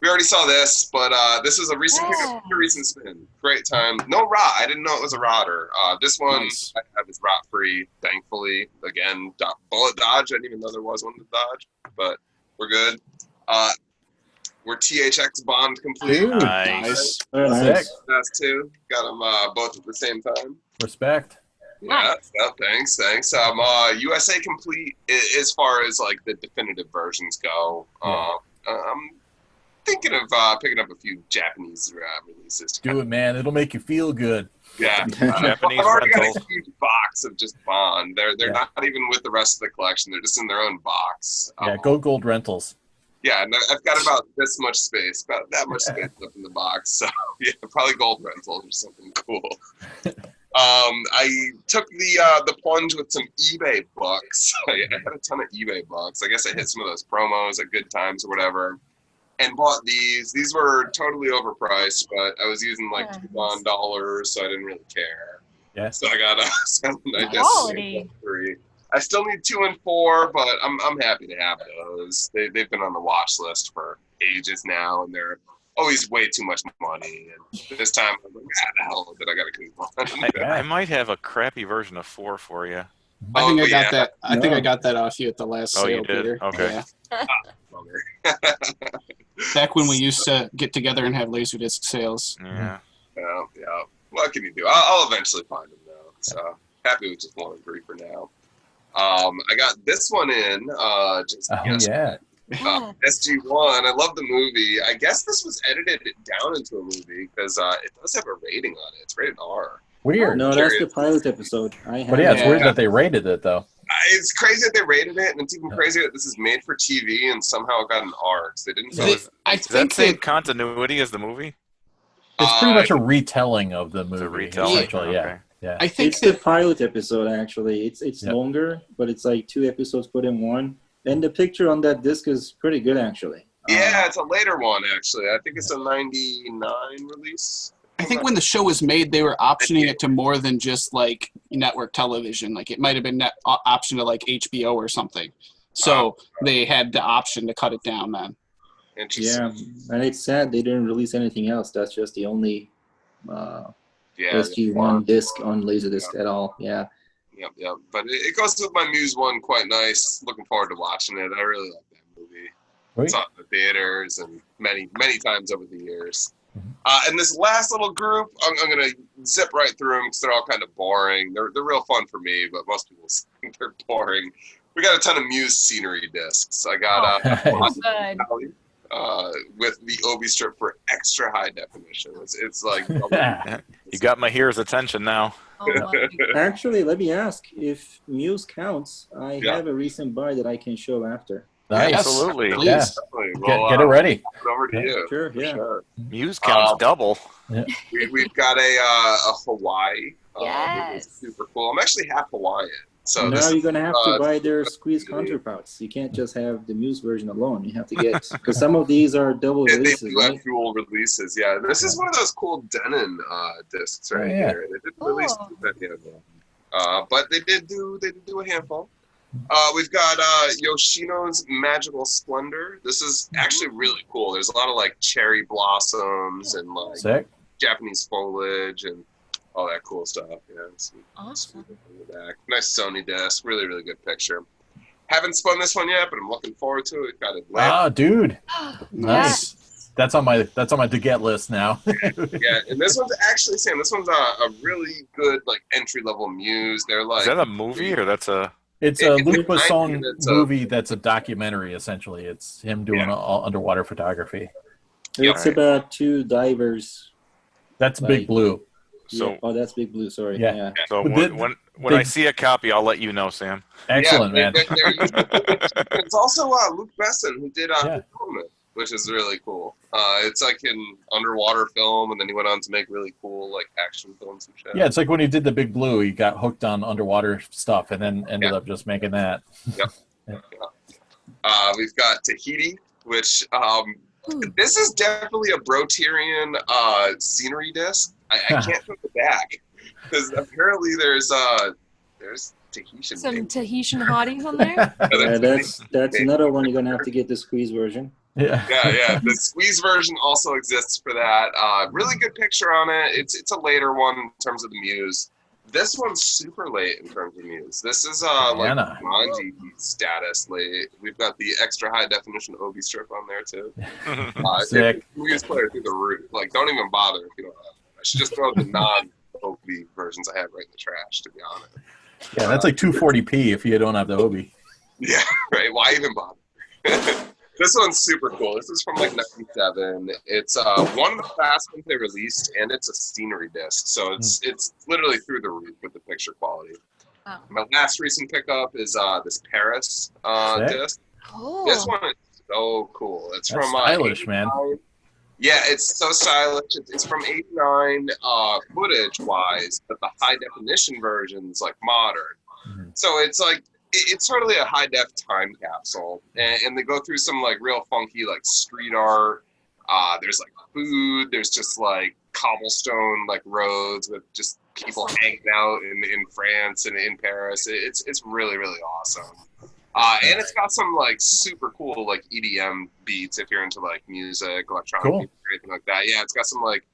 We already saw this, but this is a recent pickup, a recent spin. Great time. No rot. I didn't know it was a rotter. This one I have is rot free, thankfully. Again, bullet dodge. I didn't even know there was one to dodge, but we're good. We're THX bond complete. Dude, Nice. Nice. That's 2. Got them both at the same time. Respect. Yeah, thanks. USA complete as far as like the definitive versions go. I'm thinking of picking up a few Japanese releases. Do it, man. It'll make you feel good. Yeah. Japanese I've already rentals. got a huge box of just Bond. They're not even with the rest of the collection. They're just in their own box. Yeah, go Gold Rentals. Yeah, and I've got about this much space, about that much space left in the box. So yeah, probably Gold Rentals or something cool. I took the plunge with some eBay bucks. I had a ton of eBay bucks. I guess I hit some of those promos at good times or whatever, and bought these. These were totally overpriced, but I was using like $2, so I didn't really care. Yeah. So I got Quality. 3. I still need 2 and 4, but I'm happy to have those. They've been on the watch list for ages now, and they're always way too much money. And this time I was like, the hell did I got a coupon? I might have a crappy version of 4 for you. I think I got yeah. that. I think I got that off you at the last sale, you did? Peter. Okay. Yeah. Back when we used to get together and have LaserDisc sales. Yeah. Yeah. What can you do? I'll eventually find them though. So happy with just 1 and 3 for now. I got this one in. Yeah. SG1. I love the movie. I guess this was edited down into a movie because it does have a rating on it. It's rated R. Weird. No, that's the pilot episode. But yeah, it's weird that they rated it though. It's crazy that they rated it, and it's even crazier that this is made for TV and somehow it got an R. They didn't. Does that same continuity as the movie? It's pretty much a retelling of the movie. It's a retelling. Essentially, Okay. Yeah. I think It's the pilot episode, actually. It's longer, but it's like 2 episodes put in one. And the picture on that disc is pretty good, actually. Yeah, it's a later one, actually. I think it's a 99 release. I think when the show was made, they were optioning it to more than just like network television. Like it might have been option to like HBO or something. So they had the option to cut it down then. Interesting. Yeah, and it's sad they didn't release anything else. That's just the only SG1 disc on LaserDisc at all. Yeah. Yep. But it goes with my Muse one quite nice. Looking forward to watching it. I really like that movie. Right. Saw it in the theaters and many times over the years. And this last little group, I'm going to zip right through them because they're all kind of boring. They're real fun for me, but most people think they're boring. We got a ton of Muse scenery discs. I got Good. with the Obi strip for extra high definition. It's like You got Mahir's attention now. Oh, my. Actually, let me ask if Muse counts. I have a recent buy that I can show after. Nice. Absolutely. Please. Yeah. Well, Get it ready. over to you. Sure, for yeah. Sure. Muse counts double. We've got a Hawaii. Yes. It's super cool. I'm actually half Hawaiian. So Now this you're gonna have to buy their squeeze really- counterparts. You can't just have the Muse version alone. You have to get because some of these are double Yeah, they releases, do have right? dual releases. Yeah, this is one of those cool Denon discs right yeah. here. They didn't release Cool. that yet, but they did do a handful. We've got Yoshino's Magical Splendor. This is actually really cool. There's a lot of like cherry blossoms and like Sick. Japanese foliage and all that cool stuff. Yeah, Awesome. in the back. Nice Sony disc. Really, really good picture. Haven't spun this one yet, but I'm looking forward to it. Got it. Ah, dude. Yes. Nice. That's on my to get list now. Yeah, and this one's actually, Sam, this one's a really good like entry level Muse. They're like, Is that a movie or that's a? It's a It's Luc a 90 Besson minutes movie that's a documentary, essentially. It's him doing all underwater photography. It's about two divers. That's Like- Big Blue. So Yeah. Oh, that's Big Blue. Sorry. Yeah. Yeah. so But when I see a copy, I'll let you know, Sam. Excellent, yeah, man. It's also Luc Besson who did Yeah. Helmet, which is really cool. It's like an underwater film, and then he went on to make really cool like action films and shit. Yeah, it's like when he did the Big Blue, he got hooked on underwater stuff and then ended up just making that. We've got Tahiti, which Ooh. this is definitely a Broterian scenery disc. I can't put the back because apparently there's Tahitian. Some Tahitian hotties on there. Yeah, that's another one you're gonna have to get the squeeze version. Yeah. Yeah. The squeeze version also exists for that. Really good picture on it. It's a later one in terms of the Muse. This one's super late in terms of Muse. This is like Anna. Manji status late. We've got the extra high definition Obi strip on there too. Sick. Muse player through the roof. Like, don't even bother if you don't have it. I should just throw the non-Obi versions I have right in the trash, to be honest. Yeah, that's like 240p if you don't have the Obi. Yeah, right. Why even bother? This one's super cool. This is from like '97. It's one of the fast ones they released, and it's a scenery disc, so it's literally through the roof with the picture quality. Wow. My last recent pickup is this Paris Sick. disc. Cool. This one is so cool. It's That's from stylish, man. 89. Yeah, it's so stylish. It's from '89 footage-wise, but the high-definition version's like modern. Mhm. So it's like it's totally a high-def time capsule, and they go through some like real funky like street art. There's like food. There's just like cobblestone like roads with just people hanging out in France and in Paris. It's really really awesome. And it's got some like super cool like EDM beats if you're into like music, electronic Cool. music, or anything like that. Yeah, it's got some like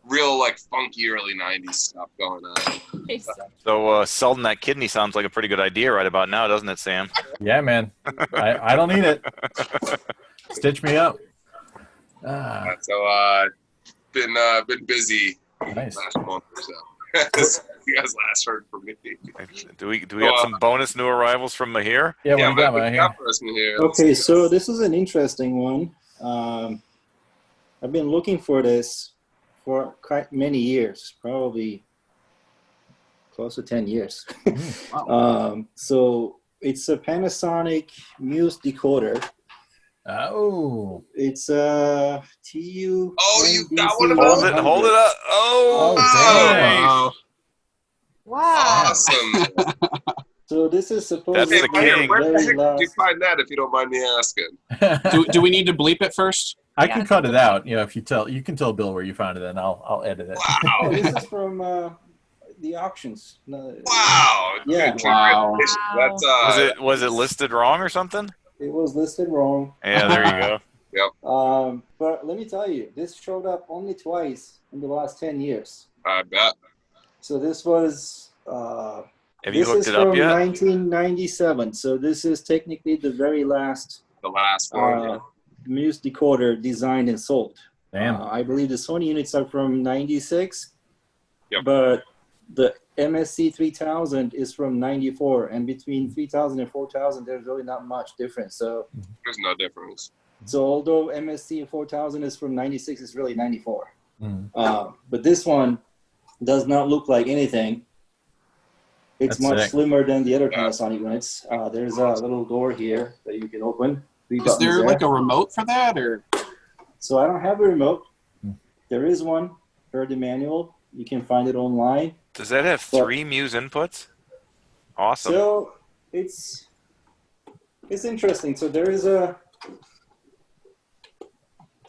real like funky early '90s stuff going on. Nice. So selling that kidney sounds like a pretty good idea right about now, doesn't it, Sam? Yeah, man. I don't need it. Stitch me up. Ah, So been busy nice. last month or so. You guys last heard from me. Do we have some bonus new arrivals from Mahir? Yeah, what we got but right we here? got person here. Okay, so this is an interesting one. I've been looking for this for quite many years, probably close to 10 years. So it's a Panasonic MUSE decoder. Oh. It's a TU. Oh, you got one of Hold those? it up. Oh, Oh, nice. Wow. Awesome. So this is supposed That's to the be king. Where the very heck did you last. find that, if you don't mind me asking? Do we need to bleep it first? I Yeah. can cut it out. You know, if you can tell Bill where you found it, and I'll edit it. Oh, Wow. this is from the auctions. No, Wow. Yeah. Dude, Wow. congratulations. That's Was it listed wrong or something? It was listed wrong. Yeah, there you go. Yep. But let me tell you, this showed up only twice in the last 10 years. I bet. So this was, Have you this hooked is it up from yet? 1997. So this is technically the very last The last one. MUSE decoder designed and sold. Damn. I believe the Sony units are from 96, Yep. but the MSC 3000 is from 94. And between 3000 and 4000, there's really not much difference. So, There's no difference. although MSC 4000 is from 96, it's really 94. Mm. But this one does not look like anything. It's That's much sick. slimmer than the other Yeah. Panasonic units. There's a little door here that you can open. Three Is buttons there there. like a remote for that, or? So I don't have a remote. Hmm. There is one for the manual. You can find it online. Does that have But- 3 MUSE inputs? Awesome. So it's interesting. So there is the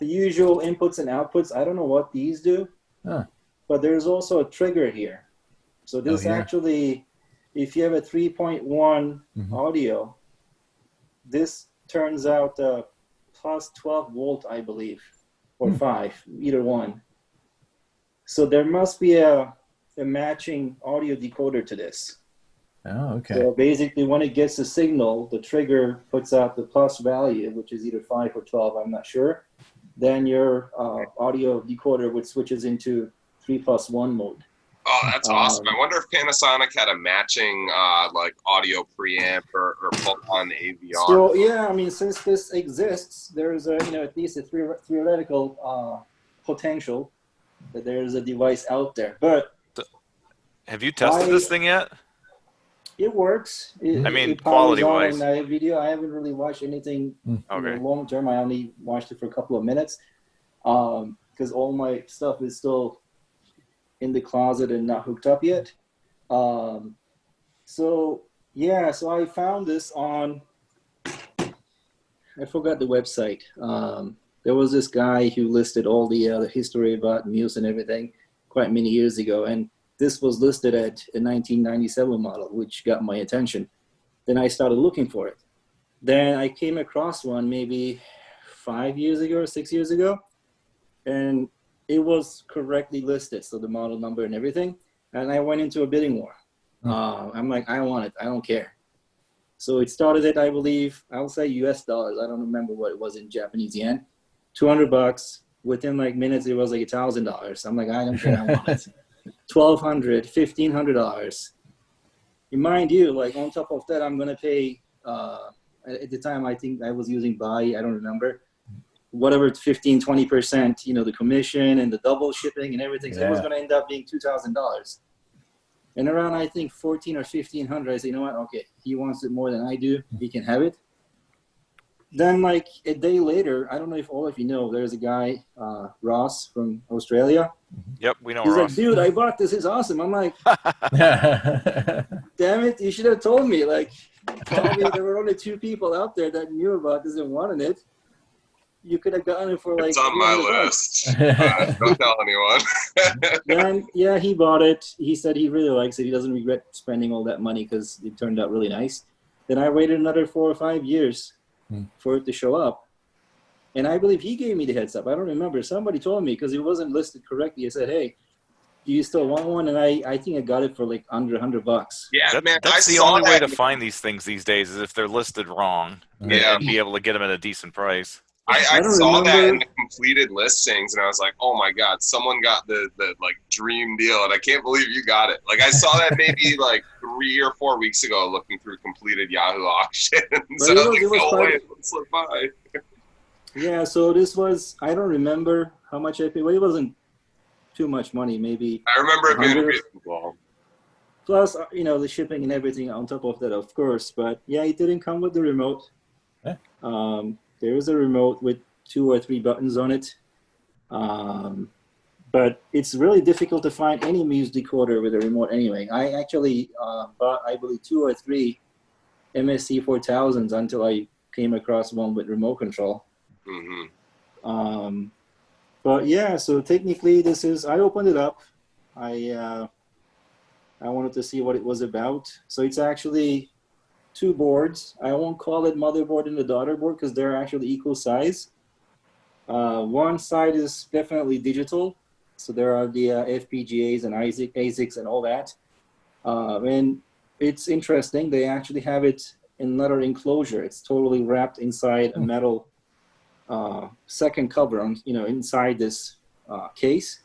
usual inputs and outputs. I don't know what these do, Huh. but there's also a trigger here. So this yeah. actually, if you have a 3.1 Mhm. audio, this turns out plus 12 volt, I believe, or 5, either one. So there must be a matching audio decoder to this. Oh, okay. So basically, when it gets the signal, the trigger puts out the plus value, which is either 5 or 12, I'm not sure. Then your audio decoder would switches into 3+1 mode. Oh, that's awesome. I wonder if Panasonic had a matching like audio preamp or pull-on AVR. So yeah, I mean, since this exists, there's a at least a theoretical potential that there's a device out there. But Have you tested this thing yet? it works. I mean, it powers on quality-wise. in that video. I haven't really watched anything Okay. long term. I only watched it for a couple of minutes because all my stuff is still in the closet and not hooked up yet. So yeah, so I found this on, I forgot the website. There was this guy who listed all the history about MUSE and everything quite many years ago, and this was listed at a 1997 model, which got my attention. Then I started looking for it. Then I came across one maybe 5 years ago or 6 years ago, and it was correctly listed, so the model number and everything. And I went into a bidding war. I'm like, I want it. I don't care. So it started at, I believe, I'll say US dollars. I don't remember what it was in Japanese yen. $200. Within like minutes, it was like $1,000. I'm like, I don't care. I want it. $1,200, $1,500. And mind you, like on top of that, I'm gonna pay. At the time, I think I was using buy. I don't remember. Whatever, 15-20%. The commission and the double shipping and everything. So it was gonna end up being $2,000. And around, I think, 14 or 1,500, I say, you know what? Okay, he wants it more than I do. He can have it. Then, like a day later, I don't know if all of you know, there's a guy, Ross from Australia. Yep, we know He's Ross. like, dude, I bought this. It's awesome. I'm like, damn it, you should have told me. Like, probably there were only 2 people out there that knew about this and wanted it. You could have gotten it for like. It's on my list. Don't tell anyone. Then, yeah, he bought it. He said he really likes it. He doesn't regret spending all that money because it turned out really nice. Then I waited another 4 or 5 years for it to show up. And I believe he gave me the heads up. I don't remember. Somebody told me because it wasn't listed correctly. I said, hey, do you still want one? And I think I got it for like under $100. Yeah, man. That's the only way to find these things these days is if they're listed wrong Yeah. and be able to get them at a decent price. I don't saw that remember. in the completed listings, and I was like, "Oh my god, someone got the like dream deal!" And I can't believe you got it. Like I saw that maybe like 3 or 4 weeks ago, looking through completed Yahoo auctions. But And it I was was like, "No part way, of- let's slip by." Yeah, so this was, I don't remember how much I paid. Well, it wasn't too much money, maybe. I remember it being 100. reasonable. Plus, the shipping and everything on top of that, of course. But yeah, it didn't come with the remote. Eh? There is a remote with 2 or 3 buttons on it. But it's really difficult to find any MUSE decoder with a remote anyway. I actually bought, I believe, 2 or 3 MSC 4000s until I came across one with remote control. Mm-hmm. But yeah, so technically this is, I opened it up. I wanted to see what it was about. So it's actually 2 boards. I won't call it motherboard and the daughter board because they're actually equal size. One side is definitely digital. So there are the FPGAs and ASICs and all that. And it's interesting. They actually have it in another enclosure. It's totally wrapped inside a metal second cover on, inside this case.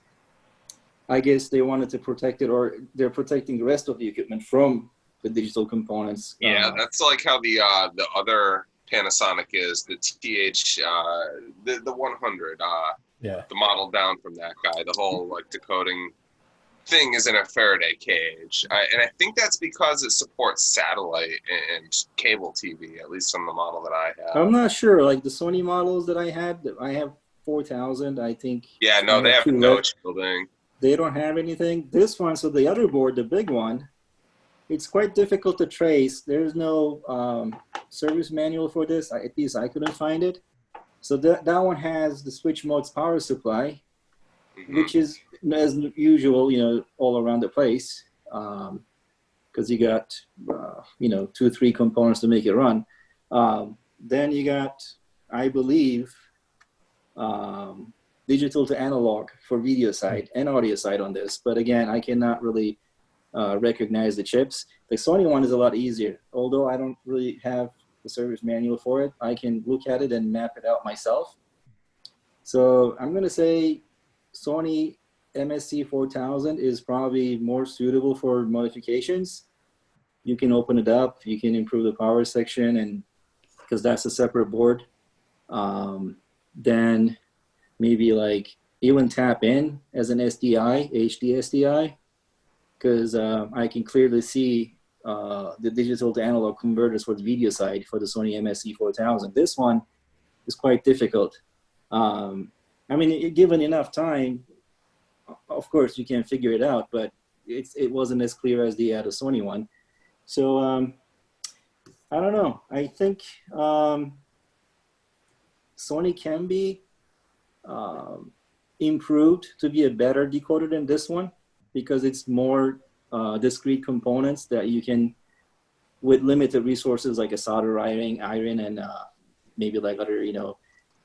I guess they wanted to protect it, or they're protecting the rest of the equipment from the digital components. Yeah, that's like how the other Panasonic is, the the 100, Yeah. the model down from that guy. The whole like decoding thing is in a Faraday cage, and I think that's because it supports satellite and cable TV, at least on the model that I have. I'm not sure. Like the Sony models that I have 4000. I think. Yeah, no, they have no shielding. They don't have anything. This one, so the other board, the big one, it's quite difficult to trace. There's no service manual for this. At least I couldn't find it. So that one has the switch mode's power supply, which is as usual, all around the place, because you got, 2, 3 components to make it run. Then you got, I believe, digital to analog for video side and audio side on this. But again, I cannot really recognize the chips. The Sony one is a lot easier. Although I don't really have the service manual for it, I can look at it and map it out myself. So I'm going to say Sony MSC 4000 is probably more suitable for modifications. You can open it up, you can improve the power section, and because that's a separate board. Then maybe like even tap in as an SDI, HD SDI, because I can clearly see the digital to analog converters for the video side for the Sony MSC 4000. This one is quite difficult. I mean, given enough time, of course you can figure it out, but it wasn't as clear as the Sony one. So I don't know. I think Sony can be improved to be a better decoder than this one, because it's more discrete components that you can, with limited resources like a solder iron and maybe like other,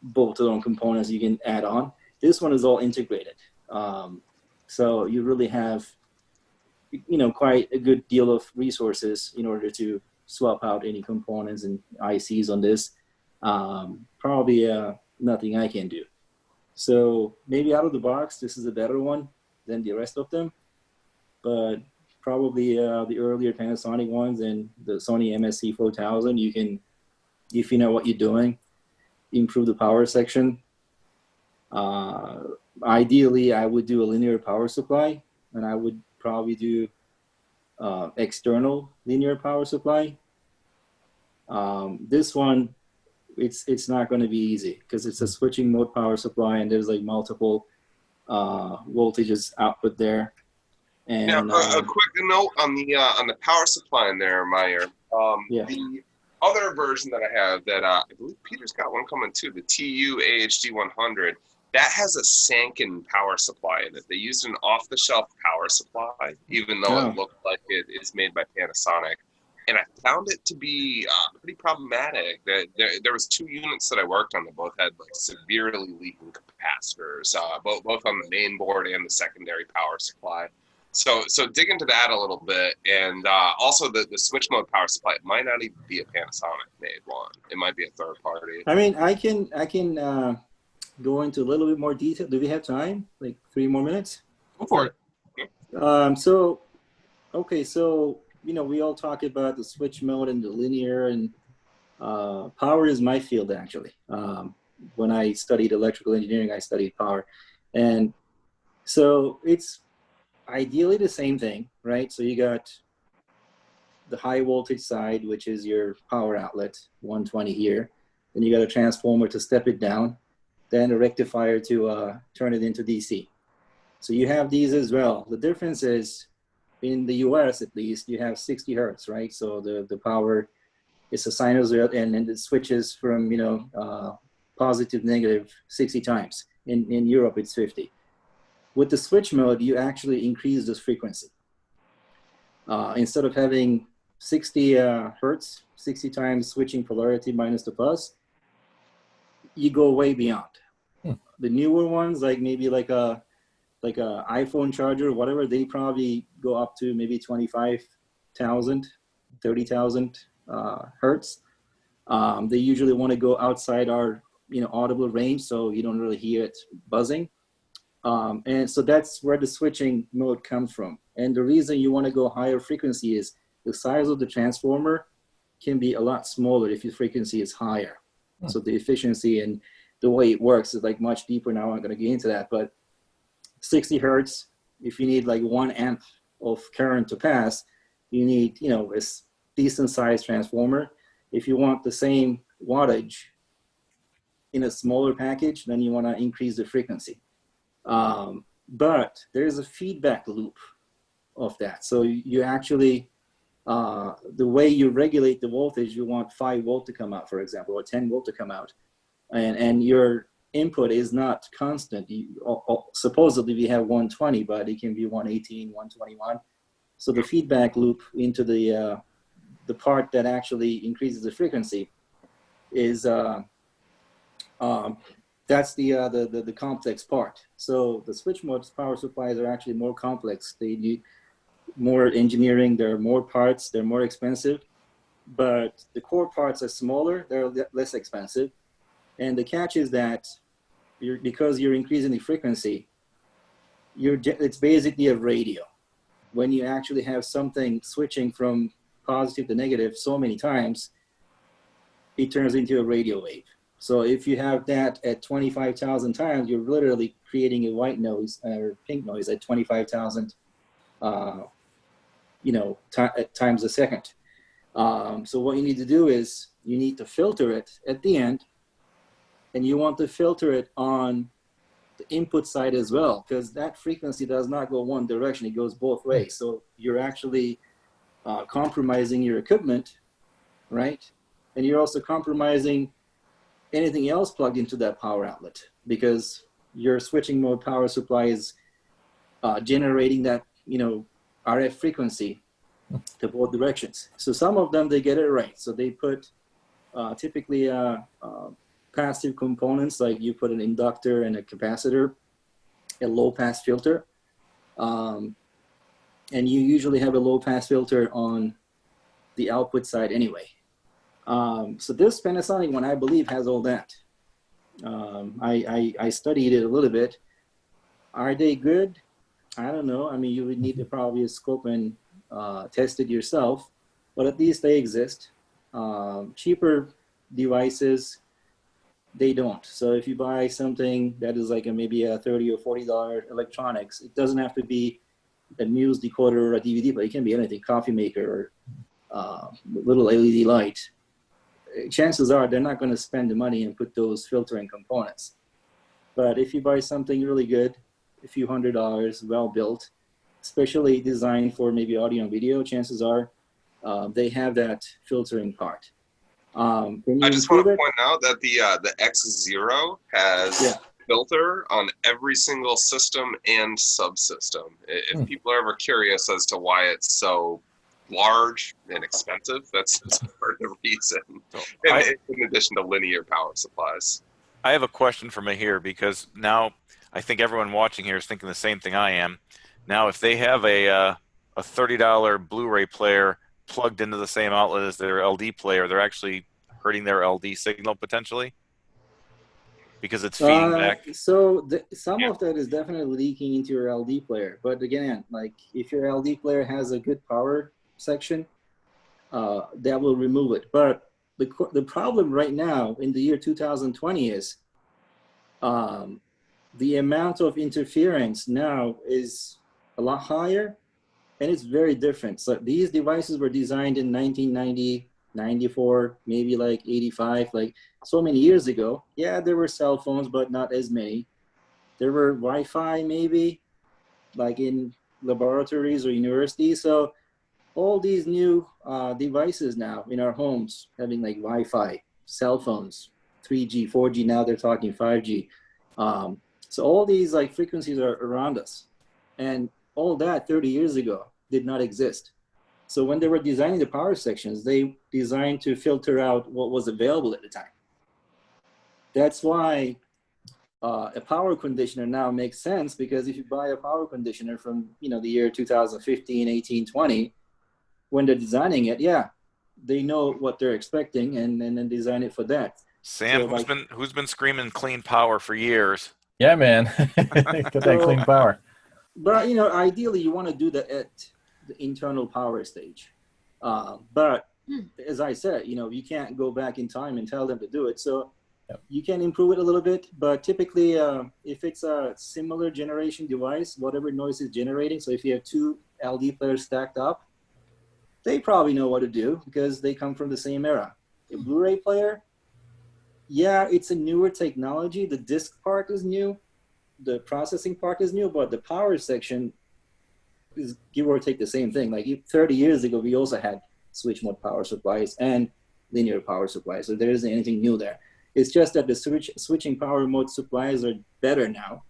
bolted on components you can add on. This one is all integrated. So you really have, quite a good deal of resources in order to swap out any components and ICs on this. Probably nothing I can do. So maybe out of the box, this is a better one than the rest of them. But probably the earlier Panasonic ones and the Sony MSC 4000, you can, if you know what you're doing, improve the power section. Ideally, I would do a linear power supply, and I would probably do external linear power supply. This one, it's not going to be easy because it's a switching mode power supply, and there's like multiple voltages output there. And now, a quick note on the power supply in there, Mahir. Yeah. The other version that I have that I believe Peter's got one coming too, the TU AHD 100, that has a Sanken power supply in it. They used an off-the-shelf power supply, even though it looked like it is made by Panasonic. And I found it to be pretty problematic. There was 2 units that I worked on that both had like severely leaking capacitors, both on the main board and the secondary power supply. So dig into that a little bit, and also the switch mode power supply. It might not even be a Panasonic made one. It might be a third party. I mean, I can go into a little bit more detail. Do we have time? Like 3 more minutes? Go for it. So we all talk about the switch mode and the linear, and power is my field actually. When I studied electrical engineering, I studied power, and so it's ideally the same thing, right? So you got the high voltage side, which is your power outlet, 120 here. Then you got a transformer to step it down, then a rectifier to turn it into DC. So you have these as well. The difference is, in the US at least, you have 60 hertz, right? So the power is a sinusoid, and it switches from, positive, negative 60 times. In Europe, it's 50. With the switch mode, you actually increase this frequency. Instead of having 60 hertz, 60 times switching polarity minus the plus, you go way beyond. The newer ones, like maybe like a iPhone charger or whatever, they probably go up to maybe 25,000, 30,000 hertz. They usually want to go outside our audible range, so you don't really hear it buzzing. And so that's where the switching mode comes from. And the reason you want to go higher frequency is the size of the transformer can be a lot smaller if your frequency is higher. So the efficiency and the way it works is like much deeper. Now I'm going to get into that, but 60 hertz, if you need like 1 amp of current to pass, you need, a decent sized transformer. If you want the same wattage in a smaller package, then you want to increase the frequency. But there's a feedback loop of that. So you actually, the way you regulate the voltage, you want 5 volt to come out, for example, or 10 volt to come out. And your input is not constant. Supposedly we have 120, but it can be 118, 121. So the feedback loop into the part that actually increases the frequency is that's the complex part. So the switch mode power supplies are actually more complex. They need more engineering. There are more parts. They're more expensive, but the core parts are smaller. They're less expensive. And the catch is that because you're increasing the frequency, it's basically a radio. When you actually have something switching from positive to negative so many times, it turns into a radio wave. So if you have that at 25,000 times, you're literally creating a white noise or pink noise at 25,000 times a second. So what you need to do is you need to filter it at the end, and you want to filter it on the input side as well, because that frequency does not go one direction, it goes both ways. So you're actually compromising your equipment, right? And you're also compromising anything else plugged into that power outlet, because your switching mode power supply is generating that RF frequency to both directions. So some of them, they get it right. So they put typically passive components, like you put an inductor and a capacitor, a low pass filter, and you usually have a low pass filter on the output side anyway. So this Panasonic one, I believe, has all that. I studied it a little bit. Are they good? I don't know. I mean, you would need to probably scope and test it yourself, but at least they exist. Cheaper devices, they don't. So if you buy something that is like maybe a $30 or $40 electronics, it doesn't have to be a MUSE decoder or a DVD, but it can be anything, coffee maker or little LED light. Chances are they're not going to spend the money and put those filtering components. But if you buy something really good, a few $100s, well built, especially designed for maybe audio and video, chances are they have that filtering part. I just want to point out that the X0 has filter on every single system and subsystem. If people are ever curious as to why it's so large and expensive, that's part of the reason. In addition to linear power supplies. I have a question for Mahir, because now I think everyone watching here is thinking the same thing I am. Now, if they have a $30 Blu-ray player plugged into the same outlet as their LD player, they're actually hurting their LD signal potentially because it's feeding back. So some of that is definitely leaking into your LD player. But again, like if your LD player has a good power section, that will remove it. But the problem right now in the year 2020 is the amount of interference now is a lot higher, and it's very different. So these devices were designed in 1990, 94, maybe like 85, like so many years ago. Yeah, there were cell phones, but not as many. There were Wi-Fi maybe, like in laboratories or universities. So all these new devices now in our homes having like Wi-Fi, cell phones, 3G, 4G, now they're talking 5G. So all these like frequencies are around us. And all that 30 years ago did not exist. So when they were designing the power sections, they designed to filter out what was available at the time. That's why a power conditioner now makes sense, because if you buy a power conditioner from, the year 2015, 18, 20, when they're designing it, yeah, they know what they're expecting and then design it for that. Sam, So, who's been screaming clean power for years? Yeah, man. Get that clean power. But, ideally you want to do that at the internal power stage. But as I said, you can't go back in time and tell them to do it. So you can improve it a little bit, but typically if it's a similar generation device, whatever noise is generating, so if you have two LD players stacked up, they probably know what to do because they come from the same era. A Blu-ray player, yeah, it's a newer technology. The disc part is new, the processing part is new, but the power section is give or take the same thing. Like 30 years ago, we also had switch mode power supplies and linear power supplies, so there isn't anything new there. It's just that the switching power mode supplies are better now.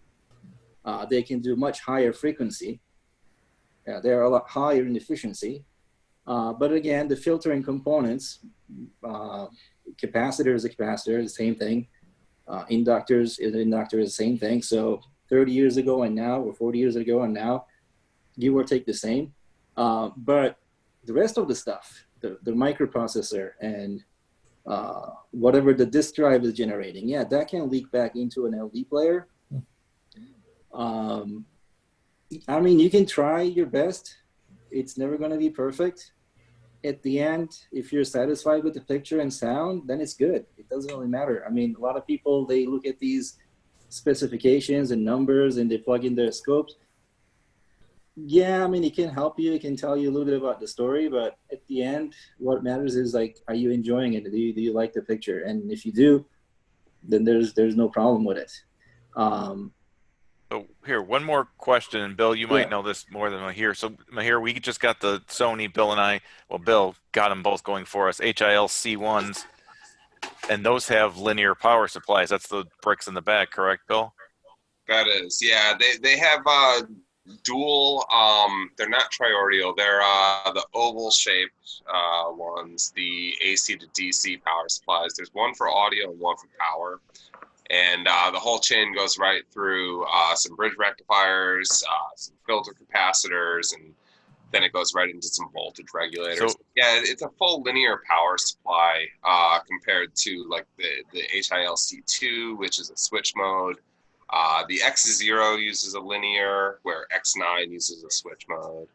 They can do much higher frequency. They're a lot higher in efficiency. But again, the filtering components, capacitor is a capacitor, the same thing. Inductors is an inductor, is the same thing. So 30 years ago and now, or 40 years ago and now, give or take the same. But the rest of the stuff, the microprocessor and whatever the disk drive is generating, yeah, that can leak back into an LD player. I mean, you can try your best. It's never going to be perfect. At the end, if you're satisfied with the picture and sound, then it's good. It doesn't really matter. I mean, a lot of people, they look at these specifications and numbers and they plug in their scopes. Yeah, I mean, it can help you. It can tell you a little bit about the story, but at the end, what matters is, like, are you enjoying it? Do you like the picture? And if you do, then there's no problem with it. So here, one more question, and Bill, you might know this more than Mahir. So Mahir, we just got the Sony, Bill and I, well, Bill got them both going for us, HIL C1s, and those have linear power supplies. That's the bricks in the back, correct, Bill? That is, yeah. They have dual, they're not triordial, they're the oval shaped ones, the AC to DC power supplies. There's one for audio and one for power. And the whole chain goes right through some bridge rectifiers, some filter capacitors, and then it goes right into some voltage regulators. So, yeah, it's a full linear power supply compared to like the HIL-C2, which is a switch mode. The X0 uses a linear, where X9 uses a switch mode.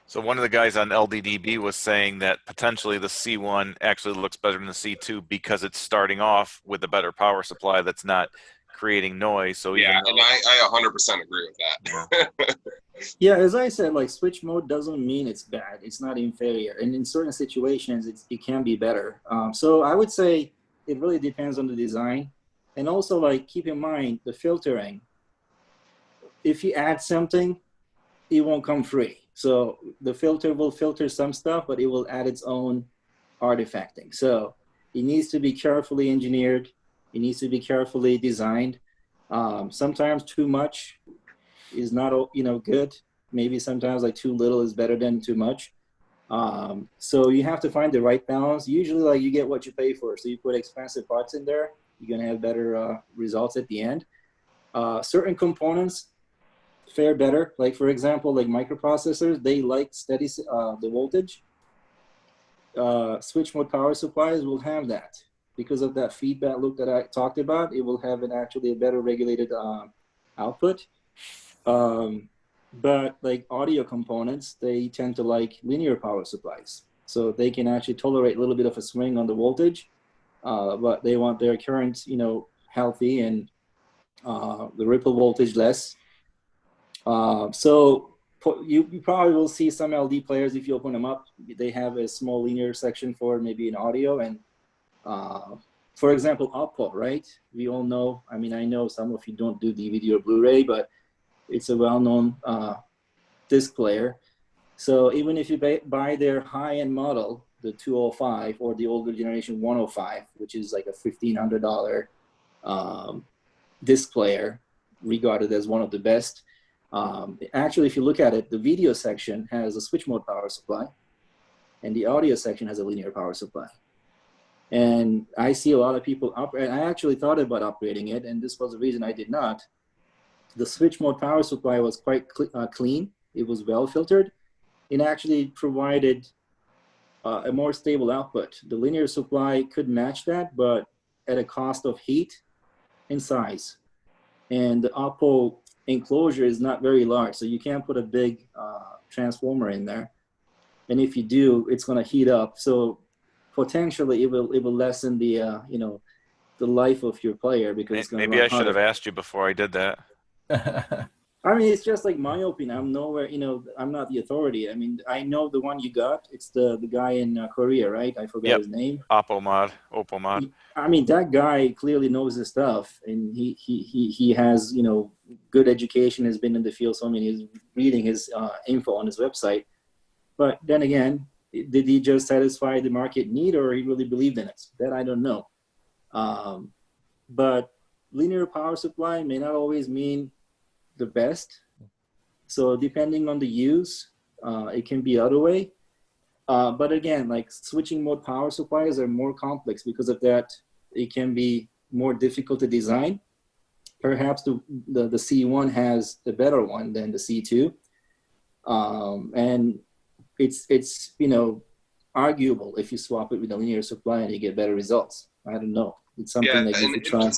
So one of the guys on LDDB was saying that potentially the C1 actually looks better than the C2 because it's starting off with a better power supply that's not creating noise. So yeah, and I 100% agree with that. Yeah, as I said, like, switch mode doesn't mean it's bad. It's not inferior. And in certain situations, it can be better. So I would say it really depends on the design. And also, like, keep in mind the filtering. If you add something, it won't come free. So the filter will filter some stuff, but it will add its own artifacting. So it needs to be carefully engineered. It needs to be carefully designed. Sometimes too much is not, good. Maybe sometimes like too little is better than too much. So you have to find the right balance. Usually, like, you get what you pay for. So you put expensive parts in there, you're gonna have better results at the end. Certain components fare better. Like, for example, like microprocessors, they like steady the voltage. Switch mode power supplies will have that because of that feedback loop that I talked about. It will have actually a better regulated output. But like audio components, they tend to like linear power supplies, so they can actually tolerate a little bit of a swing on the voltage, but they want their current, healthy and the ripple voltage less. So you probably will see some LD players, if you open them up, they have a small linear section for maybe an audio. And for example, Oppo, right? We all know, I mean, I know some of you don't do DVD or Blu-ray, but it's a well-known disc player. So even if you buy their high-end model, the 205 or the older generation 105, which is like a $1,500 disc player, regarded as one of the best. Actually, if you look at it, the video section has a switch mode power supply, and the audio section has a linear power supply. And I see a lot of people and I actually thought about upgrading it, and this was the reason I did not. The switch mode power supply was quite clean. It was well filtered. It actually provided a more stable output. The linear supply could match that, but at a cost of heat and size. And the Oppo enclosure is not very large, so you can't put a big transformer in there. And if you do, it's going to heat up. So potentially, it will lessen the the life of your player, because it's going to Maybe I should have asked you before I did that. I mean, it's just like my opinion. I'm nowhere, I'm not the authority. I mean, I know the one you got. It's the guy in Korea, right? I forgot his name. Oppo mod. I mean, that guy clearly knows his stuff, and he has, good education, has been in the field. So I mean, he's reading his info on his website. But then again, did he just satisfy the market need, or he really believed in it? That I don't know. But linear power supply may not always mean the best. So depending on the use, it can be other way. But again, like switching mode power supplies are more complex. Because of that, it can be more difficult to design. Perhaps the C1 has a better one than the C2. And it's arguable if you swap it with a linear supply and you get better results. I don't know. It's something that you could try.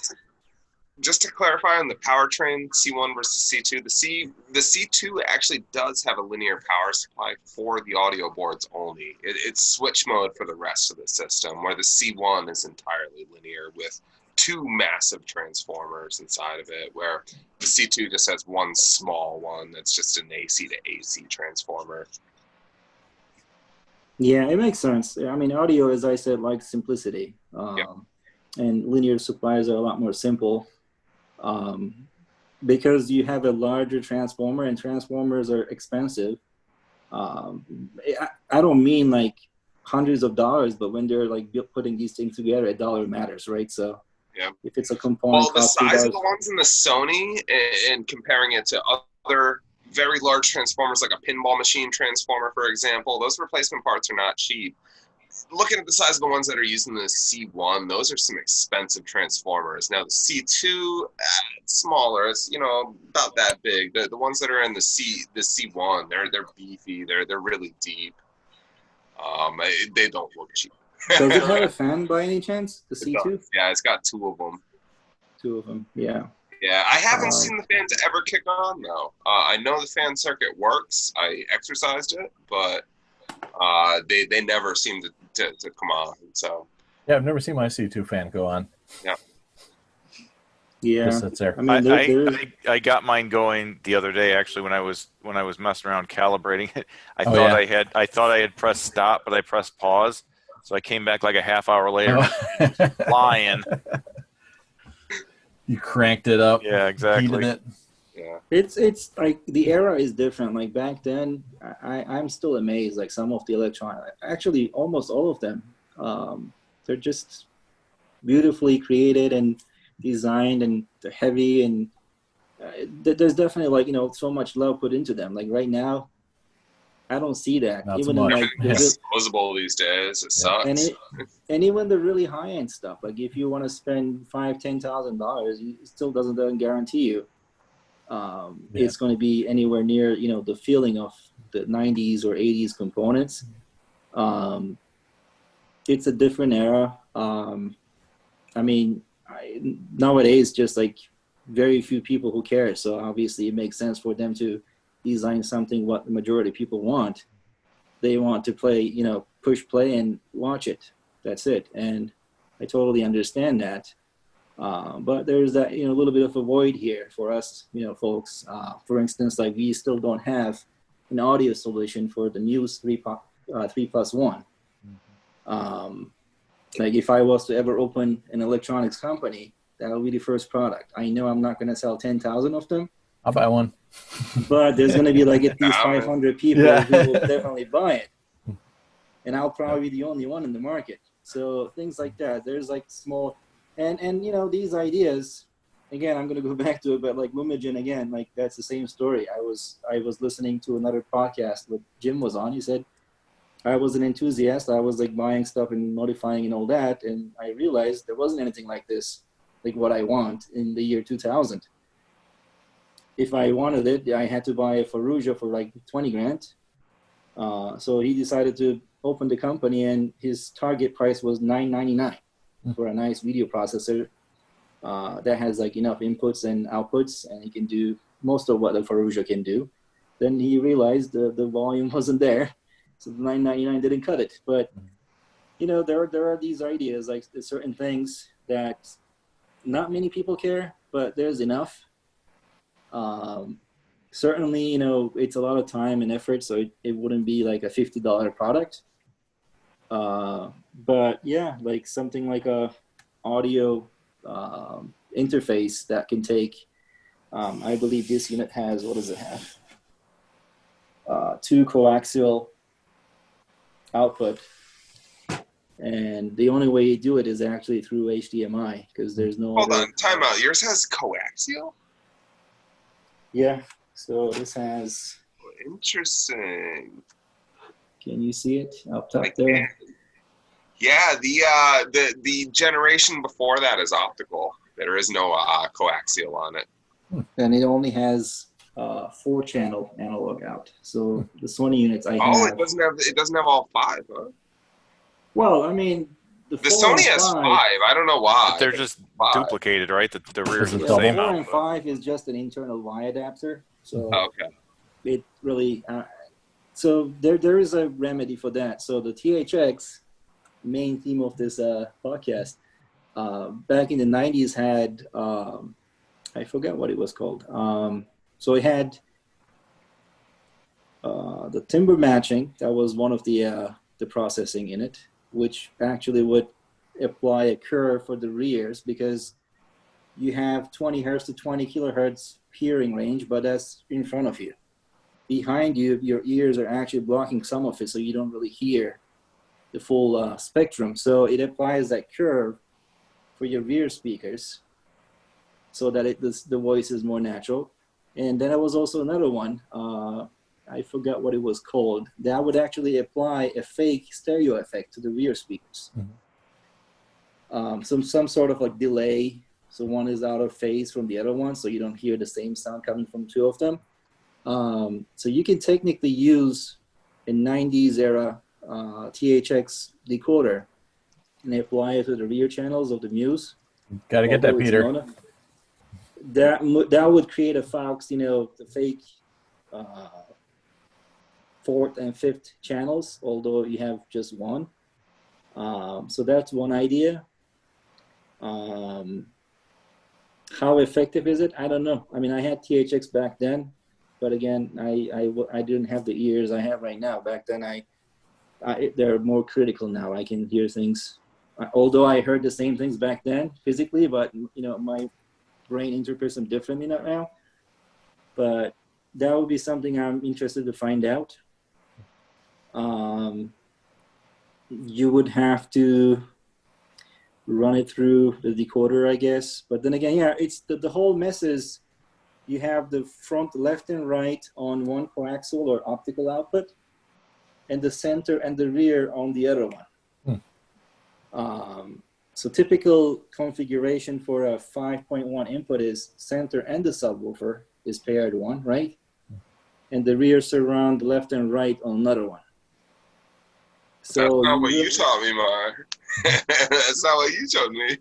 Just to clarify on the powertrain, C1 versus C2, the C2 actually does have a linear power supply for the audio boards only. It's switch mode for the rest of the system, where the C1 is entirely linear with two massive transformers inside of it, where the C2 just has one small one that's just an AC to AC transformer. Yeah, it makes sense. I mean, audio, as I said, likes simplicity. And linear supplies are a lot more simple. Because you have a larger transformer, and transformers are expensive. I don't mean like hundreds of dollars, but when they're like putting these things together, a dollar matters, right? So if it's a component, well, the size of the ones in the Sony, and comparing it to other very large transformers, like a pinball machine transformer, for example, those replacement parts are not cheap. Looking at the size of the ones that are using the C1, those are some expensive transformers. Now the C2, it's smaller. It's about that big. The ones that are in the C1, they're beefy. They're really deep. They don't look cheap. Does it have a fan by any chance? The C2? Yeah, it's got two of them. Two of them. Yeah. Yeah, I haven't seen the fans ever kick on though. I know the fan circuit works. I exercised it, but they never seem to come on. So yeah, I've never seen my C2 fan go on. Yeah, just sits there. I mean, I got mine going the other day, actually, when I was messing around calibrating it. I thought I had pressed stop, but I pressed pause. So I came back like a half hour later, flying. You cranked it up. Yeah, exactly. Heated it. yeah, it's like the era is different. Like back then, I'm still amazed. Like some of the electronic, actually almost all of them, they're just beautifully created and designed, and they're heavy, and there's definitely like so much love put into them. Like right now, I don't see that. Not Even so in much. like it's disposable these days. It sucks. and even the really high end stuff. Like if you want to spend $5,000-$10,000, it still doesn't guarantee you it's going to be anywhere near the feeling of the 90s or 80s components. It's a different era. I mean, nowadays just like very few people who care. So obviously it makes sense for them to design something what the majority of people want. They want to play, push play and watch it. That's it. And I totally understand that. But there's that, a little bit of a void here for us, folks. For instance, like we still don't have an audio solution for the MUSE 3+1. Like if I was to ever open an electronics company, that would be the first product. I know I'm not going to sell 10,000 of them. I'll buy one. But there's going to be like at least 500 people who will definitely buy it. And I'll probably be the only one in the market. So things like that. There's like small, and these ideas, again, I'm going to go back to it, but like Lumigen, again, like that's the same story. I was listening to another podcast that Jim was on. He said, I was an enthusiast. I was like buying stuff and modifying and all that. And I realized there wasn't anything like this, like what I want in the year 2000. If I wanted it, I had to buy a Faruja for like 20 grand. So he decided to open the company, and his target price was $999 for a nice video processor that has like enough inputs and outputs, and he can do most of what the Faruja can do. Then he realized the volume wasn't there, so the $999 didn't cut it. But you know, there are these ideas, like certain things that not many people care, but there's enough. Certainly, you know, it's a lot of time and effort, so it wouldn't be like a $50 product. But yeah, like something like a audio interface that can take, I believe this unit has, what does it have? 2 coaxial output. And the only way you do it is actually through HDMI, because there's no Hold other... on, time out. Yours has coaxial? Yeah, so this has... Interesting. Can you see it up top I there? can. Yeah, the generation before that is optical. There is no coaxial on it. And it only has 4-channel analog out. So the Sony units I Oh, have... it doesn't have all 5, huh? Well, I mean... The Sony has 5. I don't know why. But they're just 5. duplicated, right? The rears are the Double. same 4 and output. 5 is just an internal Y adapter. So Okay. it really... so there is a remedy for that. So the THX, main theme of this podcast, back in the 90s had... I forgot what it was called. So it had the timbre matching. That was one of the processing in it, which actually would apply a curve for the rears, because you have 20 hertz to 20 kilohertz hearing range, but that's in front of you. Behind you, your ears are actually blocking some of it, so you don't really hear the full spectrum. So it applies that curve for your rear speakers, so that the voice is more natural. And then there was also another one, I forgot what it was called, that would actually apply a fake stereo effect to the rear speakers. Some sort of like delay, so one is out of phase from the other one, so you don't hear the same sound coming from 2 of them. So you can technically use a 90s era THX decoder and apply it to the rear channels of the MUSE. Got to get that, Although it's Peter. mono. That would create a Fox, you know, the fake 4th and 5th channels, although you have just 1. So that's one idea. How effective is it? I don't know. I mean, I had THX back then, but again, I didn't have the ears I have right now. Back then, they're more critical now. I can hear things, although I heard the same things back then physically, but you know, my brain interprets them differently now. But that would be something I'm interested to find out. You would have to run it through the decoder, I guess. But then again, yeah, it's the whole mess is you have the front left and right on one coaxial or optical output, and the center and the rear on the other one. So typical configuration for a 5.1 input is center and the subwoofer is paired one, right? And the rear surround left and right on another one. So that's not what you taught me, Mahir. That's not what you told me.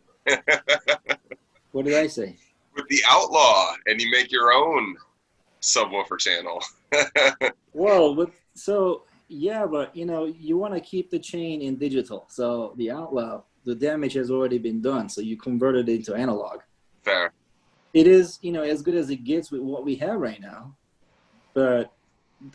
What did I say? With the Outlaw, and you make your own subwoofer channel. Well, so yeah, but you know, you want to keep the chain in digital. So the Outlaw, the damage has already been done. So you convert it into analog. Fair. It is, you know, as good as it gets with what we have right now. But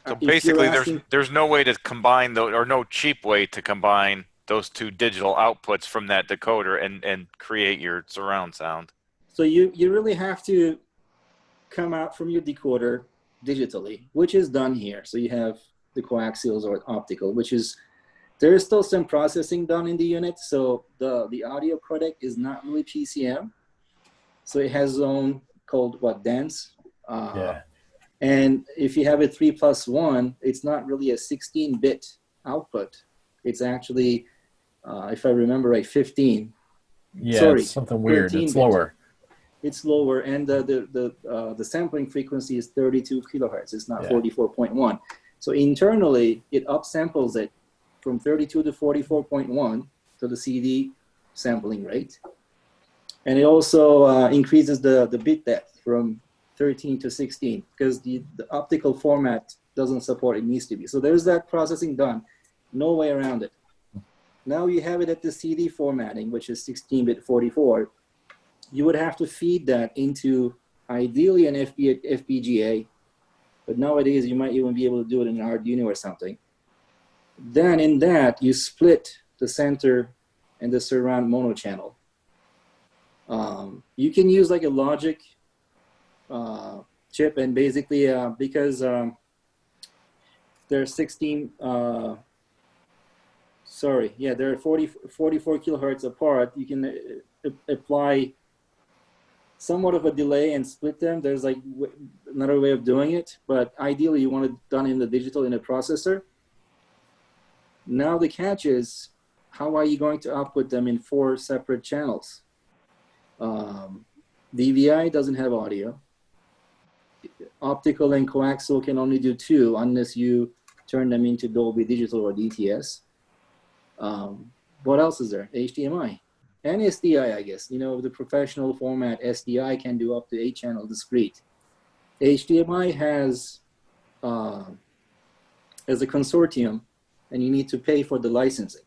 So if you're basically, asking- there's no way to combine those, or no cheap way to combine those 2 digital outputs from that decoder and create your surround sound. So you really have to come out from your decoder digitally, which is done here. So you have the coaxials or optical, which is, there is still some processing done in the unit. So the audio codec is not really PCM. So it has its own called dense. Yeah. And if you have a 3+1, it's not really a 16-bit output, it's actually, if I remember right, 15. Yeah, Sorry, it's something weird. 13 It's bit. lower. It's lower, and the sampling frequency is 32 kilohertz. It's not Yeah. 44.1. So internally, it upsamples it from 32 to 44.1 to the CD sampling rate, and it also increases the bit depth from 13 to 16 because the optical format doesn't support it needs to be. So there's that processing done. No way around it. Now you have it at the CD formatting, which is 16-bit 44. You would have to feed that into ideally an FPGA, but nowadays you might even be able to do it in an Arduino or something. Then in that, you split the center and the surround mono channel. You can use like a logic chip, and basically because they're 16, they're 44 kilohertz apart, you can apply somewhat of a delay and split them. There's like another way of doing it, but ideally you want it done in the digital in a processor. Now the catch is, how are you going to output them in 4 separate channels? DVI doesn't have audio. Optical and coaxial can only do 2 unless you turn them into Dolby Digital or DTS. What else is there? HDMI. And SDI, I guess. You know, the professional format, SDI can do up to 8-channel discrete. HDMI has as a consortium, and you need to pay for the licensing.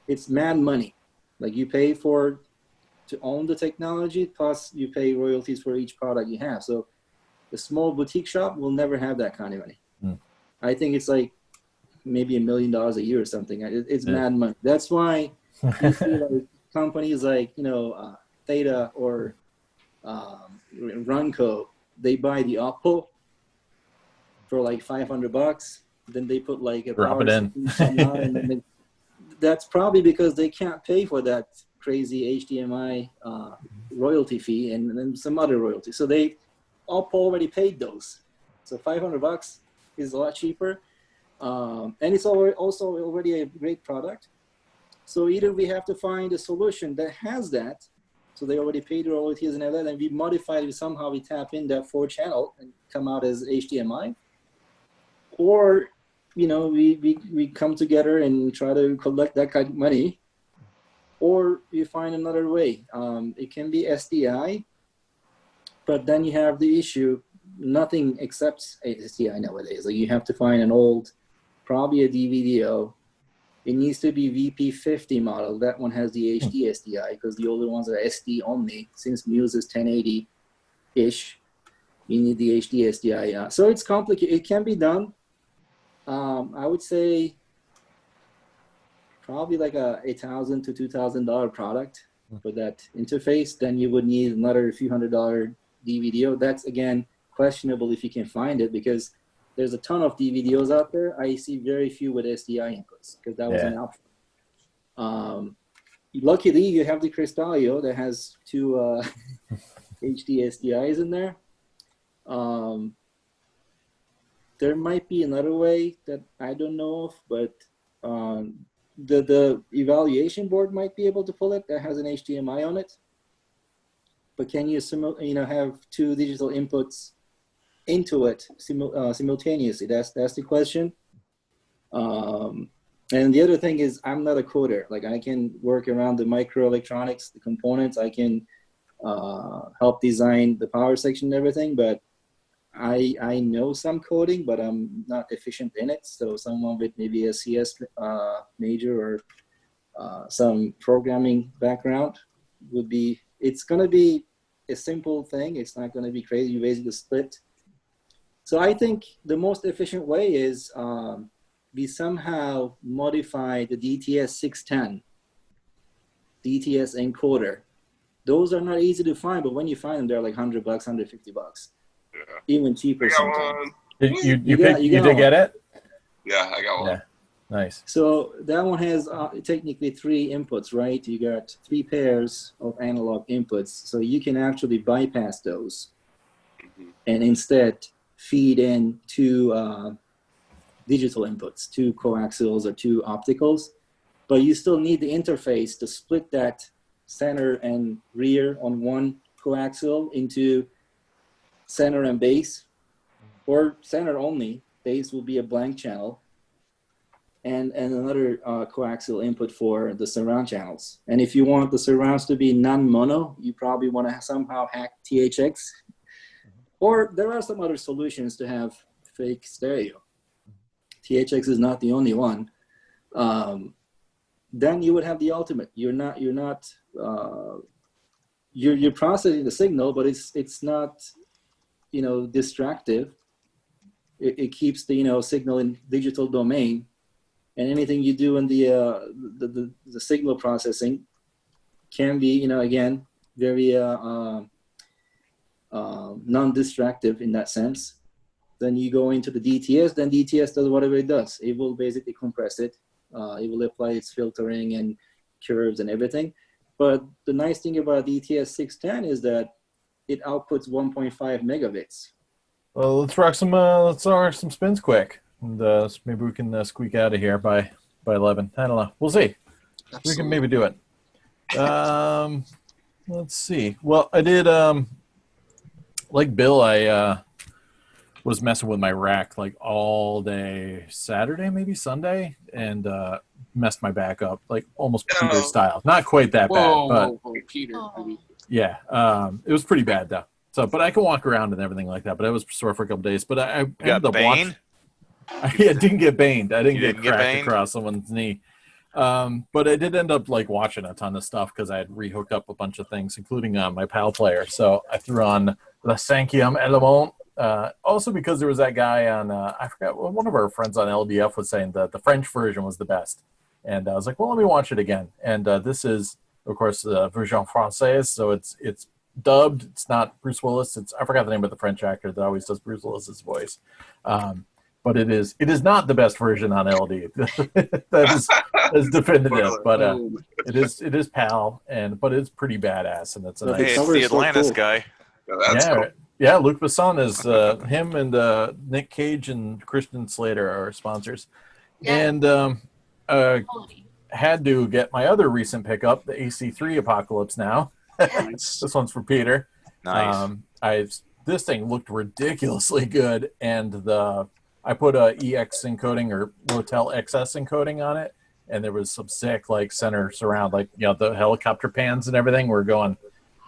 It's mad money. Like you pay to own the technology, plus you pay royalties for each product you have. So the small boutique shop will never have that kind of money. I think it's like maybe $1 million a year or something. It's mad money. That's why you see like companies like, you know, Theta or Runco, they buy the Oppo for like $500. Then they put like a Drop power it in. and then that's probably because they can't pay for that crazy HDMI royalty fee and then some other royalty. So they Oppo already paid those. So $500 is a lot cheaper. And it's also already a great product. So either we have to find a solution that has that, so they already paid the royalties and all that, and we modify it somehow, we tap in that 4-channel and come out as HDMI, or you know we come together and try to collect that kind of money, or you find another way. It can be SDI, but then you have the issue, nothing accepts SDI nowadays. Like you have to find an old, probably a DVDO. It needs to be VP50 model. That one has the HD SDI because the older ones are SD only. Since MUSE is 1080-ish, you need the HD SDI. So it's complicated. It can be done. I would say probably like a $1,000 to $2,000 product for that interface. Then you would need another few $100 DVDO. That's again questionable if you can find it because there's a ton of DVDOs out there. I see very few with SDI inputs because that was an option. Luckily, you have the Cristalio that has 2 HD SDIs in there. There might be another way that I don't know of, but the evaluation board might be able to pull it that has an HDMI on it. But can you have 2 digital inputs into it simultaneously? That's the question. And the other thing is, I'm not a coder. Like I can work around the microelectronics, the components. I can help design the power section and everything, but I know some coding, but I'm not efficient in it. So someone with maybe a CS major or some programming background would be, it's going to be a simple thing. It's not going to be crazy. You basically split. So I think the most efficient way is we somehow modify the DTS 610, DTS encoder. Those are not easy to find, but when you find them, they're like $100, $150. Yeah. Even cheaper I got sometimes. one. You got did get it? Yeah, I got one. Yeah. Nice. So that one has technically 3 inputs, right? You got 3 pairs of analog inputs. So you can actually bypass those and instead feed in 2 digital inputs, 2 coaxials or 2 opticals, but you still need the interface to split that center and rear on one coaxial into center and base, or center only. Base will be a blank channel, and another coaxial input for the surround channels. And if you want the surrounds to be non-mono, you probably want to somehow hack THX, or there are some other solutions to have fake stereo. THX is not the only one. Then you would have the ultimate. You're processing the signal, but it's not, distractive. It keeps the signal in digital domain, and anything you do in the signal processing can be again very non-distractive in that sense. Then you go into the DTS, then DTS does whatever it does. It will basically compress it. It will apply its filtering and curves and everything. But the nice thing about DTS 610 is that it outputs 1.5 megabits. Well, let's rock some spins quick, and maybe we can squeak out of here by 11. I don't know. We'll see. Absolutely. We can maybe do it. Let's see. Well, I did like Bill. I was messing with my rack like all day Saturday, maybe Sunday, and messed my back up like almost Peter style. Not quite that bad, but whoa, Peter. I mean, yeah, it was pretty bad though. So, but I can walk around and everything like that. But I was sore for a couple days. But I ended up Bane? I didn't get baned. I didn't You get didn't get cracked baned? across someone's knee. But I did end up like watching a ton of stuff because I had rehooked up a bunch of things, including my PAL player. So I threw on the Sankium Element. Also because there was that guy on, I forgot, one of our friends on LDF was saying that the French version was the best. And I was like, well, let me watch it again. And this is, of course, the version française. So it's dubbed. It's not Bruce Willis. I forgot the name of the French actor that always does Bruce Willis's voice. But it is not the best version on LD. that is definitive. But it is PAL, but it's pretty badass, and it's a But nice. Hey, it's cover the is so Atlantis cool. guy. Yeah, that's Yeah, cool. yeah. Luc Besson is him, and Nick Cage and Christian Slater are sponsors. Yeah. And Quality. had to get my other recent pickup, the AC3 Apocalypse Now. nice. This one's for Peter. Nice. This thing looked ridiculously good, and I put a EX encoding or Motel XS encoding on it, and there was some sick like center surround, like the helicopter pans and everything were going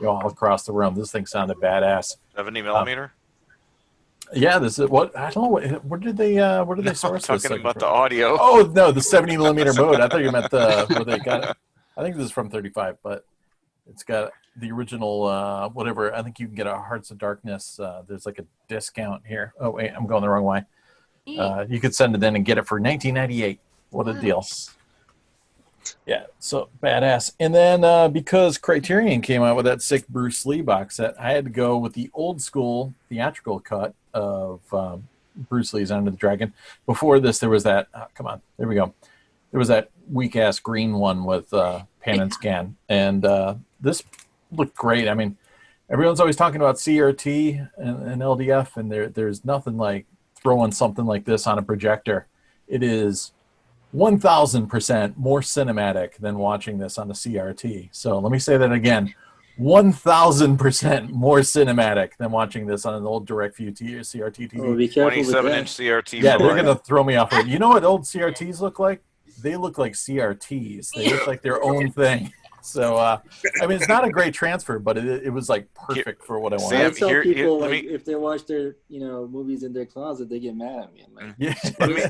all across the room. This thing sounded badass. 70 millimeter? Yeah, this is what I don't know. Where did they source this? Talking about the audio. Oh no, the 70 millimeter mode. I thought you meant where they got it. I think this is from 35, but it's got the original whatever. I think you can get a Hearts of Darkness. There's like a discount here. Oh wait, I'm going the wrong way. You could send it in and get it for $19.98. What a deal! Yeah, so badass. And then because Criterion came out with that sick Bruce Lee box set, I had to go with the old school theatrical cut of Bruce Lee's Under the Dragon. Before this, there was that. Come on, there we go. There was that weak ass green one with pan and scan, and this looked great. I mean, everyone's always talking about CRT and LDF, and there's nothing like throwing something like this on a projector. It is 1,000% more cinematic than watching this on a CRT. So let me say that again. 1,000% more cinematic than watching this on an old DirectView CRT TV. Oh, be careful with 27-inch that. CRT. Yeah, they're forward. going to throw me off. You know what old CRTs look like? They look like CRTs. They look like their own thing. So, I mean, it's not a great transfer, but it was like perfect for what I wanted. I Sam, tell here- people let like me- if they watch their movies in their closet, they get mad at me. I'm like, Yeah.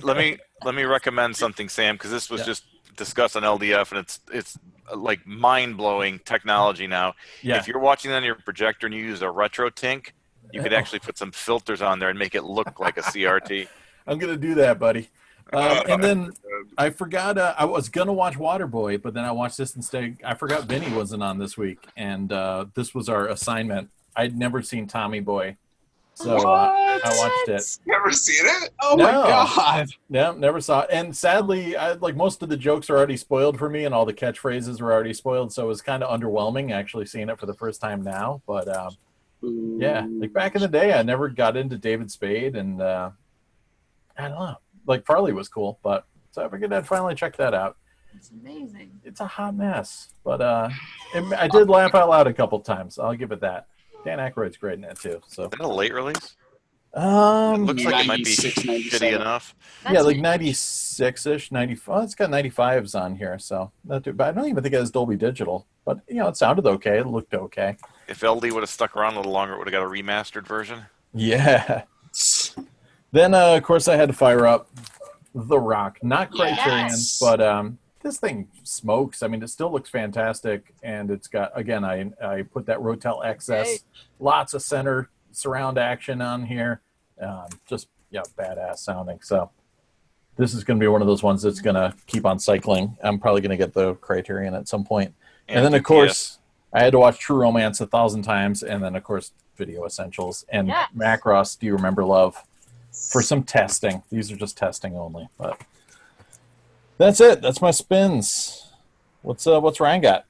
let me recommend something, Sam, because this was just discussed on LDF, and it's like mind-blowing technology now. Yeah. If you're watching on your projector and you use a retro tink, you could actually put some filters on there and make it look like a CRT. I'm going to do that, buddy. And then I forgot, I was going to watch Waterboy, but then I watched this instead. I forgot Vinny wasn't on this week, and this was our assignment. I'd never seen Tommy Boy, so I watched it. Never seen it? Oh No. my god. Yeah, never saw it. And sadly, like most of the jokes are already spoiled for me, and all the catchphrases were already spoiled, so it was kind of underwhelming actually seeing it for the first time now. But yeah, like back in the day, I never got into David Spade, and I don't know. like Farley was cool, but so I figured I'd finally check that out. It's amazing. It's a hot mess, but I did laugh out loud a couple times. I'll give it that. Dan Aykroyd's great in it too. So Is that a late release? It um, looks like it might be 96, shitty 97. enough. yeah, like 96-ish, 95. Oh, it's got 95s on here, so not too, but I don't even think it has Dolby Digital. But you know, it sounded okay. It looked okay. If LD would have stuck around a little longer, it would have got a remastered version. Yeah. Then of course I had to fire up The Rock, not Criterion, Yes. but this thing smokes. I mean, it still looks fantastic, and it's got, again, I put that Rotel XS, Right. lots of center surround action on here, just badass sounding. So this is going to be one of those ones that's going to keep on cycling. I'm probably going to get the Criterion at some point. And then of DPS. course I had to watch True Romance 1,000 times, and then of course Video Essentials and Yes. Macross Do You Remember Love for some testing. These are just testing only, but that's it. That's my spins. What's Ryan got?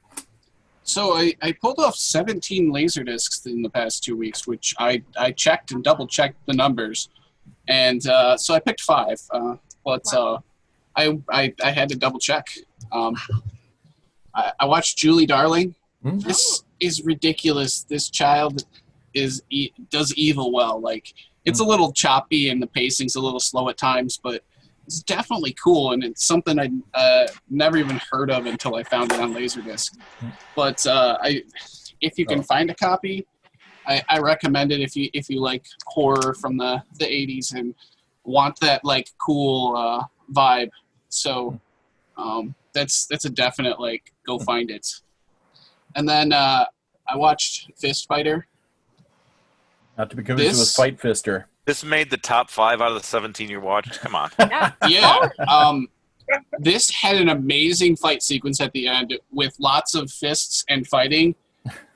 So I pulled off 17 LaserDiscs in the past 2 weeks, which I checked and double checked the numbers, and so I picked 5. But I had to double check. I watched Julie Darling. Hmm? This is ridiculous. This child does evil well. Like, it's a little choppy and the pacing's a little slow at times, but it's definitely cool, and it's something I never even heard of until I found it on LaserDisc. But if you can find a copy, I recommend it if you like horror from the 80s and want that like cool vibe. So that's a definite like go find it. And then I watched Fist Fighter. Not to be confused with Fight Fister. This made the top 5 out of the 17 you watched. Come on. Yeah. This had an amazing fight sequence at the end with lots of fists and fighting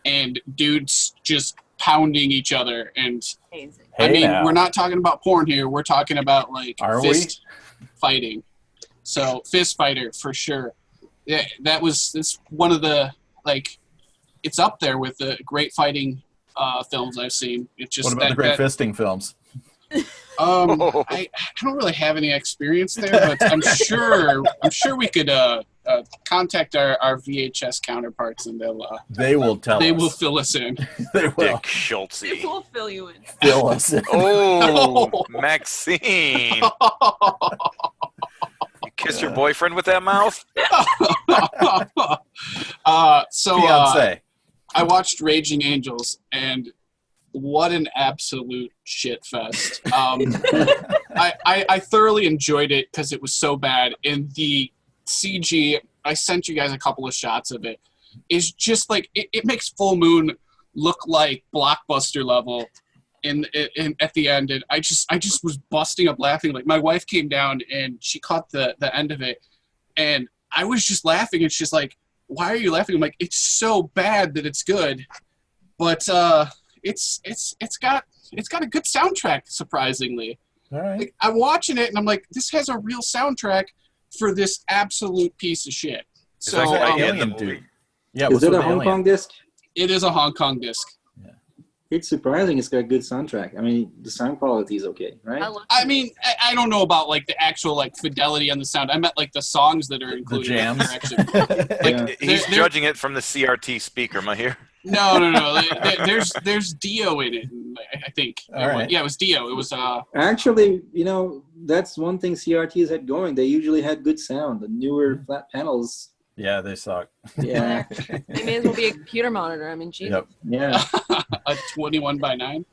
and dudes just pounding each other. And Amazing. I mean, now. we're not talking about porn here. We're talking about like Are fist fighting. So Fist Fighter for sure. Yeah, it's one of the like, it's up there with the great fighting films I've seen. It's just What about the great fisting films? I don't really have any experience there, but I'm sure we could contact our VHS counterparts, and They will tell they us. will fill us in. They will Dick Schultze. It will fill you in. fill us in. Oh, Maxeene. You kiss your boyfriend with that mouth? Fiance. I watched Raging Angels, and what an absolute shit fest. I thoroughly enjoyed it because it was so bad. And the CG, I sent you guys a couple of shots of it, is just like, it makes Full Moon look like Blockbuster level in at the end. And I just was busting up laughing. Like, my wife came down and she caught the end of it, and I was just laughing, and she's like, "Why are you laughing?" I'm like, "It's so bad that it's good." But it's got a good soundtrack, surprisingly. All right. Like, I'm watching it and I'm like, this has a real soundtrack for this absolute piece of shit. So that guy in the Alien movie? dude. Yeah, Is what's it with a Hong Alien? Kong disc? it is a Hong Kong disc. It's surprising it's got a good soundtrack. I mean, the sound quality is okay, right? I mean, I don't know about like the actual like fidelity on the sound. I meant like the songs that are The included. jams. Are actually, Yeah. He's there- judging it from the CRT speaker, Mahir. no. There's Dio in it. I think. All right. Yeah, it was Dio. It was Actually, that's one thing CRTs had going. They usually had good sound. The newer flat panels, Yeah, they suck. yeah, They may as well be a computer monitor. I mean, geez. Yep. yeah. a 21:9.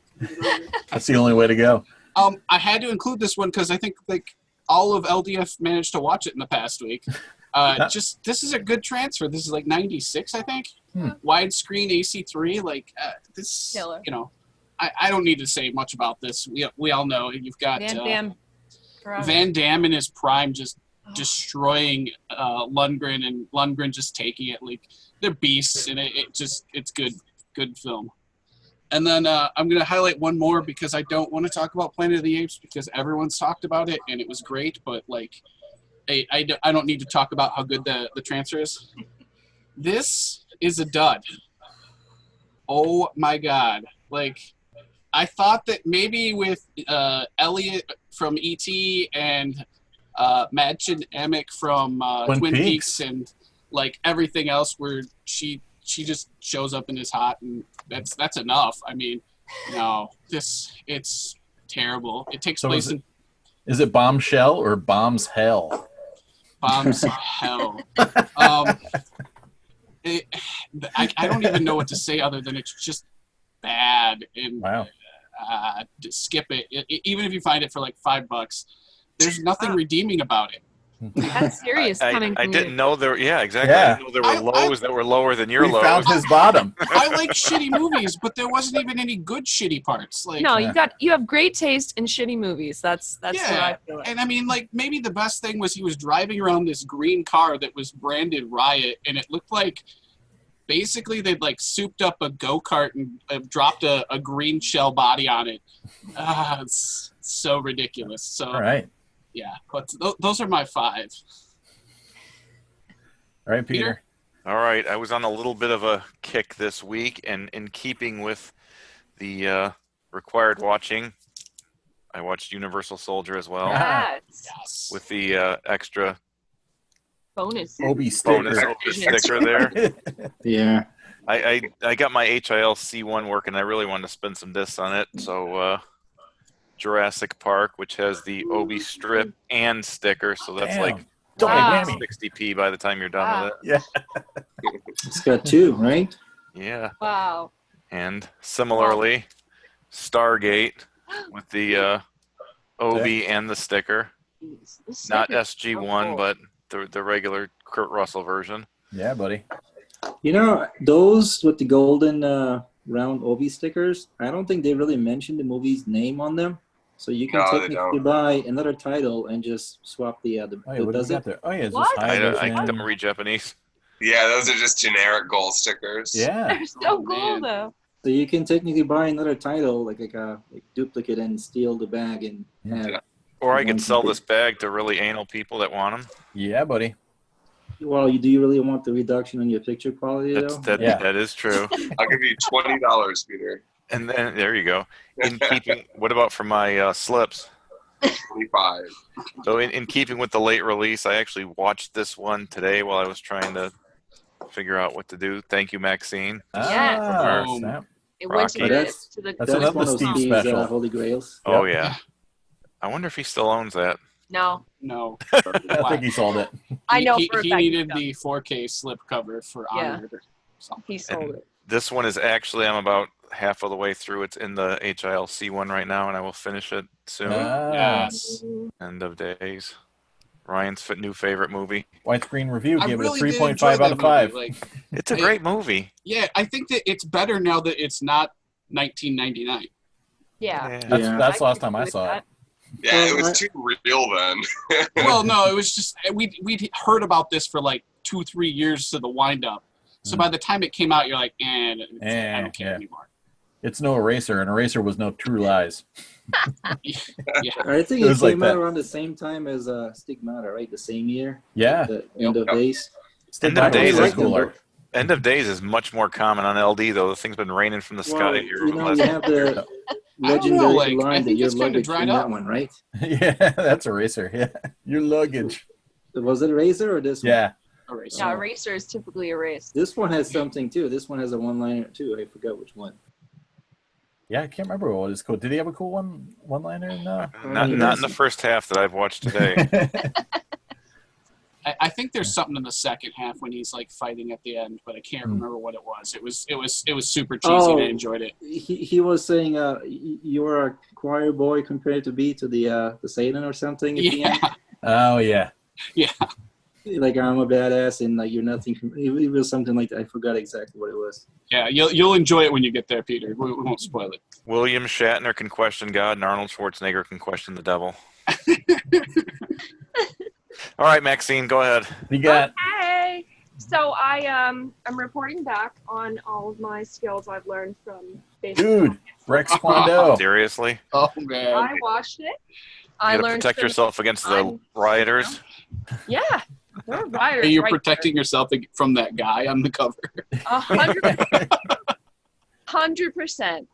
That's the only way to go. I had to include this one because I think like all of LDF managed to watch it in the past week. This is a good transfer. This is like 96, I think. Widescreen AC3, like this. Killer. I don't need to say much about this. We all know you've got Van Damme. Forever. Van Damme in his prime, just destroying Lundgren, and Lundgren just taking it. Like, they're beasts, and it's good film. And then I'm going to highlight one more because I don't want to talk about Planet of the Apes because everyone's talked about it and it was great, but like I don't need to talk about how good the transfer is. This is a dud. Oh my God. Like, I thought that maybe with Elliot from E.T. and Mädchen Amick from Twin Twin Peaks. Peaks and like everything else where she just shows up in his hot and that's enough. I mean, no, it's terrible. It takes So place in Is it Bombshell or Bombs Hell? Bombs Hell. I don't even know what to say other than it's just bad and Wow. skip it. Even if you find it for like $5, there's nothing redeeming about it. That's serious coming I from didn't you. know there. Yeah, exactly. Yeah. I didn't know there were lows that were lower than your We lows. found his bottom. I like shitty movies, but there wasn't even any good shitty parts. Like No, Yeah. you have great taste in shitty movies. That's what I feel like. And I mean, like, maybe the best thing was he was driving around this green car that was branded Riot, and it looked like basically they'd like souped up a go-kart and dropped a green shell body on it. It's so ridiculous. So All right. yeah, but those are my 5. All right, Peter. All right, I was on a little bit of a kick this week, and in keeping with the required watching, I watched Universal Soldier as well Yes. with the extra Bonus. Obi bonus sticker. sticker there. Yeah. I got my HIL C1 working. I really wanted to spend some discs on it, so Jurassic Park, which has the Obi strip and sticker, so that's Damn. like Double Wow. whammy. 60p by the time you're done Wow. with it. Yeah. It's got 2, right? Yeah. Wow. And similarly, Stargate with the Obi and the sticker. This Not sticker's SG1, so but the regular Kurt Russell version. Yeah, buddy. You know, those with the golden round Obi stickers, I don't think they really mentioned the movie's name on them. So you can No, they technically don't. buy another title and just swap the other. Oh, yeah, what do does we it? got there? Oh, yeah, it's What? just high I vision. don't read Japanese. Yeah, those are just generic gold stickers. Yeah. They're so Oh, cool man. though. So you can technically buy another title, like a duplicate, and steal the bag and have. Yeah. Or I could sell this bag to really anal people that want them. Yeah, buddy. Well, do you really want the reduction on your picture quality though? Yeah. That is true. I'll give you $20, Peter. And then there you go. In keeping, what about for my slips? 25. So in keeping with the late release, I actually watched this one today while I was trying to figure out what to do. Thank you, Maxine. Yes. Ah, Boom. snap. It went to Rocky. the, That's- to the That's That's another one of Steve Steve's special. holy grails. Oh yeah. I wonder if he still owns that. No. No. I think he sold it. I know He, for a he fact needed he the 4K slip cover for Yeah. Honored or something. He sold And it. this one is actually, I'm about half of the way through. It's in the HIL C1 right now, and I will finish it soon. Ah, Yes. End of days. Ryan's new favorite movie. Widescreen review I gave really it a did 3.5 enjoy out that of 5. movie. Like, It's a great movie. yeah, I think that it's better now that it's not 1999. Yeah. That's, Yeah. that's the I last could time agree I with saw it. that. Yeah, it Well, was too real then. Well, no, it was just we'd heard about this for like 2-3 years to the wind up. So by the time it came out, you're like, I don't care yeah. anymore. It's no Eraser, and Eraser was no True Lies. Yeah. I think It it was like came that. out around the same time as Stigmata, right? The same year. Yeah. The End of Yep. Days. End of Stigmata Days was is way cooler. End of Days is much more common on LD, though. The thing's been raining from the sky Well, here. you know, you have the legendary like, I line that think your it's kinda luggage dried in up. that one, right? Yeah, that's Eraser. Yeah. Your luggage. Was it Razor or this one? Yeah. Eraser. Yeah, eraser is typically erased. This one has something too. This one has a one-liner too. I forgot which one. Yeah, I can't remember what it's called. Did he have a cool one-liner? No. Not in the first half that I've watched today. I think there's something in the second half when he's like fighting at the end, but I can't remember what it was. It was super cheesy and I enjoyed it. He was saying you're a choir boy compared to the Satan or something at the Yeah. end. Oh, yeah. Yeah. Like I'm a badass and like you're nothing. It was something like that. I forgot exactly what it was. Yeah, you'll enjoy it when you get there, Peter. We won't spoil it. William Shatner can question God, and Arnold Schwarzenegger can question the devil. All right, Maxine, go ahead. You got Okay. So I'm reporting back on all of my skills I've learned from basic. dude, Rex Kwando. Seriously? Oh man. I watched it. I You gotta learned protect some- yourself against the I'm- rioters. Yeah, they're riders. Hey, you're right protecting yourself from that guy on the cover. there. 100%.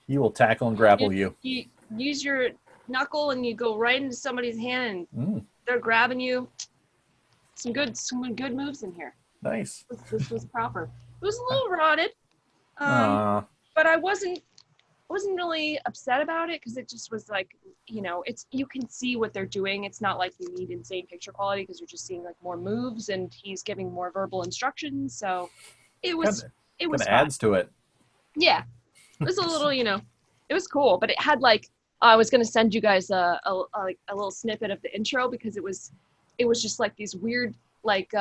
He will tackle and grapple you. You use your knuckle and you go right into somebody's hand and they're grabbing you. Some good moves in here. Nice. This was proper. It was a little rotted, but I wasn't really upset about it because it just was like, you can see what they're doing. It's not like you need insane picture quality because you're just seeing like more moves and he's giving more verbal instructions. So it was fun. Adds to it. Yeah, it was a little, it was cool, but it had like, I was gonna send you guys a little snippet of the intro because it was just like these weird, like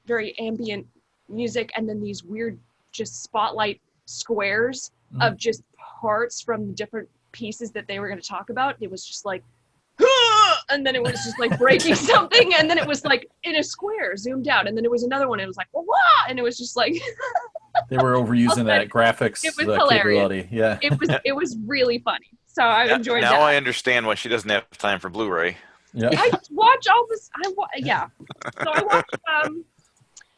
very ambient music, and then these weird just spotlight squares of just parts from different pieces that they were going to talk about. It was just like, and then it was just like breaking something, and then it was like in a square zoomed out, and then it was another one, and it was like, wah, and it was just like they were overusing that graphics capability. Yeah, it was really funny. So I enjoyed that. Now I understand why she doesn't have time for Blu-ray. Yeah. I watch all this. Yeah. So I watched.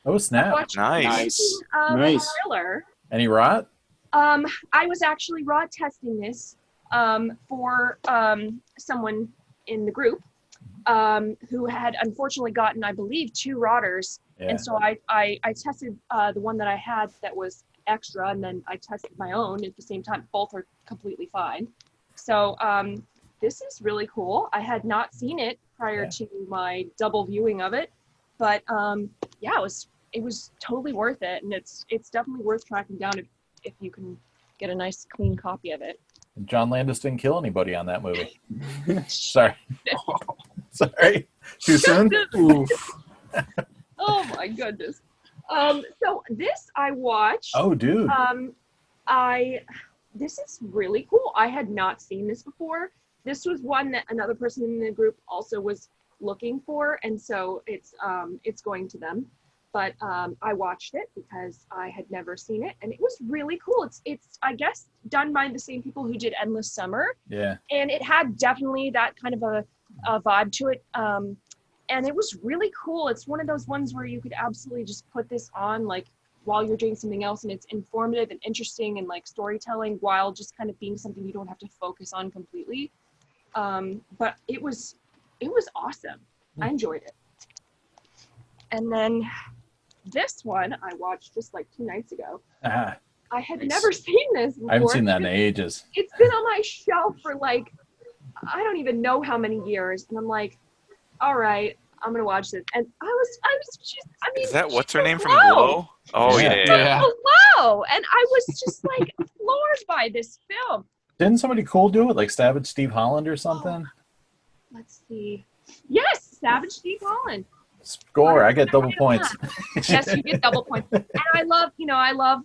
Oh snap! Nice. Nice. Thriller. Any rot? I was actually rot testing this for someone in the group who had unfortunately gotten, I believe, 2 rotters. Yeah. And so I tested the one that I had that was extra, and then I tested my own at the same time. Both are completely fine. So this is really cool. I had not seen it prior to my double viewing of it, but yeah, it was totally worth it, and it's definitely worth tracking down if you can get a nice clean copy of it. John Landis didn't kill anybody on that movie. Sorry. Sorry. Too soon? Oh my goodness. So this I watched. Oh, dude. This is really cool. I had not seen this before. This was one that another person in the group also was looking for, and so it's going to them. But I watched it because I had never seen it, and it was really cool. It's I guess done by the same people who did Endless Summer. Yeah. And it had definitely that kind of a vibe to it. And it was really cool. It's one of those ones where you could absolutely just put this on like while you're doing something else, and it's informative and interesting and like storytelling while just kind of being something you don't have to focus on completely. But it was awesome. I enjoyed it. And then this one I watched just like 2 nights ago. I had never seen this before. I haven't seen that in ages. It's been on my shelf for like, I don't even know how many years. And I'm like, all right, I'm going to watch this. And I was just, I mean. Is that what's her name from Glow? Oh, yeah. Hello. And I was just like floored by this film. Didn't somebody cool do it? Like Savage Steve Holland or something? Let's see. Yes, Savage Steve Holland. Score. I get double points. Yes, you get double points. And I love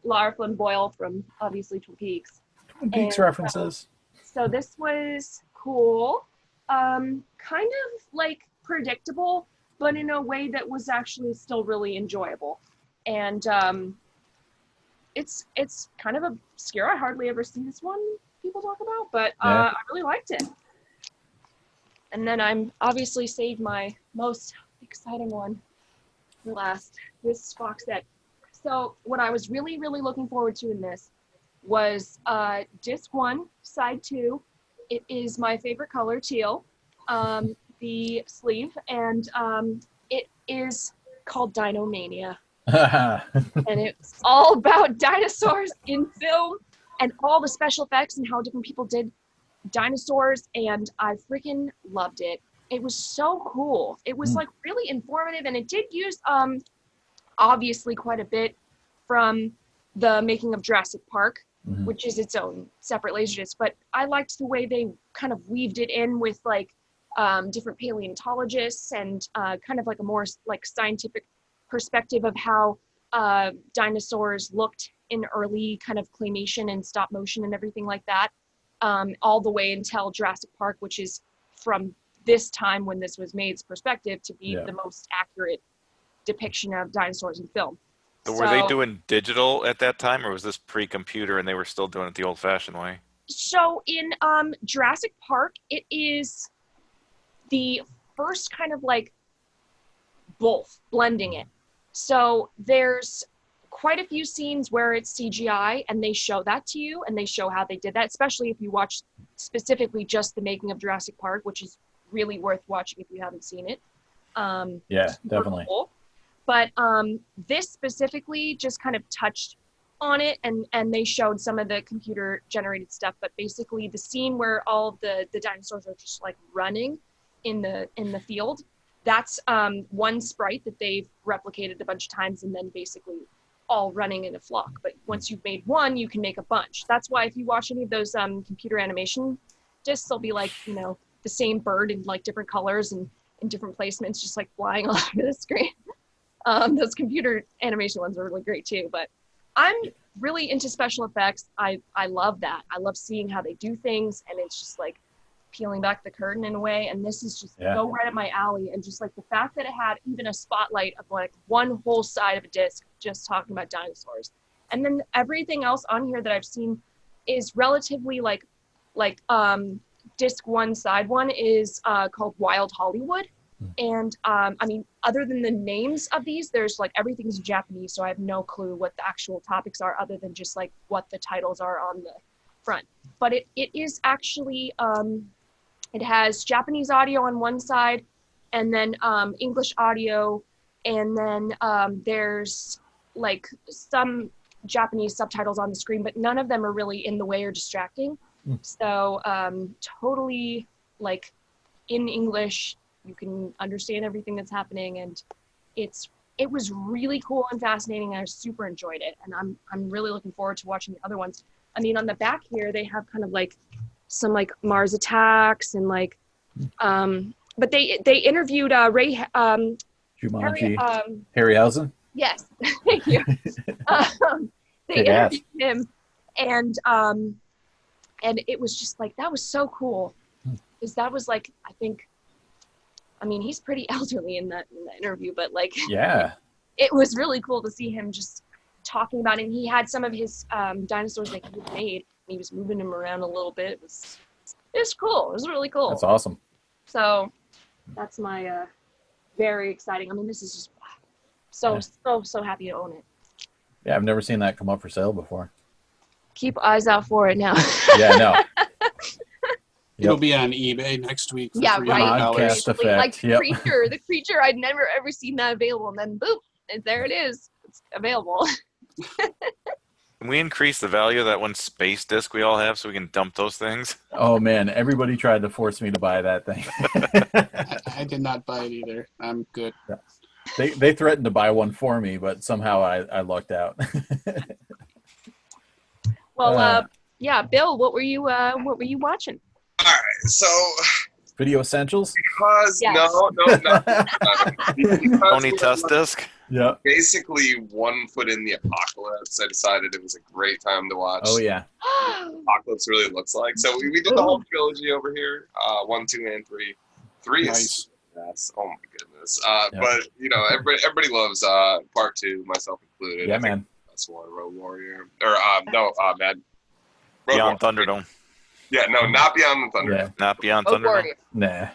Lara Flynn Boyle from obviously Twin Peaks. Twin Peaks references. So this was cool. Kind of like predictable, but in a way that was actually still really enjoyable. And it's kind of obscure. I hardly ever see this one people talk about, but I really liked it. And then I'm obviously saved my most exciting one for last, this box set. So what I was really, really looking forward to in this was disc 1, side 2. It is my favorite color, teal, the sleeve, and it is called Dinomania. And it's all about dinosaurs in film and all the special effects and how different people did dinosaurs, and I freaking loved it. It was so cool. It was like really informative, and it did use obviously quite a bit from the making of Jurassic Park, which is its own separate LaserDisc, but I liked the way they kind of weaved it in with like different paleontologists and kind of like a more like scientific perspective of how dinosaurs looked in early kind of claymation and stop motion and everything like that. All the way until Jurassic Park, which is from this time when this was made's perspective to be the most accurate depiction of dinosaurs in film. So were they doing digital at that time, or was this pre-computer and they were still doing it the old-fashioned way? So in Jurassic Park, it is the first kind of like both, blending it. So there's quite a few scenes where it's CGI, and they show that to you, and they show how they did that, especially if you watch specifically just the making of Jurassic Park, which is really worth watching if you haven't seen it. Yeah, definitely. Cool. But this specifically just kind of touched on it, and they showed some of the computer generated stuff, but basically the scene where all of the dinosaurs are just like running in the field, that's one sprite that they've replicated a bunch of times, and then basically all running in a flock. But once you've made one, you can make a bunch. That's why if you watch any of those computer animation discs, they'll be like, you know, the same bird in like different colors and in different placements, just like flying all over the screen. Those computer animation ones are really great too. But I'm really into special effects. I love that. I love seeing how they do things, and it's just like peeling back the curtain in a way. And this is just so right up my alley. And just like the fact that it had even a spotlight of like one whole side of a disc just talking about dinosaurs. And then everything else on here that I've seen is relatively like disc one, side one is called Wild Hollywood. And I mean, other than the names of these, there's like everything's in Japanese, so I have no clue what the actual topics are other than just like what the titles are on the front. But it is actually, it has Japanese audio on one side, and then English audio, and then there's like some Japanese subtitles on the screen, but none of them are really in the way or distracting. So totally like in English, you can understand everything that's happening, and it was really cool and fascinating, and I super enjoyed it, and I'm really looking forward to watching the other ones. I mean, on the back here they have kind of like some like Mars Attacks and like but they interviewed Jumanji, Harryhausen. Yes. Thank you. They interviewed him, and it was just like, that was so cool, because that was like, I mean, he's pretty elderly in that interview, but like, yeah, it was really cool to see him just talking about it. And he had some of his dinosaurs that he had made, and he was moving them around a little bit. It was cool. It was really cool. That's awesome. So that's my very exciting. I mean, this is just so happy to own it. Yeah, I've never seen that come up for sale before. Keep eyes out for it now. Yeah, no. It'll be on eBay next week. For Yeah, right. Podcast effect. Like the creature, I'd never ever seen that available, and then boop, and there it is. It's available. Can we increase the value of that one space disc we all have so we can dump those things? Oh man, everybody tried to force me to buy that thing. I did not buy it either. I'm good. They threatened to buy one for me, but somehow I lucked out. Well, yeah, Bill, what were you watching? All right, so Video Essentials? because Yes. no, Tony Test disc? Yeah. basically 1 foot in the apocalypse, I decided it was a great time to watch Oh yeah. apocalypse really looks like. So we did the whole trilogy over here, 1, 2, and 3. 3 Nice. is yes, oh my goodness. Yeah. But you know, everybody loves part 2, myself included. Yeah, I think man. that's one, Road Warrior, or Mad. Road Beyond Warrior. Thunderdome. Yeah, no, not Beyond the Thunder. Yeah. Not Beyond Oh, Thunderdome. Warrior. Nah.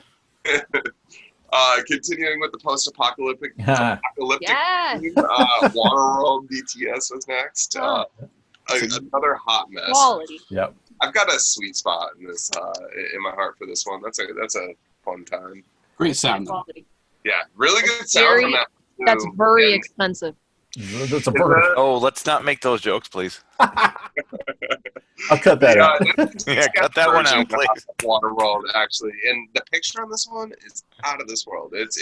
Continuing with the post-apocalyptic Yeah. Yes. theme, Waterworld DTS was next. Another hot mess. Quality. Yep. I've got a sweet spot in this in my heart for this one. That's a fun time. Great sound, though. Quality. Yeah, really good sound Very- from that. too. That's very And expensive. That's a bird. Oh, let's not make those jokes, please. I'll cut that out. Yeah, cut that one out, please. Waterworld, actually, and the picture on this one is out of this world. It's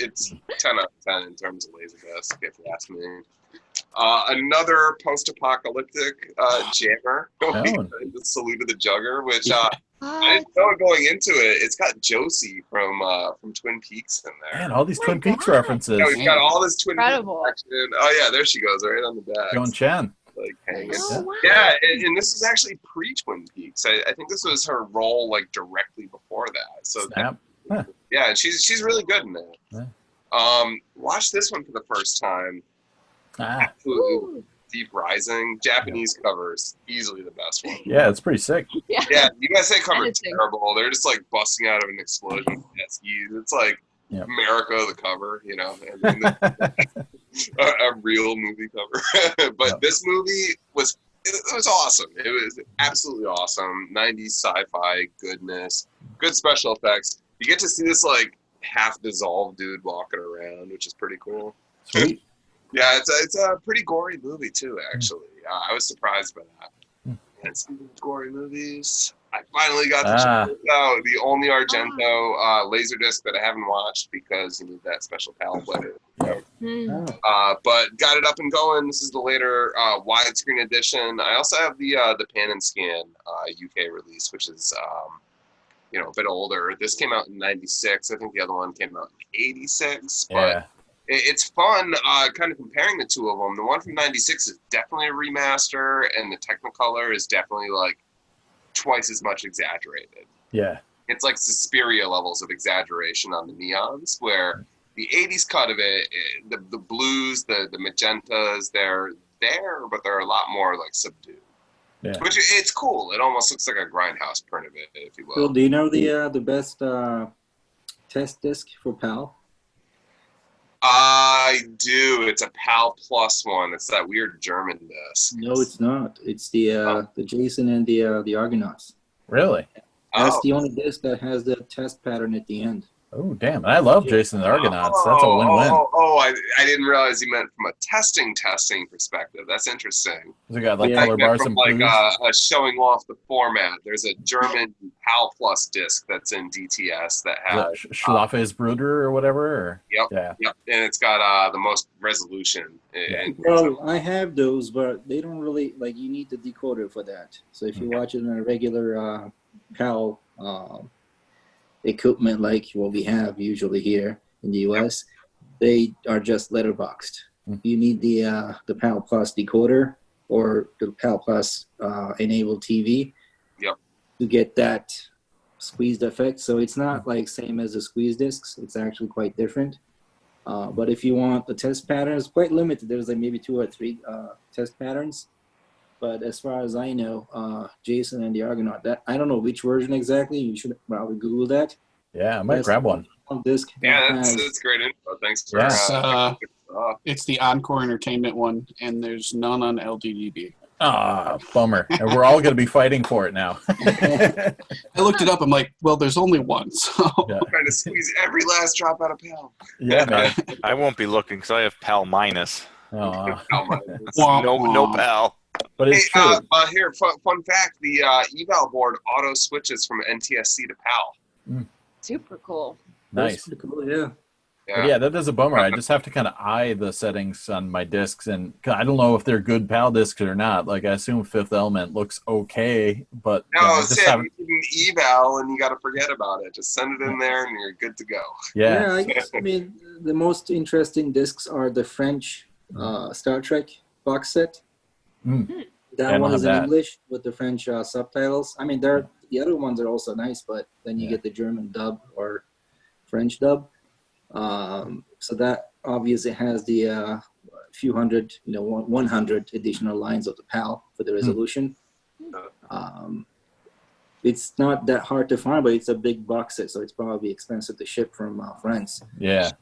10 out of 10 in terms of LaserDisc, if you ask me. Another post-apocalyptic jammer. Oh. The Salute of the Jugger, which I didn't know going into it. It's got Josie from Twin Peaks in there. Man, all these Oh my Twin Peaks God. references. No, he's got all this Twin Peaks Incredible. action. Oh yeah, there she goes, right on the back. Joan Chen. Like hanging. Oh, wow. Yeah, and this is actually pre-Twin Peaks. I think this was her role like directly before that. So Snap. yeah, and she's really good in it. Yeah. Watch this one for the first time. Ah. Absolutely Ooh. Deep Rising. Japanese covers, easily the best one. Yeah, it's pretty sick. Yeah. Yeah, you guys say cover Anything. terrible. They're just like busting out of an explosion. It's like Yep. America the cover, you know. And a real movie cover. But this movie was awesome. It was absolutely awesome. 90s sci-fi goodness, good special effects. You get to see this like half dissolved dude walking around, which is pretty cool. Sweet. Yeah, it's a pretty gory movie too. Actually, I was surprised by that. And speaking of gory movies, I finally got to check out the only Argento LaserDisc that I haven't watched because you need that special PAL player. But got it up and going. This is the later widescreen edition. I also have the Pan and Scan UK release, which is a bit older. This came out in '96. I think the other one came out in '86. But it's fun kind of comparing the two of them. The one from '96 is definitely a remaster, and the Technicolor is definitely like twice as much exaggerated. Yeah. It's like Suspiria levels of exaggeration on the neons, where the 80s cut of it, the blues, the magentas, they're there, but they're a lot more like subdued. Yeah. Which it's cool. It almost looks like a grindhouse print of it, if you will. Phil, do you know the best test disc for PAL? I do. It's a PAL Plus one. It's that weird German disc. No, it's not. It's the Jason and the Argonauts. Really? That's the only disc that has the test pattern at the end. Oh, damn. I love Jason and the Argonauts. That's a win-win. I didn't realize you meant from a testing perspective. That's interesting. We got like color bars and like blues. showing off the format. There's a German PAL Plus disc that's in DTS that has Schlaffes Bruder or whatever. Or? Yep. Yeah. Yep. And it's got the most resolution. Well, I have those, but they don't really like. You need the decoder for that. So if you watch it on a regular PAL equipment like what we have usually here in the US, they are just letterboxed. You need the PAL Plus decoder or the PAL Plus enabled TV to get that squeezed effect. So it's not like same as the squeeze discs. It's actually quite different. But if you want the test pattern, it's quite limited. There's like maybe 2 or 3 test patterns. But as far as I know, Jason and the Argonaut, that I don't know which version exactly. You should probably Google that. Yeah, I might grab one. Disc that's great info. Thanks for it's the Encore Entertainment one, and there's none on LDDB. Bummer. And we're all going to be fighting for it now. I looked it up. I'm like, well, there's only one. So trying to squeeze every last drop out of PAL. Yeah, man. I won't be looking because I have PAL minus. Oh. No PAL. But it's true. Here, fun fact: the eval board auto switches from NTSC to PAL. Super cool. Nice. That's pretty cool, yeah. Yeah, that is a bummer. I just have to kind of eye the settings on my discs, and I don't know if they're good PAL discs or not. Like, I assume Fifth Element looks okay, but you can eval, and you got to forget about it. Just send it in there, and you're good to go. Yeah. I guess, I mean, the most interesting discs are the French Star Trek box set. That one is in English with the French subtitles. I mean, the other ones are also nice, but then you get the German dub or French dub. So that obviously has the few hundred, 100 additional lines of the PAL for the resolution. It's not that hard to find, but it's a big box set, so it's probably expensive to ship from France. Yeah.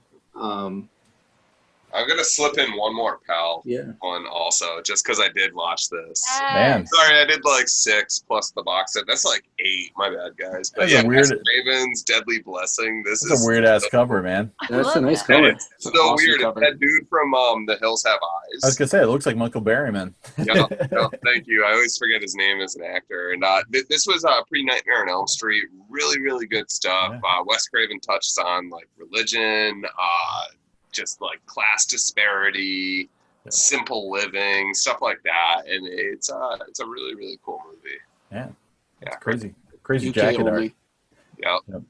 I'm going to slip in one more PAL one also, just because I did watch this. Man. Sorry, I did like 6 plus the box set. That's like 8. My bad, guys. But That's a weird Ravens, Deadly Blessing. This is a weird-ass cover, man. That's a nice cover. It's so awesome weird. Cover. That dude from The Hills Have Eyes. I was going to say, it looks like Michael Berryman. Thank you. I always forget his name as an actor. And this was pre-Nightmare on Elm Street. Really, really good stuff. Wes Craven touches on like religion, just like class disparity, simple living, stuff like that, and it's a really, really cool movie. Yeah, it's crazy jacket art. Yep.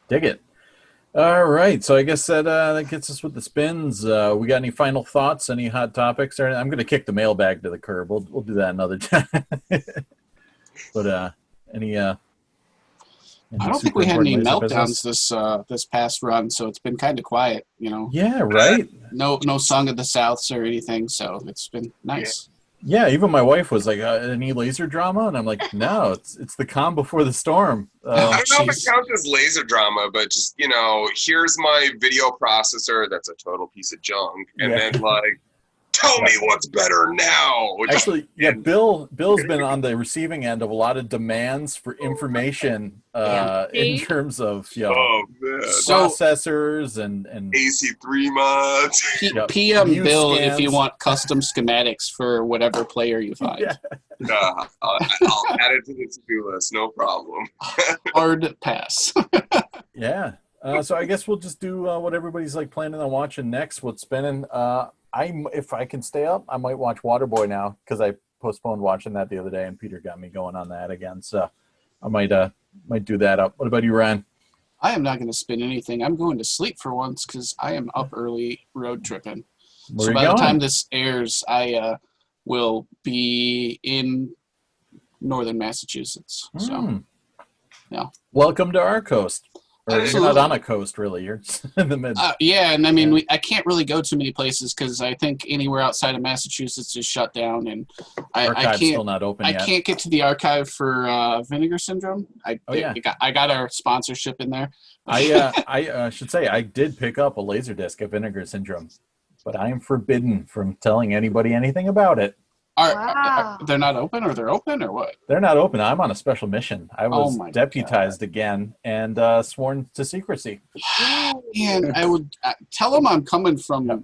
Dig it. All right, so I guess that gets us with the spins. We got any final thoughts? Any hot topics? Or I'm going to kick the mailbag to the curb. We'll do that another time. But any I don't think we had any meltdowns this past run, so it's been kind of quiet, Yeah, right. No Song of the Souths or anything, so it's been nice. Yeah, even my wife was like, "Any laser drama?" And I'm like, "No, it's the calm before the storm." I don't know if it jeez. counts as laser drama, but just, here's my video processor that's a total piece of junk. And Yeah. then, like, tell me what's better now. Actually, yeah, Bill's been on the receiving end of a lot of demands for information in terms of Oh, man. So- processors and AC3 mods. Yep. PM View Bill if you scans. want custom schematics for whatever player you find. Yeah. I'll add it to the to-do list, no problem. Hard pass. Yeah. So I guess we'll just do what everybody's like planning on watching next. What's spinning? If I can stay up, I might watch Waterboy now because I postponed watching that the other day, and Peter got me going on that again. So I might do that up. What about you, Ryan? I am not going to spin anything. I'm going to sleep for once because I am up early road tripping. Where So are by you the going? time this airs, I will be in northern Massachusetts. So Hmm. yeah. Welcome to our coast. Or you're Absolutely. not on a coast, really. You're in the mid. yeah, and I mean, Yeah. I can't really go too many places because I think anywhere outside of Massachusetts is shut down, and I Archive's can't. still not open I yet. can't get to the archive for Vinegar Syndrome. Yeah. I got our sponsorship in there. I should say I did pick up a LaserDisc of Vinegar Syndrome, but I am forbidden from telling anybody anything about it. Wow. They're not open, or they're open, or what? They're not open. I'm on a special mission. I was my deputized again and sworn to secrecy. And I would tell them I'm coming from Yep.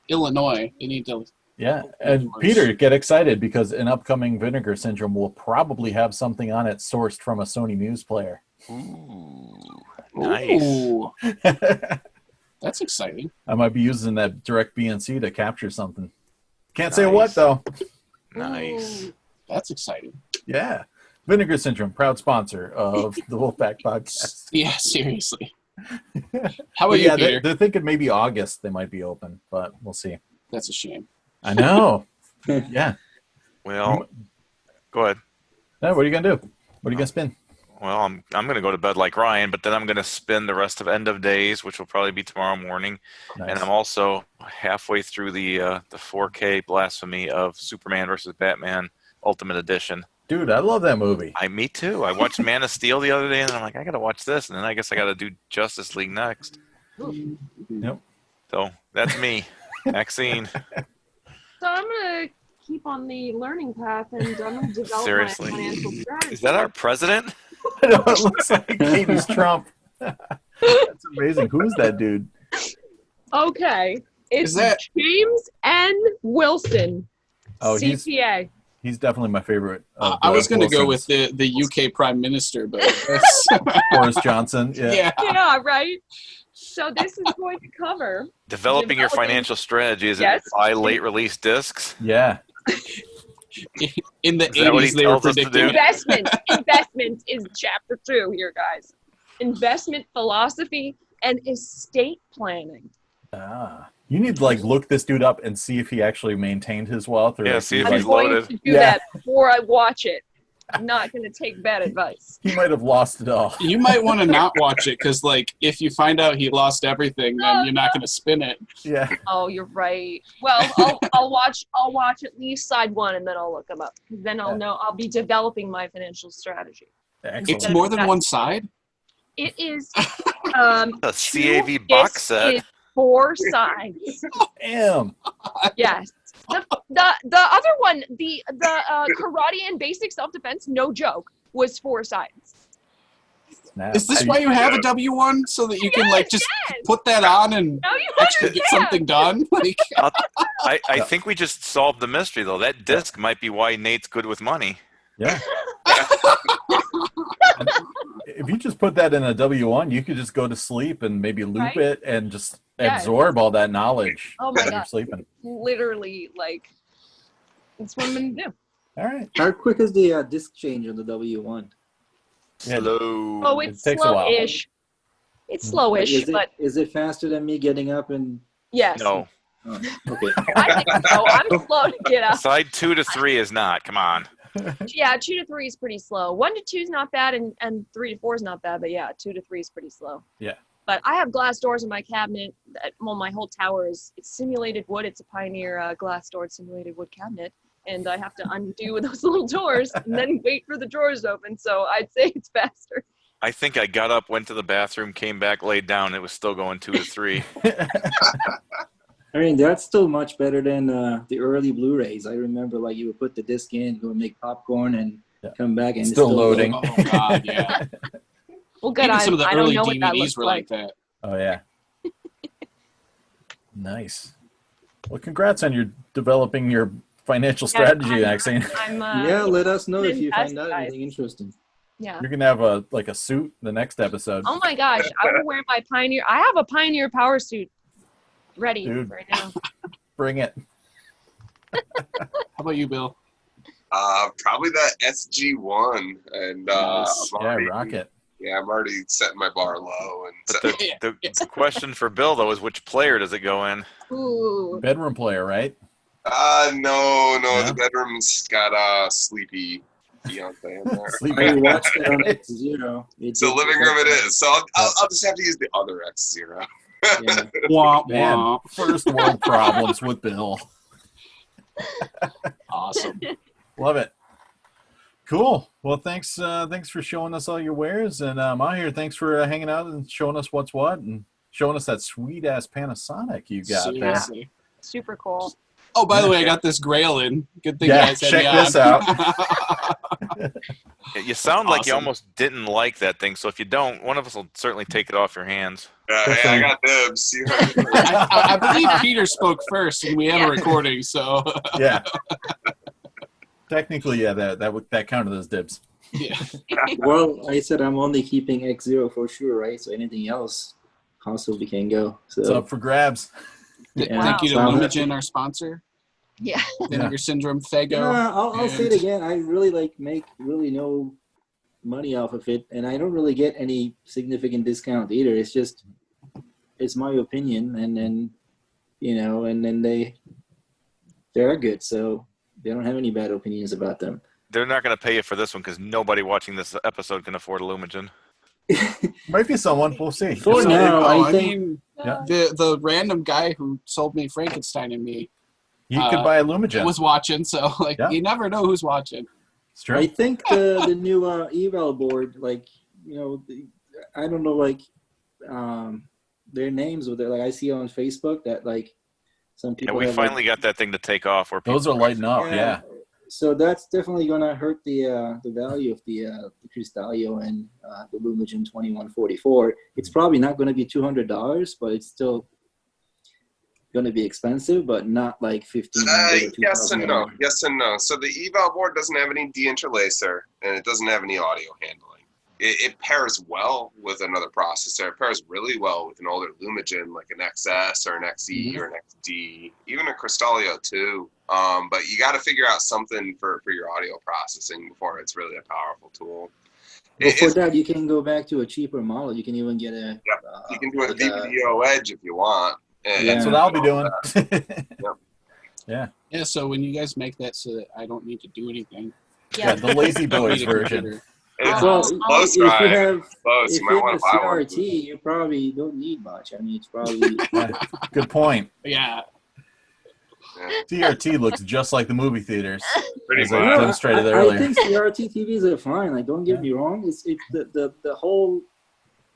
Illinois. They need to. Yeah, and Peter, get excited because an upcoming Vinegar Syndrome will probably have something on it sourced from a Sony MUSE player. Ooh, nice. Ooh, that's exciting. I might be using that direct BNC to capture something. Can't say Nice. what though. Nice. That's exciting. Yeah. Vinegar Syndrome, proud sponsor of the Wolfpack podcast. Yeah, seriously. How about But you, yeah, Peter? they're thinking maybe August they might be open, but we'll see. That's a shame. I know. Yeah. Well, go ahead. Now, what are you gonna do? What are you gonna spin? Well, I'm going to go to bed like Ryan, but then I'm going to spend the rest of End of Days, which will probably be tomorrow morning. Nice. And I'm also halfway through the 4K blasphemy of Superman versus Batman Ultimate Edition. Dude, I love that movie. Me too. I watched Man of Steel the other day, and I'm like, I got to watch this, and then I guess I got to do Justice League next. Yep. So that's me, Maxeene. So I'm gonna keep on the learning path, and I'm gonna develop Seriously. my financial strategy. Is that our president? I know it looks like Katie's Trump. That's amazing. Who's that dude? Okay, it's Is that- James N. Wilson, Oh, CPA. he's definitely my favorite. of I was the going to go with Wilsons. the UK Prime Minister, but that's, Boris Johnson. Yeah. yeah. Yeah, right. So this is going to cover Developing your Developing- financial strategy is Yes. buy late release discs. Yeah. In the Is that what he 80s, they were tells us to predicting do? investment. Investment is chapter 2 here, guys. Investment philosophy and estate planning. Ah. You need to look this dude up and see if he actually maintained his wealth. Or Yeah, like, see if he, I'm he's going loaded. to do Yeah. that before I watch it. I'm not going to take bad advice. he might have lost it all. You might want to not watch it because, if you find out he lost everything, then you're not going to spin it. Yeah. Oh, you're right. Well, I'll watch at least side 1 and then I'll look them up. Then I'll know. I'll be developing my financial strategy. Excellent. It's more than one side. It is A CAV box set. Is 4 sides. Damn. Yes. The other one, the karate and basic self-defense, no joke, was 4 sides. Snap. Is this why you have a W1 so that you can just Yes. put that on and Now you actually get understand. something done? I think we just solved the mystery, though. That disc might be why Nate's good with money. Yeah. And if you just put that in a W1, you could just go to sleep and maybe loop Right? it and just Yeah. absorb all that knowledge Oh my while you're God. sleeping. Literally, that's what I'm going to do. All right. How quick is the disc change on the W1? Yeah. Slow. Oh, It it's takes a while. slow-ish. It's slow-ish, but Is it faster than me getting up and? yes. No. Oh, okay. I think so. I'm slow to get up. Side 2 to 3 is not. Come on. Yeah, 2 to 3 is pretty slow. 1 to 2 is not bad, and 3 to 4 is not bad. But yeah, 2 to 3 is pretty slow. Yeah. But I have glass doors in my cabinet. My whole tower it's simulated wood. It's a Pioneer glass door simulated wood cabinet, and I have to undo those little doors and then wait for the drawers to open. So I'd say it's faster. I think I got up, went to the bathroom, came back, laid down. It was still going 2 to 3. I mean, that's still much better than the early Blu-rays. I remember, like, you would put the disc in, go make popcorn, and come back, and Still loading. Oh God, yeah. Well, good. Even some of the I don't early know what that DVDs looks were like that. Oh, yeah. Nice. Well, congrats on your developing your financial strategy, Maxeene. I'm yeah, let us know if you fantastic, find out guys. anything interesting. Yeah. You're gonna have a suit the next episode. Oh my gosh, I will wear my Pioneer. I have a Pioneer power suit ready Dude. right now. Bring it. How about you, Bill? Probably that SG1, and Nice. I'm Yeah, already, rocket. yeah, I'm already setting my bar low. And But setting- the question for Bill, though, is which player does it go in? Ooh. Bedroom player, right? no, Yeah? the bedroom's got sleepy Beyonce in there. Sleepy. I watched it on X-Zero. So living room it is. So I'll just have to use the other X0. Yeah. Wah, Man, wah. first world problems with Bill. Awesome. Love it. Cool. Well, thanks for showing us all your wares, and Mahir, thanks for hanging out and showing us what's what, and showing us that sweet ass Panasonic you got there. Seriously. Super cool. Oh, by the way, I got this Grail in. Good thing you Yeah, guys had check me on. this out. You sound like you Awesome. almost didn't like that thing. So if you don't, one of us will certainly take it off your hands. Hey, I got dibs. You heard me. I believe Peter spoke first, and we have a recording, so Yeah. Technically, yeah, that counted as dibs. yeah. Well, I said I'm only keeping X-Zero for sure, right? So anything else possibly can go. So It's up for grabs. Yeah. Thank you to So I'm Lumigen, our sponsor. Yeah. Vinegar Syndrome, Fago. Yeah, I'll say it and- again. I really make really no money off of it, and I don't really get any significant discount either. It's my opinion, and then and then they're good, so they don't have any bad opinions about them. They're not going to pay you for this one because nobody watching this episode can afford a Lumigen. Might be someone. We'll see. For So, now, I I think mean, Yeah. the random guy who sold me Frankenstein and me You could buy a Lumigen. was watching, so like Yeah. you never know who's watching. It's true. I think the new eval board, like I don't know, like their names with it. Like I see on Facebook that like some Yeah, people. we have, finally got that thing to take off. Where Those are people lighting up. Yeah. So that's definitely gonna hurt the value of the Cristallo and the Lumigen 2144. It's probably not gonna be $200, but it's still gonna be expensive, but not like $1,500 or Yes and no. $2,000. Yes and no. So the eval board doesn't have any deinterlacer, and it doesn't have any audio handling. It pairs well with another processor. It pairs really well with an older Lumigen, like an XS or an XE or an XD, even a Cristallo too. But you got to figure out something for your audio processing before it's really a powerful tool. Before that, you can go back to a cheaper model. You can even get a. You can do a like VVDO Edge if you want. And Yeah. That's what I'll be doing. Yeah, so when you guys make that so that I don't need to do anything. Yeah, the Lazy Don't Boys need a version. computer. It's Well, close, if you right? have Close. if You might you want have to buy one. CRT, you probably don't need much. I mean, it's probably Yeah, good point. Yeah. Yeah, TRT looks just like the movie theaters. pretty As I much. demonstrated I earlier. think CRT TVs are fine. Like, don't get me wrong. It's the whole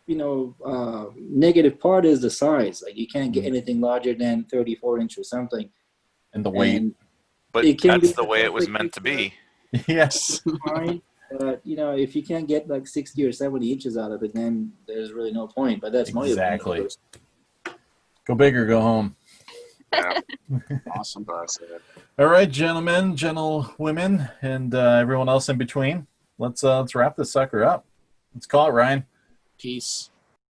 negative part is the size. Like, you can't get anything larger than 34 inch or something. And the weight. And But It can that's be the way it was perfect meant to be. Yes. fine. But if you can't get like 60 or 70 inches out of it, then there's really no point. But that's my Exactly. opinion. Go big or go home. Yeah, Awesome. that's it. All right, gentlemen, gentlewomen, and everyone else in between. Let's wrap this sucker up. Let's call it, Ryan. Peace.